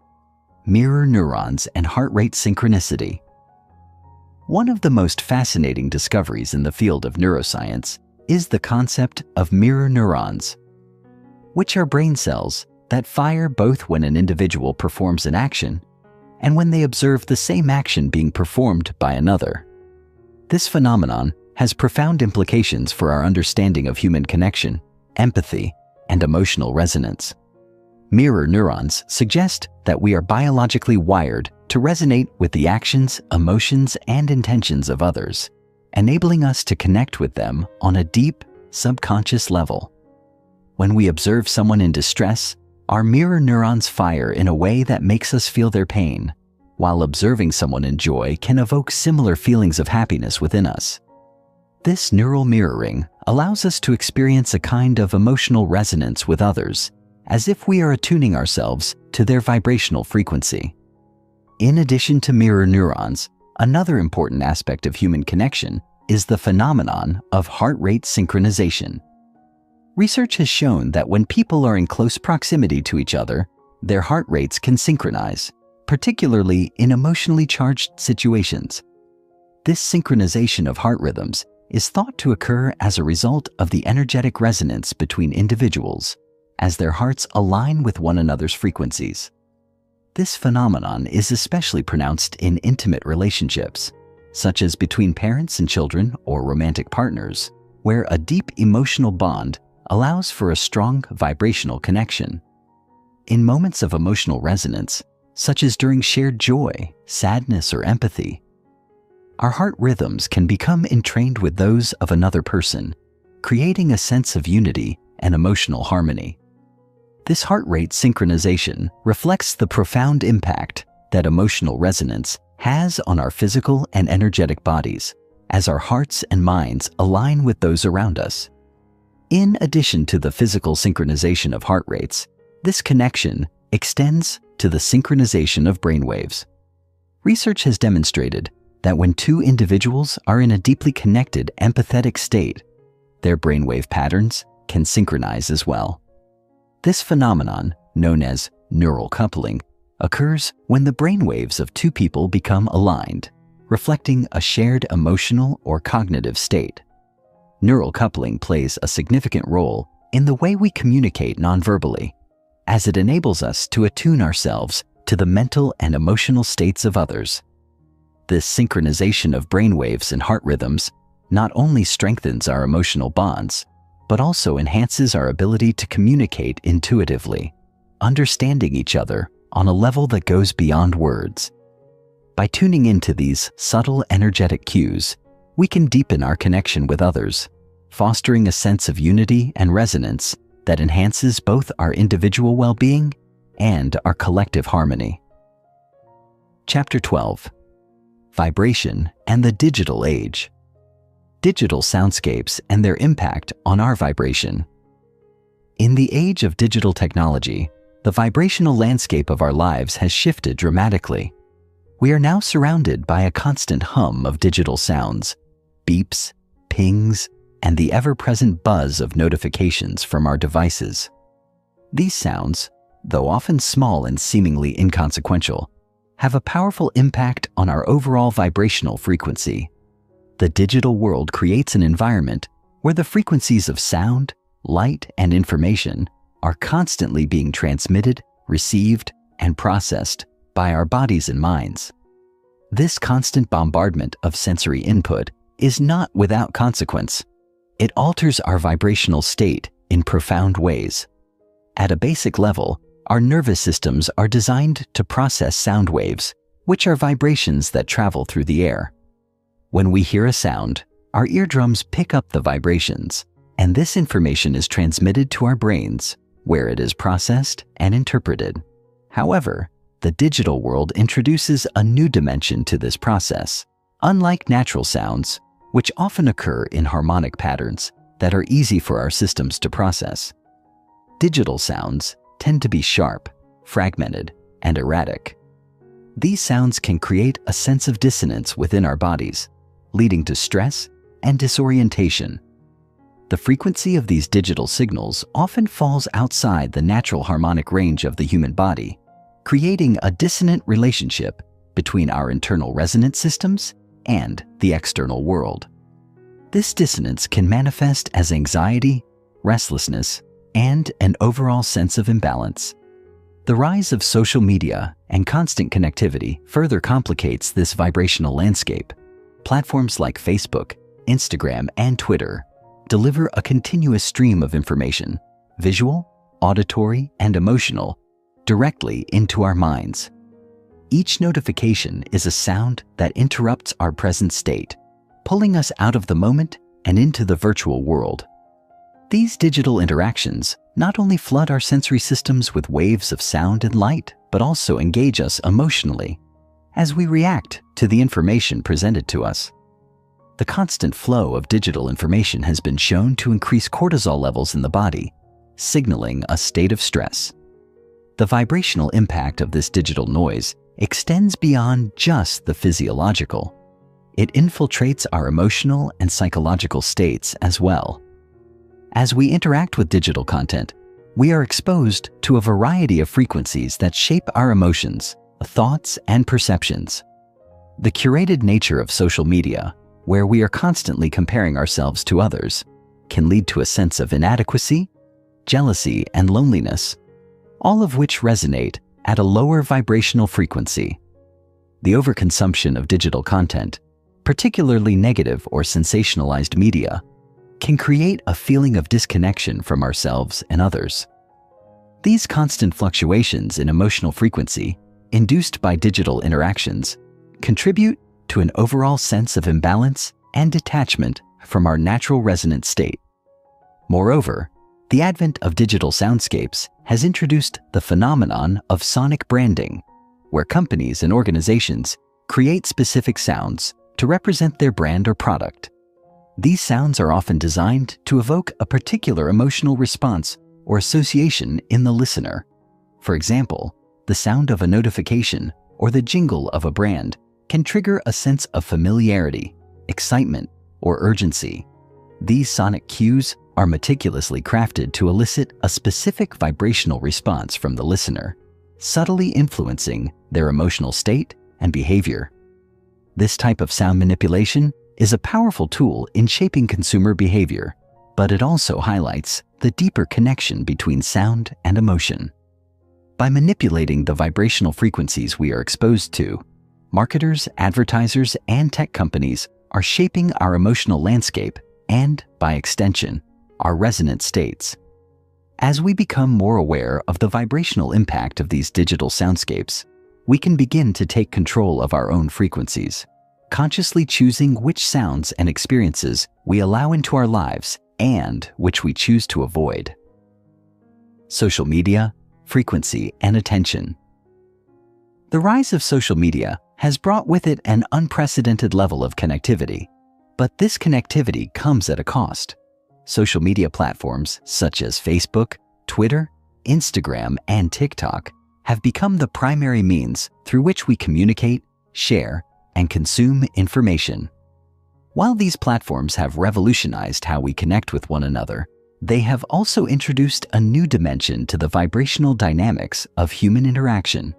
mirror neurons and heart rate synchronicity. One of the most fascinating discoveries in the field of neuroscience is the concept of mirror neurons, which are brain cells that fire both when an individual performs an action and when they observe the same action being performed by another. This phenomenon has profound implications for our understanding of human connection, empathy, and emotional resonance. Mirror neurons suggest that we are biologically wired to resonate with the actions, emotions, and intentions of others, enabling us to connect with them on a deep, subconscious level. When we observe someone in distress, our mirror neurons fire in a way that makes us feel their pain, while observing someone in joy can evoke similar feelings of happiness within us. This neural mirroring allows us to experience a kind of emotional resonance with others, as if we are attuning ourselves to their vibrational frequency. In addition to mirror neurons, another important aspect of human connection is the phenomenon of heart rate synchronization. Research has shown that when people are in close proximity to each other, their heart rates can synchronize, particularly in emotionally charged situations. This synchronization of heart rhythms is thought to occur as a result of the energetic resonance between individuals as their hearts align with one another's frequencies. This phenomenon is especially pronounced in intimate relationships, such as between parents and children or romantic partners, where a deep emotional bond allows for a strong vibrational connection. In moments of emotional resonance, such as during shared joy, sadness, or empathy, our heart rhythms can become entrained with those of another person, creating a sense of unity and emotional harmony. This heart rate synchronization reflects the profound impact that emotional resonance has on our physical and energetic bodies, as our hearts and minds align with those around us. In addition to the physical synchronization of heart rates, this connection extends to the synchronization of brainwaves. Research has demonstrated that when two individuals are in a deeply connected, empathetic state, their brainwave patterns can synchronize as well. This phenomenon, known as neural coupling, occurs when the brainwaves of two people become aligned, reflecting a shared emotional or cognitive state. Neural coupling plays a significant role in the way we communicate nonverbally, as it enables us to attune ourselves to the mental and emotional states of others. This synchronization of brainwaves and heart rhythms not only strengthens our emotional bonds, but also enhances our ability to communicate intuitively, understanding each other on a level that goes beyond words. By tuning into these subtle energetic cues, we can deepen our connection with others, fostering a sense of unity and resonance that enhances both our individual well-being and our collective harmony. Chapter 12: Vibration and the Digital Age. Digital soundscapes and their impact on our vibration. In the age of digital technology, the vibrational landscape of our lives has shifted dramatically. We are now surrounded by a constant hum of digital sounds, beeps, pings, and the ever-present buzz of notifications from our devices. These sounds, though often small and seemingly inconsequential, have a powerful impact on our overall vibrational frequency. The digital world creates an environment where the frequencies of sound, light, and information are constantly being transmitted, received, and processed by our bodies and minds. This constant bombardment of sensory input is not without consequence. It alters our vibrational state in profound ways. At a basic level, our nervous systems are designed to process sound waves, which are vibrations that travel through the air. When we hear a sound, our eardrums pick up the vibrations, and this information is transmitted to our brains, where it is processed and interpreted. However, the digital world introduces a new dimension to this process. Unlike natural sounds, which often occur in harmonic patterns that are easy for our systems to process, digital sounds tend to be sharp, fragmented, and erratic. These sounds can create a sense of dissonance within our bodies, leading to stress and disorientation. The frequency of these digital signals often falls outside the natural harmonic range of the human body, creating a dissonant relationship between our internal resonant systems and the external world. This dissonance can manifest as anxiety, restlessness, and an overall sense of imbalance. The rise of social media and constant connectivity further complicates this vibrational landscape. Platforms like Facebook, Instagram, and Twitter deliver a continuous stream of information, visual, auditory, and emotional, directly into our minds. Each notification is a sound that interrupts our present state, pulling us out of the moment and into the virtual world. These digital interactions not only flood our sensory systems with waves of sound and light, but also engage us emotionally as we react to the information presented to us. The constant flow of digital information has been shown to increase cortisol levels in the body, signaling a state of stress. The vibrational impact of this digital noise extends beyond just the physiological. It infiltrates our emotional and psychological states as well. As we interact with digital content, we are exposed to a variety of frequencies that shape our emotions, thoughts, and perceptions. The curated nature of social media, where we are constantly comparing ourselves to others, can lead to a sense of inadequacy, jealousy, and loneliness, all of which resonate at a lower vibrational frequency. The overconsumption of digital content, particularly negative or sensationalized media, can create a feeling of disconnection from ourselves and others. These constant fluctuations in emotional frequency, induced by digital interactions, contribute to an overall sense of imbalance and detachment from our natural resonant state. Moreover, the advent of digital soundscapes has introduced the phenomenon of sonic branding, where companies and organizations create specific sounds to represent their brand or product. These sounds are often designed to evoke a particular emotional response or association in the listener. For example, the sound of a notification or the jingle of a brand can trigger a sense of familiarity, excitement, or urgency. These sonic cues are meticulously crafted to elicit a specific vibrational response from the listener, subtly influencing their emotional state and behavior. This type of sound manipulation is a powerful tool in shaping consumer behavior, but it also highlights the deeper connection between sound and emotion. By manipulating the vibrational frequencies we are exposed to, marketers, advertisers, and tech companies are shaping our emotional landscape and, by extension, our resonant states. As we become more aware of the vibrational impact of these digital soundscapes, we can begin to take control of our own frequencies, consciously choosing which sounds and experiences we allow into our lives and which we choose to avoid. Social media, frequency, and attention. The rise of social media has brought with it an unprecedented level of connectivity, but this connectivity comes at a cost. Social media platforms such as Facebook, Twitter, Instagram, and TikTok have become the primary means through which we communicate, share, and consume information. While these platforms have revolutionized how we connect with one another, they have also introduced a new dimension to the vibrational dynamics of human interaction.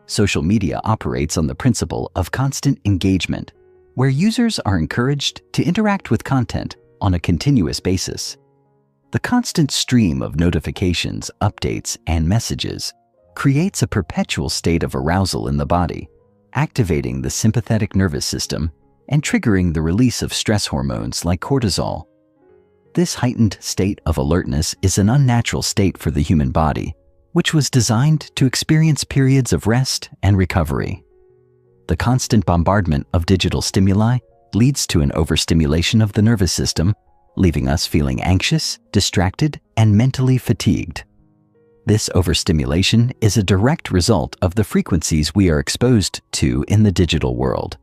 Social media operates on the principle of constant engagement, where users are encouraged to interact with content on a continuous basis. The constant stream of notifications, updates, and messages creates a perpetual state of arousal in the body, activating the sympathetic nervous system and triggering the release of stress hormones like cortisol. This heightened state of alertness is an unnatural state for the human body, which was designed to experience periods of rest and recovery. The constant bombardment of digital stimuli leads to an overstimulation of the nervous system, leaving us feeling anxious, distracted, and mentally fatigued. This overstimulation is a direct result of the frequencies we are exposed to in the digital world.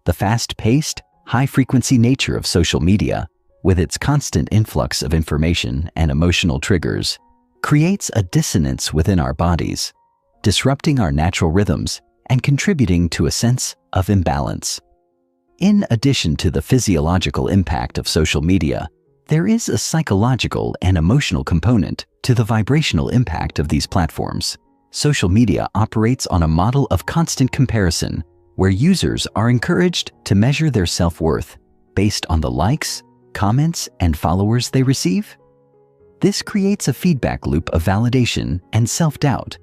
The fast-paced, high-frequency nature of social media, with its constant influx of information and emotional triggers, creates a dissonance within our bodies, disrupting our natural rhythms and contributing to a sense of imbalance. In addition to the physiological impact of social media, there is a psychological and emotional component to the vibrational impact of these platforms. Social media operates on a model of constant comparison, where users are encouraged to measure their self-worth based on the likes, comments, and followers they receive. This creates a feedback loop of validation and self-doubt,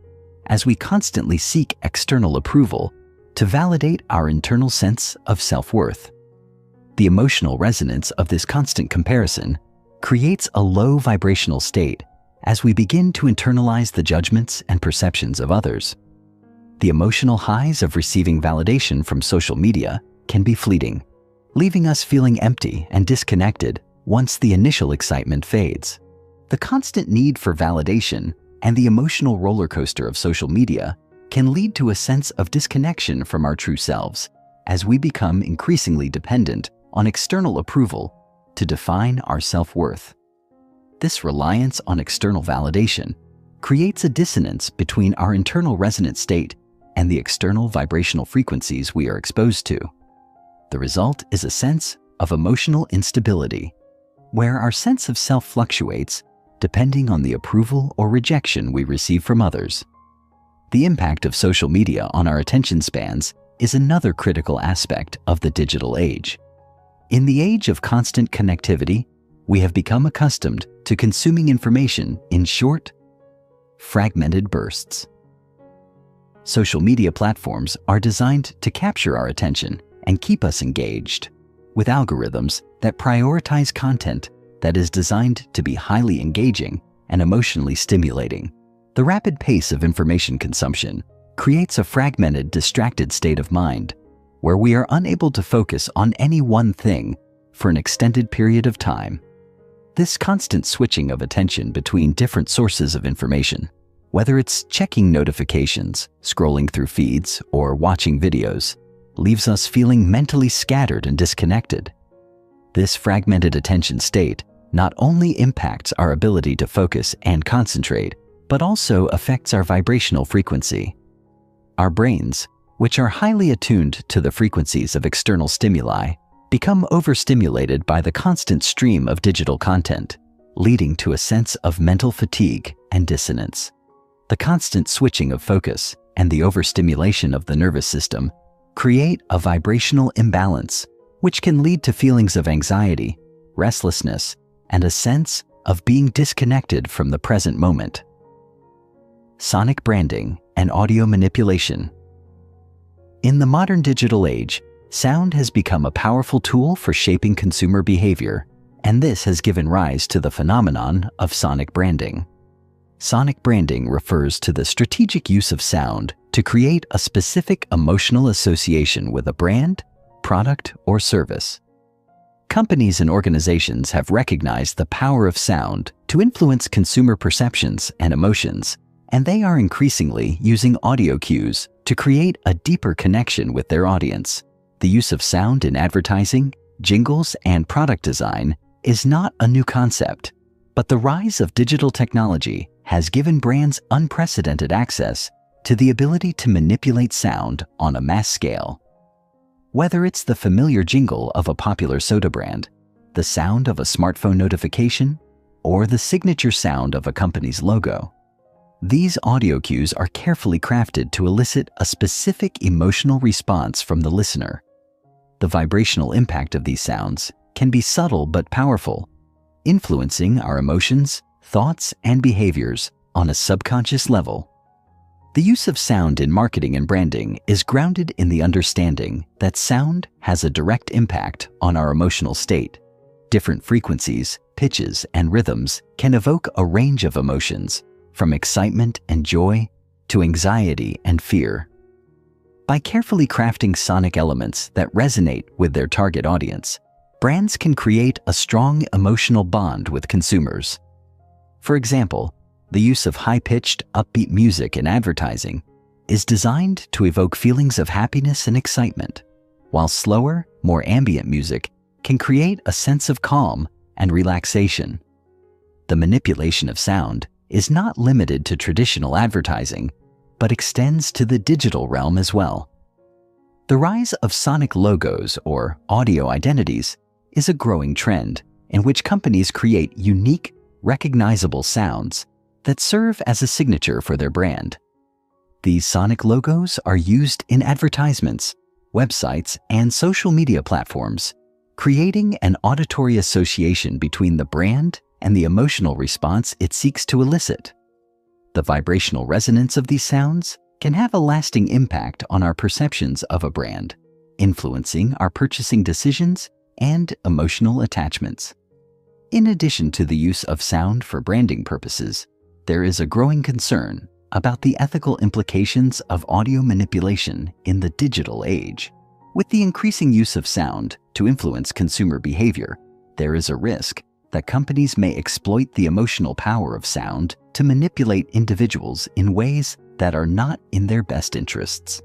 as we constantly seek external approval to validate our internal sense of self-worth. The emotional resonance of this constant comparison creates a low vibrational state as we begin to internalize the judgments and perceptions of others. The emotional highs of receiving validation from social media can be fleeting, leaving us feeling empty and disconnected once the initial excitement fades. The constant need for validation and the emotional roller coaster of social media can lead to a sense of disconnection from our true selves as we become increasingly dependent on external approval to define our self-worth. This reliance on external validation creates a dissonance between our internal resonant state and the external vibrational frequencies we are exposed to. The result is a sense of emotional instability, where our sense of self fluctuates depending on the approval or rejection we receive from others. The impact of social media on our attention spans is another critical aspect of the digital age. In the age of constant connectivity, we have become accustomed to consuming information in short, fragmented bursts. Social media platforms are designed to capture our attention and keep us engaged, with algorithms that prioritize content that is designed to be highly engaging and emotionally stimulating. The rapid pace of information consumption creates a fragmented, distracted state of mind, where we are unable to focus on any one thing for an extended period of time. This constant switching of attention between different sources of information, whether it's checking notifications, scrolling through feeds, or watching videos, leaves us feeling mentally scattered and disconnected. This fragmented attention state not only impacts our ability to focus and concentrate, but also affects our vibrational frequency. Our brains, which are highly attuned to the frequencies of external stimuli, become overstimulated by the constant stream of digital content, leading to a sense of mental fatigue and dissonance. The constant switching of focus and the overstimulation of the nervous system create a vibrational imbalance, which can lead to feelings of anxiety, restlessness, and a sense of being disconnected from the present moment. Sonic branding and audio manipulation. In the modern digital age, sound has become a powerful tool for shaping consumer behavior, and this has given rise to the phenomenon of sonic branding. Sonic branding refers to the strategic use of sound to create a specific emotional association with a brand, product, or service. Companies and organizations have recognized the power of sound to influence consumer perceptions and emotions, and they are increasingly using audio cues to create a deeper connection with their audience. The use of sound in advertising, jingles, and product design is not a new concept, but the rise of digital technology has given brands unprecedented access to the ability to manipulate sound on a mass scale. Whether it's the familiar jingle of a popular soda brand, the sound of a smartphone notification, or the signature sound of a company's logo, these audio cues are carefully crafted to elicit a specific emotional response from the listener. The vibrational impact of these sounds can be subtle but powerful, influencing our emotions, thoughts, and behaviors on a subconscious level. The use of sound in marketing and branding is grounded in the understanding that sound has a direct impact on our emotional state. Different frequencies, pitches, and rhythms can evoke a range of emotions, from excitement and joy to anxiety and fear. By carefully crafting sonic elements that resonate with their target audience, brands can create a strong emotional bond with consumers. For example, the use of high-pitched, upbeat music in advertising is designed to evoke feelings of happiness and excitement, while slower, more ambient music can create a sense of calm and relaxation. The manipulation of sound is not limited to traditional advertising, but extends to the digital realm as well. The rise of sonic logos, or audio identities, is a growing trend in which companies create unique, recognizable sounds that serve as a signature for their brand. These sonic logos are used in advertisements, websites, and social media platforms, creating an auditory association between the brand and the emotional response it seeks to elicit. The vibrational resonance of these sounds can have a lasting impact on our perceptions of a brand, influencing our purchasing decisions and emotional attachments. In addition to the use of sound for branding purposes, there is a growing concern about the ethical implications of audio manipulation in the digital age. With the increasing use of sound to influence consumer behavior, there is a risk that companies may exploit the emotional power of sound to manipulate individuals in ways that are not in their best interests.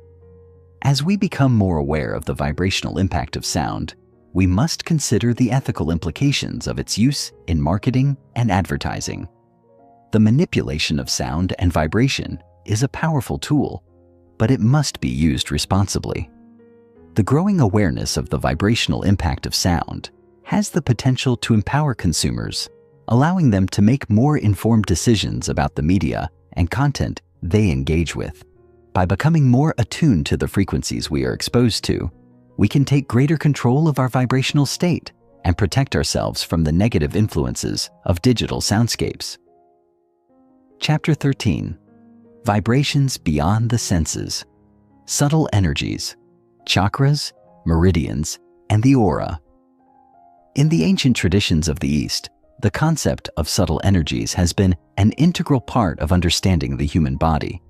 As we become more aware of the vibrational impact of sound, we must consider the ethical implications of its use in marketing and advertising. The manipulation of sound and vibration is a powerful tool, but it must be used responsibly. The growing awareness of the vibrational impact of sound has the potential to empower consumers, allowing them to make more informed decisions about the media and content they engage with. By becoming more attuned to the frequencies we are exposed to, we can take greater control of our vibrational state and protect ourselves from the negative influences of digital soundscapes. Chapter 13. Vibrations Beyond the Senses. Subtle Energies, Chakras, Meridians, and the Aura. In the ancient traditions of the East, the concept of subtle energies has been an integral part of understanding the human body.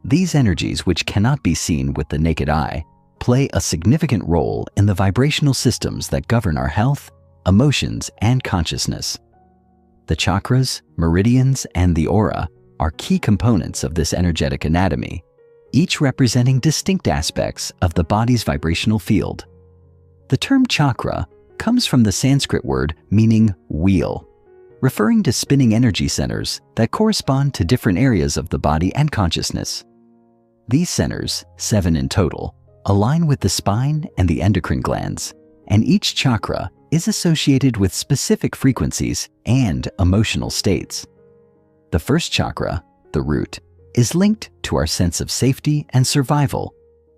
These energies, which cannot be seen with the naked eye, play a significant role in the vibrational systems that govern our health, emotions, and consciousness. The chakras, meridians, and the aura are key components of this energetic anatomy, each representing distinct aspects of the body's vibrational field. The term chakra comes from the Sanskrit word meaning wheel, referring to spinning energy centers that correspond to different areas of the body and consciousness. These centers, 7 in total, align with the spine and the endocrine glands, and each chakra is associated with specific frequencies and emotional states. The first chakra, the root, is linked to our sense of safety and survival,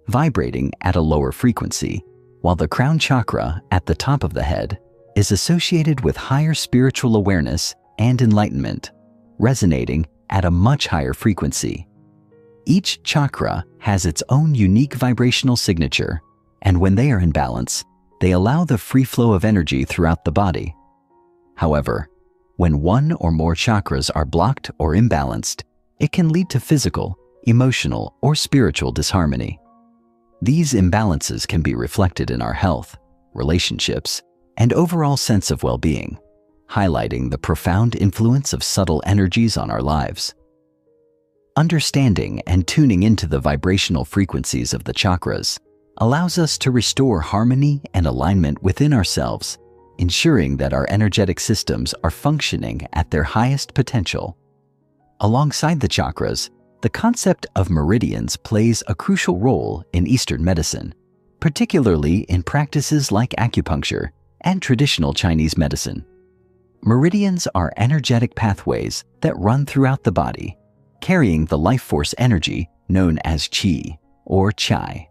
vibrating at a lower frequency, while the crown chakra at the top of the head is associated with higher spiritual awareness and enlightenment, resonating at a much higher frequency. Each chakra has its own unique vibrational signature, and when they are in balance, they allow the free flow of energy throughout the body. However, when one or more chakras are blocked or imbalanced, it can lead to physical, emotional, or spiritual disharmony. These imbalances can be reflected in our health, relationships, and overall sense of well-being, highlighting the profound influence of subtle energies on our lives. Understanding and tuning into the vibrational frequencies of the chakras allows us to restore harmony and alignment within ourselves, ensuring that our energetic systems are functioning at their highest potential. Alongside the chakras, the concept of meridians plays a crucial role in Eastern medicine, particularly in practices like acupuncture and traditional Chinese medicine. Meridians are energetic pathways that run throughout the body, carrying the life force energy known as qi or chai.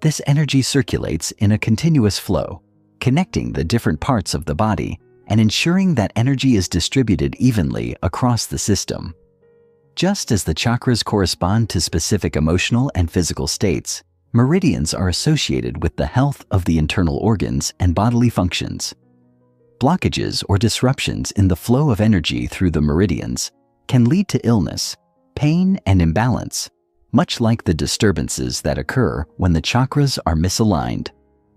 This energy circulates in a continuous flow, connecting the different parts of the body and ensuring that energy is distributed evenly across the system. Just as the chakras correspond to specific emotional and physical states, meridians are associated with the health of the internal organs and bodily functions. Blockages or disruptions in the flow of energy through the meridians can lead to illness, pain, and imbalance, much like the disturbances that occur when the chakras are misaligned.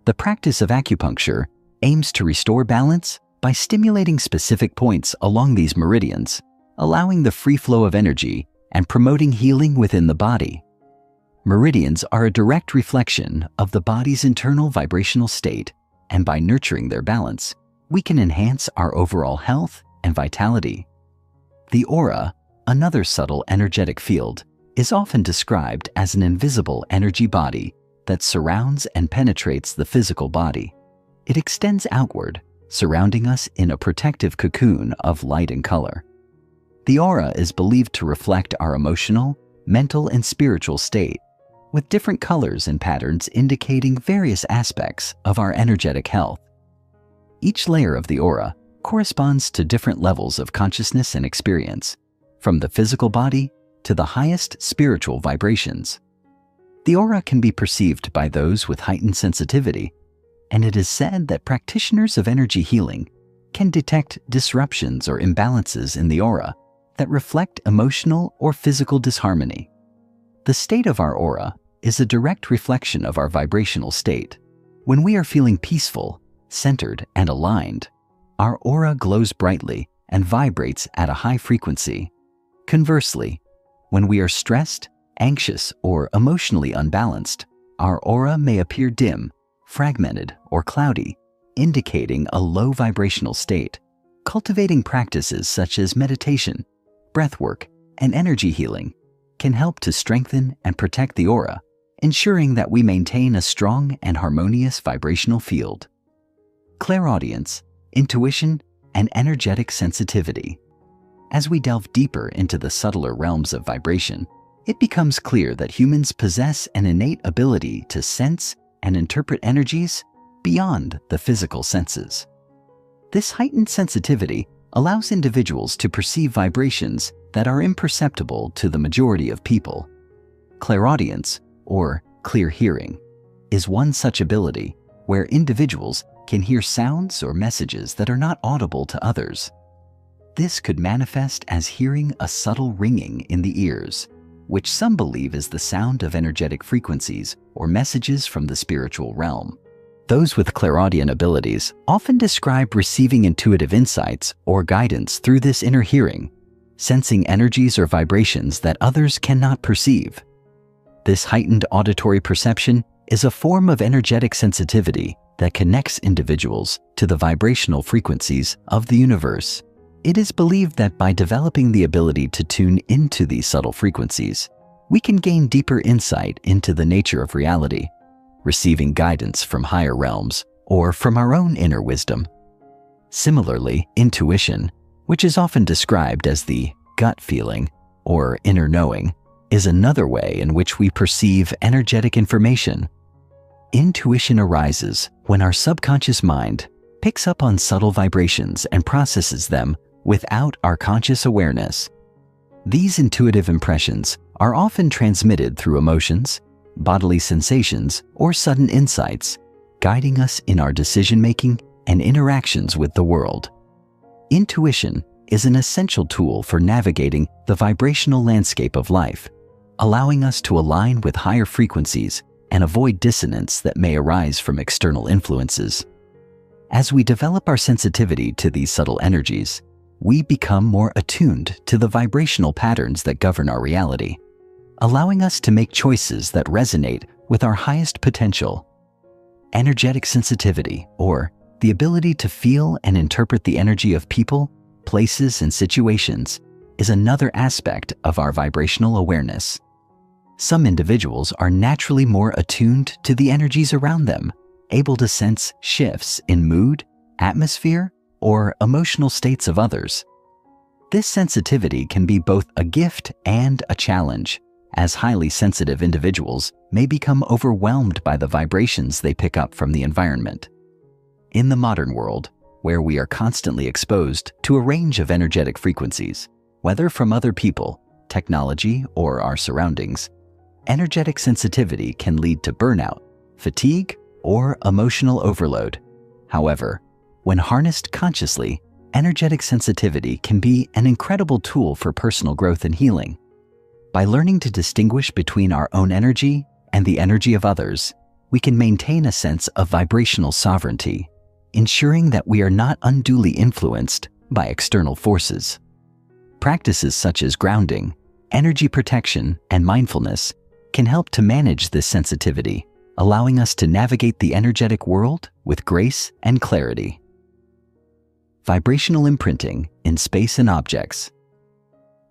The practice of acupuncture aims to restore balance by stimulating specific points along these meridians, allowing the free flow of energy and promoting healing within the body. Meridians are a direct reflection of the body's internal vibrational state, and by nurturing their balance, we can enhance our overall health and vitality. The aura, another subtle energetic field, is often described as an invisible energy body that surrounds and penetrates the physical body. It extends outward, surrounding us in a protective cocoon of light and color. The aura is believed to reflect our emotional, mental, and spiritual state, with different colors and patterns indicating various aspects of our energetic health. Each layer of the aura corresponds to different levels of consciousness and experience, from the physical body to the highest spiritual vibrations. The aura can be perceived by those with heightened sensitivity, and it is said that practitioners of energy healing can detect disruptions or imbalances in the aura that reflect emotional or physical disharmony. The state of our aura is a direct reflection of our vibrational state. When we are feeling peaceful, centered, and aligned, our aura glows brightly and vibrates at a high frequency. Conversely, when we are stressed, anxious, or emotionally unbalanced, our aura may appear dim, fragmented, or cloudy, indicating a low vibrational state. Cultivating practices such as meditation, breathwork, and energy healing can help to strengthen and protect the aura, ensuring that we maintain a strong and harmonious vibrational field. Clairaudience, intuition, and energetic sensitivity. As we delve deeper into the subtler realms of vibration, it becomes clear that humans possess an innate ability to sense and interpret energies beyond the physical senses. This heightened sensitivity allows individuals to perceive vibrations that are imperceptible to the majority of people. Clairaudience, or clear hearing, is one such ability where individuals can hear sounds or messages that are not audible to others. This could manifest as hearing a subtle ringing in the ears, which some believe is the sound of energetic frequencies or messages from the spiritual realm. Those with clairaudient abilities often describe receiving intuitive insights or guidance through this inner hearing, sensing energies or vibrations that others cannot perceive. This heightened auditory perception is a form of energetic sensitivity that connects individuals to the vibrational frequencies of the universe. It is believed that by developing the ability to tune into these subtle frequencies, we can gain deeper insight into the nature of reality, receiving guidance from higher realms or from our own inner wisdom. Similarly, intuition, which is often described as the gut feeling or inner knowing, is another way in which we perceive energetic information. Intuition arises when our subconscious mind picks up on subtle vibrations and processes them without our conscious awareness. These intuitive impressions are often transmitted through emotions, bodily sensations, or sudden insights, guiding us in our decision-making and interactions with the world. Intuition is an essential tool for navigating the vibrational landscape of life, allowing us to align with higher frequencies and avoid dissonance that may arise from external influences. As we develop our sensitivity to these subtle energies, we become more attuned to the vibrational patterns that govern our reality, allowing us to make choices that resonate with our highest potential. Energetic sensitivity, or the ability to feel and interpret the energy of people, places, and situations, is another aspect of our vibrational awareness. Some individuals are naturally more attuned to the energies around them, able to sense shifts in mood, atmosphere, or emotional states of others. This sensitivity can be both a gift and a challenge, as highly sensitive individuals may become overwhelmed by the vibrations they pick up from the environment. In the modern world, where we are constantly exposed to a range of energetic frequencies, whether from other people, technology, or our surroundings, energetic sensitivity can lead to burnout, fatigue, or emotional overload. However, when harnessed consciously, energetic sensitivity can be an incredible tool for personal growth and healing. By learning to distinguish between our own energy and the energy of others, we can maintain a sense of vibrational sovereignty, ensuring that we are not unduly influenced by external forces. Practices such as grounding, energy protection, and mindfulness can help to manage this sensitivity, allowing us to navigate the energetic world with grace and clarity. Vibrational imprinting in space and objects.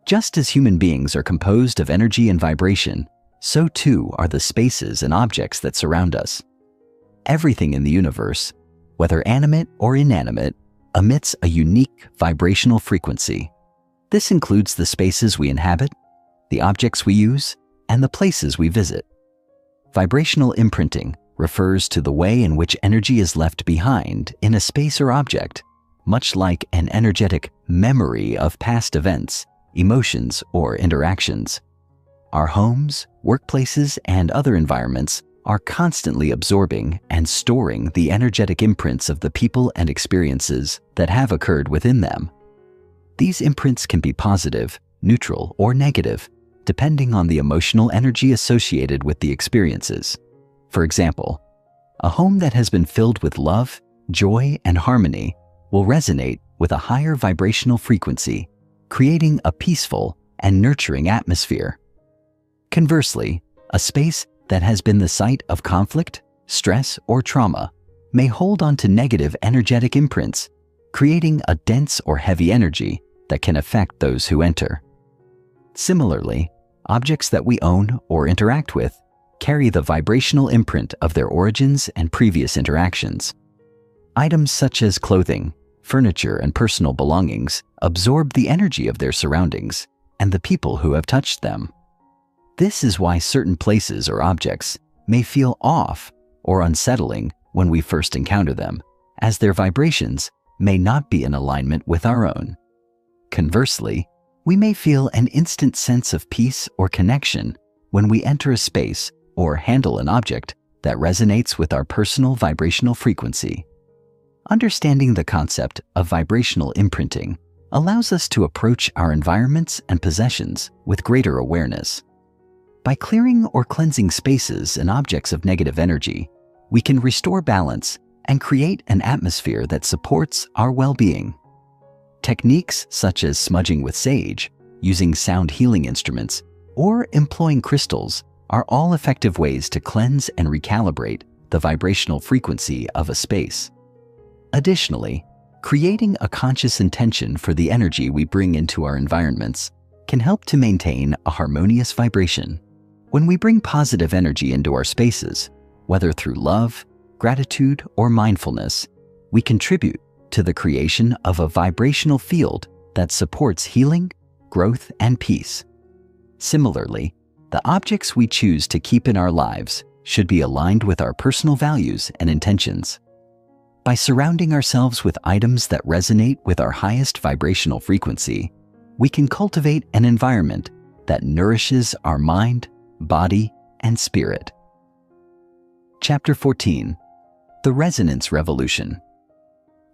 Just as human beings are composed of energy and vibration, so too are the spaces and objects that surround us. Everything in the universe, whether animate or inanimate, emits a unique vibrational frequency. This includes the spaces we inhabit, the objects we use, and the places we visit. Vibrational imprinting refers to the way in which energy is left behind in a space or object, much like an energetic memory of past events, emotions, or interactions. Our homes, workplaces, and other environments are constantly absorbing and storing the energetic imprints of the people and experiences that have occurred within them. These imprints can be positive, neutral, or negative, depending on the emotional energy associated with the experiences. For example, a home that has been filled with love, joy, and harmony will resonate with a higher vibrational frequency, creating a peaceful and nurturing atmosphere. Conversely, a space that has been the site of conflict, stress, or trauma may hold on to negative energetic imprints, creating a dense or heavy energy that can affect those who enter. Similarly, objects that we own or interact with carry the vibrational imprint of their origins and previous interactions. Items such as clothing, furniture, and personal belongings absorb the energy of their surroundings and the people who have touched them. This is why certain places or objects may feel off or unsettling when we first encounter them, as their vibrations may not be in alignment with our own. Conversely, we may feel an instant sense of peace or connection when we enter a space or handle an object that resonates with our personal vibrational frequency. Understanding the concept of vibrational imprinting allows us to approach our environments and possessions with greater awareness. By clearing or cleansing spaces and objects of negative energy, we can restore balance and create an atmosphere that supports our well-being. Techniques such as smudging with sage, using sound healing instruments, or employing crystals are all effective ways to cleanse and recalibrate the vibrational frequency of a space. Additionally, creating a conscious intention for the energy we bring into our environments can help to maintain a harmonious vibration. When we bring positive energy into our spaces, whether through love, gratitude, or mindfulness, we contribute to the creation of a vibrational field that supports healing, growth, and peace. Similarly, the objects we choose to keep in our lives should be aligned with our personal values and intentions. By surrounding ourselves with items that resonate with our highest vibrational frequency, we can cultivate an environment that nourishes our mind, body, and spirit. Chapter 14. The Resonance Revolution.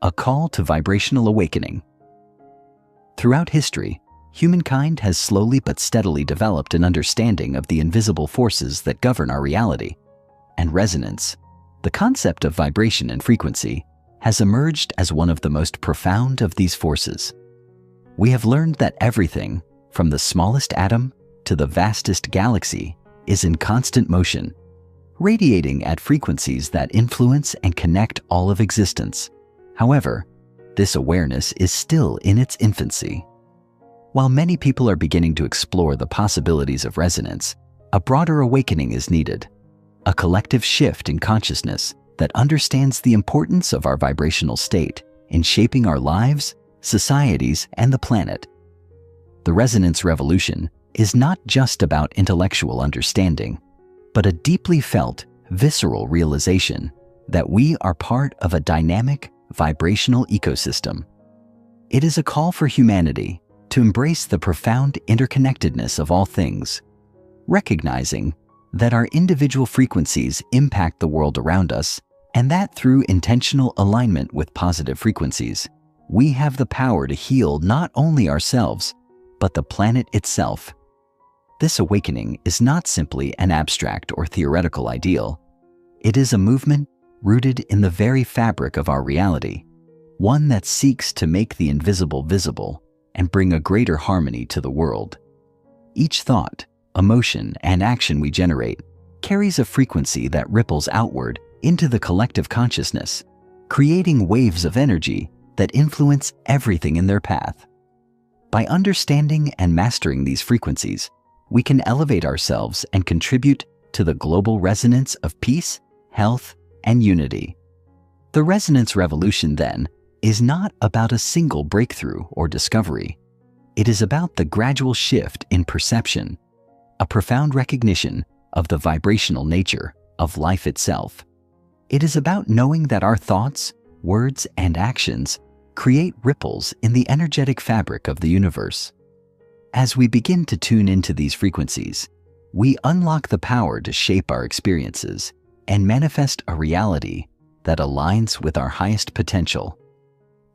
A Call to Vibrational Awakening. Throughout history, humankind has slowly but steadily developed an understanding of the invisible forces that govern our reality. And resonance, the concept of vibration and frequency, has emerged as one of the most profound of these forces. We have learned that everything, from the smallest atom to the vastest galaxy, is in constant motion, radiating at frequencies that influence and connect all of existence. However, this awareness is still in its infancy. While many people are beginning to explore the possibilities of resonance, a broader awakening is needed, a collective shift in consciousness that understands the importance of our vibrational state in shaping our lives, societies, and the planet. The resonance revolution is not just about intellectual understanding, but a deeply felt, visceral realization that we are part of a dynamic, vibrational ecosystem. It is a call for humanity to embrace the profound interconnectedness of all things, recognizing that our individual frequencies impact the world around us, and that through intentional alignment with positive frequencies, we have the power to heal not only ourselves, but the planet itself. This awakening is not simply an abstract or theoretical ideal. It is a movement rooted in the very fabric of our reality, one that seeks to make the invisible visible and bring a greater harmony to the world. Each thought, emotion, and action we generate carries a frequency that ripples outward into the collective consciousness, creating waves of energy that influence everything in their path. By understanding and mastering these frequencies, we can elevate ourselves and contribute to the global resonance of peace, health, and unity. The resonance revolution, then, is not about a single breakthrough or discovery. It is about the gradual shift in perception, a profound recognition of the vibrational nature of life itself. It is about knowing that our thoughts, words, and actions create ripples in the energetic fabric of the universe. As we begin to tune into these frequencies, we unlock the power to shape our experiences and manifest a reality that aligns with our highest potential.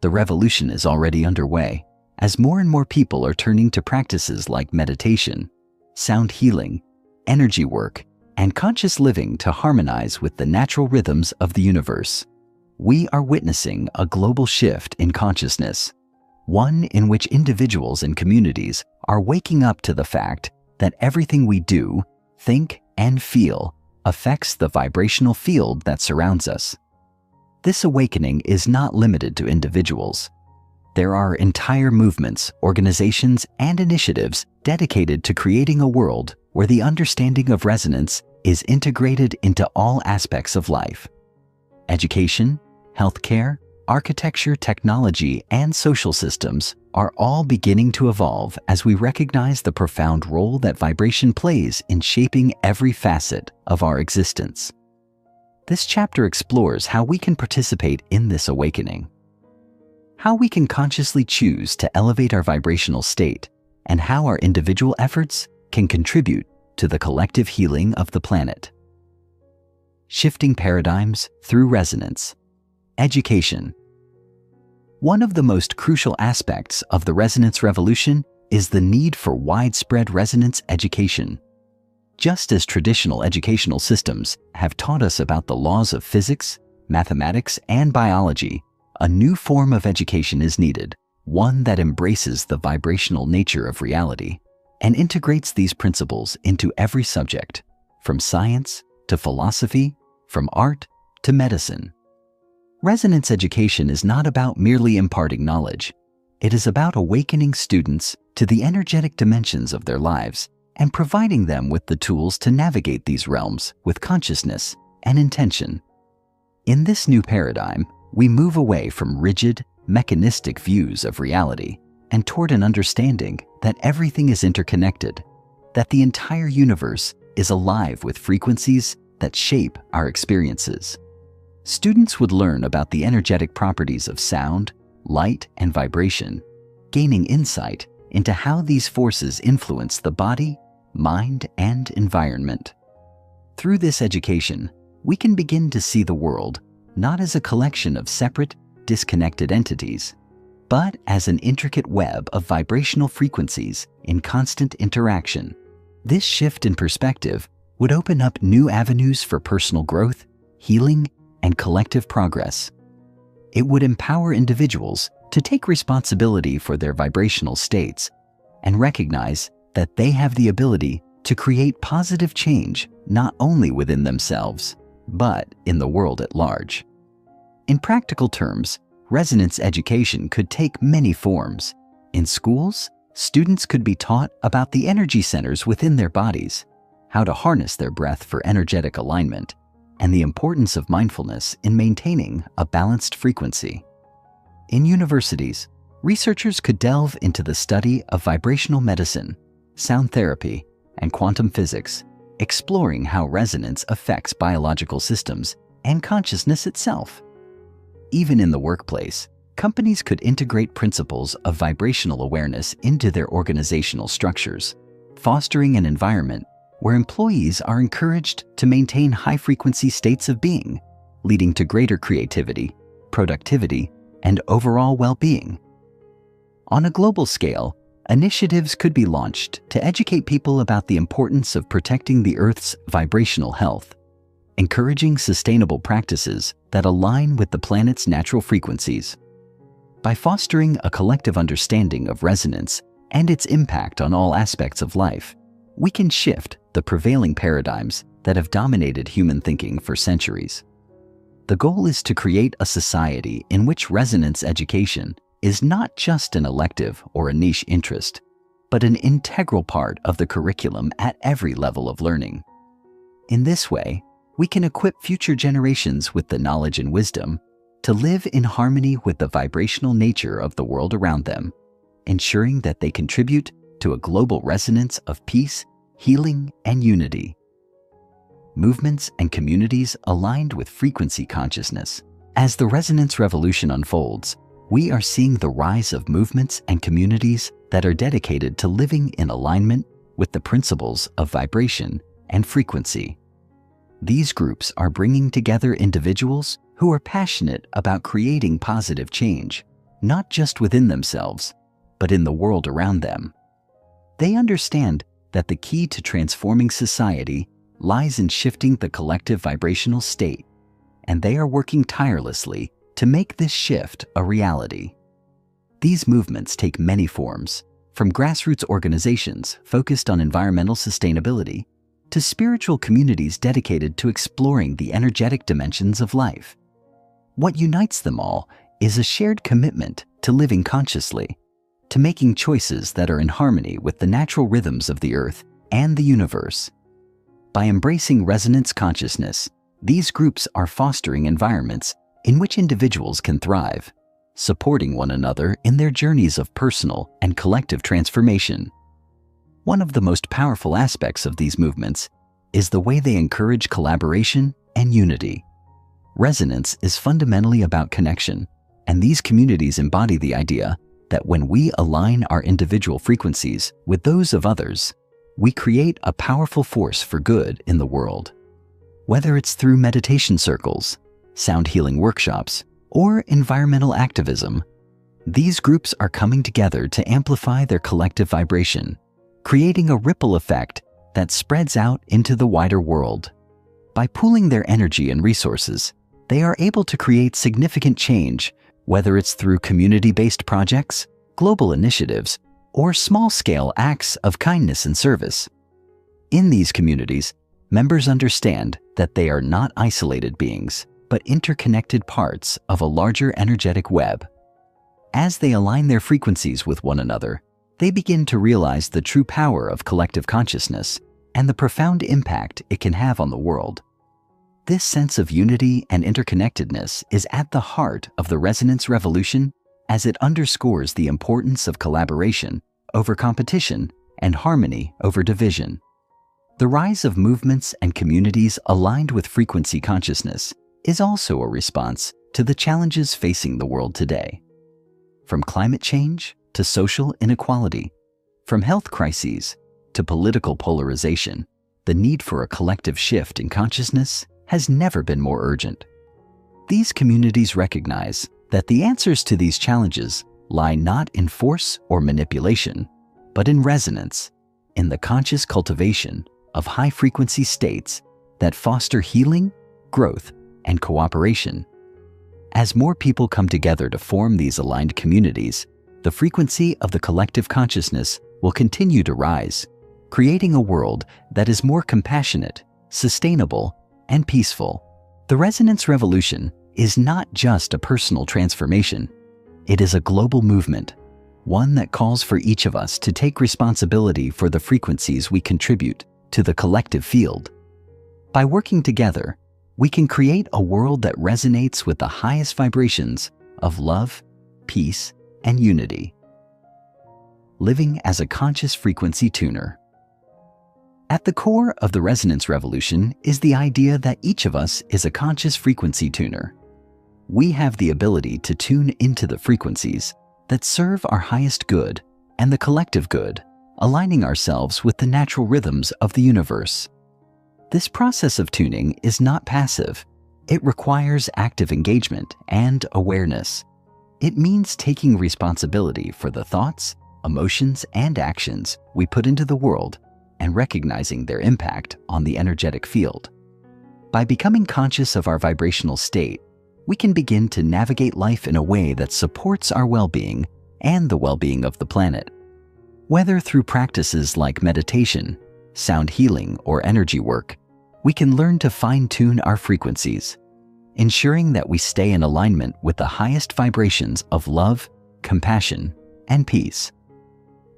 The revolution is already underway, as more and more people are turning to practices like meditation, sound healing, energy work, and conscious living to harmonize with the natural rhythms of the universe. We are witnessing a global shift in consciousness, one in which individuals and communities are waking up to the fact that everything we do, think, and feel affects the vibrational field that surrounds us. This awakening is not limited to individuals. There are entire movements, organizations, and initiatives dedicated to creating a world where the understanding of resonance is integrated into all aspects of life. Education, healthcare, architecture, technology, and social systems are all beginning to evolve as we recognize the profound role that vibration plays in shaping every facet of our existence. This chapter explores how we can participate in this awakening, how we can consciously choose to elevate our vibrational state, and how our individual efforts can contribute to the collective healing of the planet. Shifting paradigms through resonance. Education. One of the most crucial aspects of the resonance revolution is the need for widespread resonance education. Just as traditional educational systems have taught us about the laws of physics, mathematics, and biology, a new form of education is needed, one that embraces the vibrational nature of reality and integrates these principles into every subject, from science to philosophy, from art to medicine. Resonance education is not about merely imparting knowledge. It is about awakening students to the energetic dimensions of their lives and providing them with the tools to navigate these realms with consciousness and intention. In this new paradigm, we move away from rigid, mechanistic views of reality and toward an understanding that everything is interconnected, that the entire universe is alive with frequencies that shape our experiences. Students would learn about the energetic properties of sound, light, and vibration, gaining insight into how these forces influence the body, mind, and environment. Through this education, we can begin to see the world not as a collection of separate, disconnected entities, but as an intricate web of vibrational frequencies in constant interaction. This shift in perspective would open up new avenues for personal growth, healing, and collective progress. It would empower individuals to take responsibility for their vibrational states and recognize that they have the ability to create positive change not only within themselves, but in the world at large. In practical terms, resonance education could take many forms. In schools, students could be taught about the energy centers within their bodies, how to harness their breath for energetic alignment, and the importance of mindfulness in maintaining a balanced frequency. In universities, researchers could delve into the study of vibrational medicine, sound therapy, and quantum physics, exploring how resonance affects biological systems and consciousness itself. Even in the workplace, companies could integrate principles of vibrational awareness into their organizational structures, fostering an environment where employees are encouraged to maintain high-frequency states of being, leading to greater creativity, productivity, and overall well-being. On a global scale, initiatives could be launched to educate people about the importance of protecting the Earth's vibrational health, encouraging sustainable practices that align with the planet's natural frequencies. By fostering a collective understanding of resonance and its impact on all aspects of life, we can shift the prevailing paradigms that have dominated human thinking for centuries. The goal is to create a society in which resonance education is not just an elective or a niche interest, but an integral part of the curriculum at every level of learning. In this way, we can equip future generations with the knowledge and wisdom to live in harmony with the vibrational nature of the world around them, ensuring that they contribute to a global resonance of peace, healing, and unity. Movements and communities aligned with frequency consciousness. As the resonance revolution unfolds, we are seeing the rise of movements and communities that are dedicated to living in alignment with the principles of vibration and frequency. These groups are bringing together individuals who are passionate about creating positive change, not just within themselves, but in the world around them. They understand that the key to transforming society lies in shifting the collective vibrational state, and they are working tirelessly to make this shift a reality. These movements take many forms, from grassroots organizations focused on environmental sustainability to spiritual communities dedicated to exploring the energetic dimensions of life. What unites them all is a shared commitment to living consciously, to making choices that are in harmony with the natural rhythms of the earth and the universe. By embracing resonance consciousness, these groups are fostering environments in which individuals can thrive, supporting one another in their journeys of personal and collective transformation. One of the most powerful aspects of these movements is the way they encourage collaboration and unity. Resonance is fundamentally about connection, and these communities embody the idea that when we align our individual frequencies with those of others, we create a powerful force for good in the world. Whether it's through meditation circles, sound healing workshops, or environmental activism, these groups are coming together to amplify their collective vibration, creating a ripple effect that spreads out into the wider world. By pooling their energy and resources, they are able to create significant change, whether it's through community-based projects, global initiatives, or small-scale acts of kindness and service. In these communities, members understand that they are not isolated beings, but interconnected parts of a larger energetic web. As they align their frequencies with one another, they begin to realize the true power of collective consciousness and the profound impact it can have on the world. This sense of unity and interconnectedness is at the heart of the resonance revolution, as it underscores the importance of collaboration over competition and harmony over division. The rise of movements and communities aligned with frequency consciousness is also a response to the challenges facing the world today. From climate change to social inequality, from health crises to political polarization, the need for a collective shift in consciousness has never been more urgent. These communities recognize that the answers to these challenges lie not in force or manipulation, but in resonance, in the conscious cultivation of high-frequency states that foster healing, growth, and cooperation. As more people come together to form these aligned communities, the frequency of the collective consciousness will continue to rise, creating a world that is more compassionate, sustainable, and peaceful. The resonance revolution is not just a personal transformation. It is a global movement, one that calls for each of us to take responsibility for the frequencies we contribute to the collective field. By working together, we can create a world that resonates with the highest vibrations of love, peace, and unity. Living as a conscious frequency tuner. At the core of the resonance revolution is the idea that each of us is a conscious frequency tuner. We have the ability to tune into the frequencies that serve our highest good and the collective good, aligning ourselves with the natural rhythms of the universe. This process of tuning is not passive. It requires active engagement and awareness. It means taking responsibility for the thoughts, emotions, and actions we put into the world and recognizing their impact on the energetic field. By becoming conscious of our vibrational state, we can begin to navigate life in a way that supports our well-being and the well-being of the planet. Whether through practices like meditation, sound healing, or energy work, we can learn to fine-tune our frequencies, ensuring that we stay in alignment with the highest vibrations of love, compassion, and peace.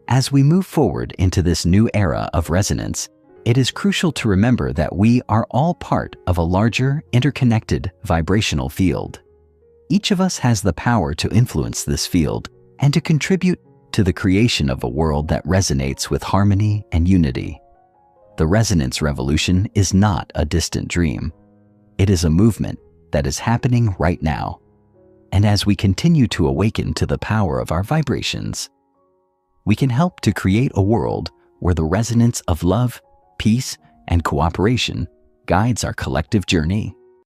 As we move forward into this new era of resonance, it is crucial to remember that we are all part of a larger, interconnected vibrational field. Each of us has the power to influence this field and to contribute to the creation of a world that resonates with harmony and unity. The resonance revolution is not a distant dream. It is a movement that is happening right now. And as we continue to awaken to the power of our vibrations, we can help to create a world where the resonance of love, peace, and cooperation guides our collective journey.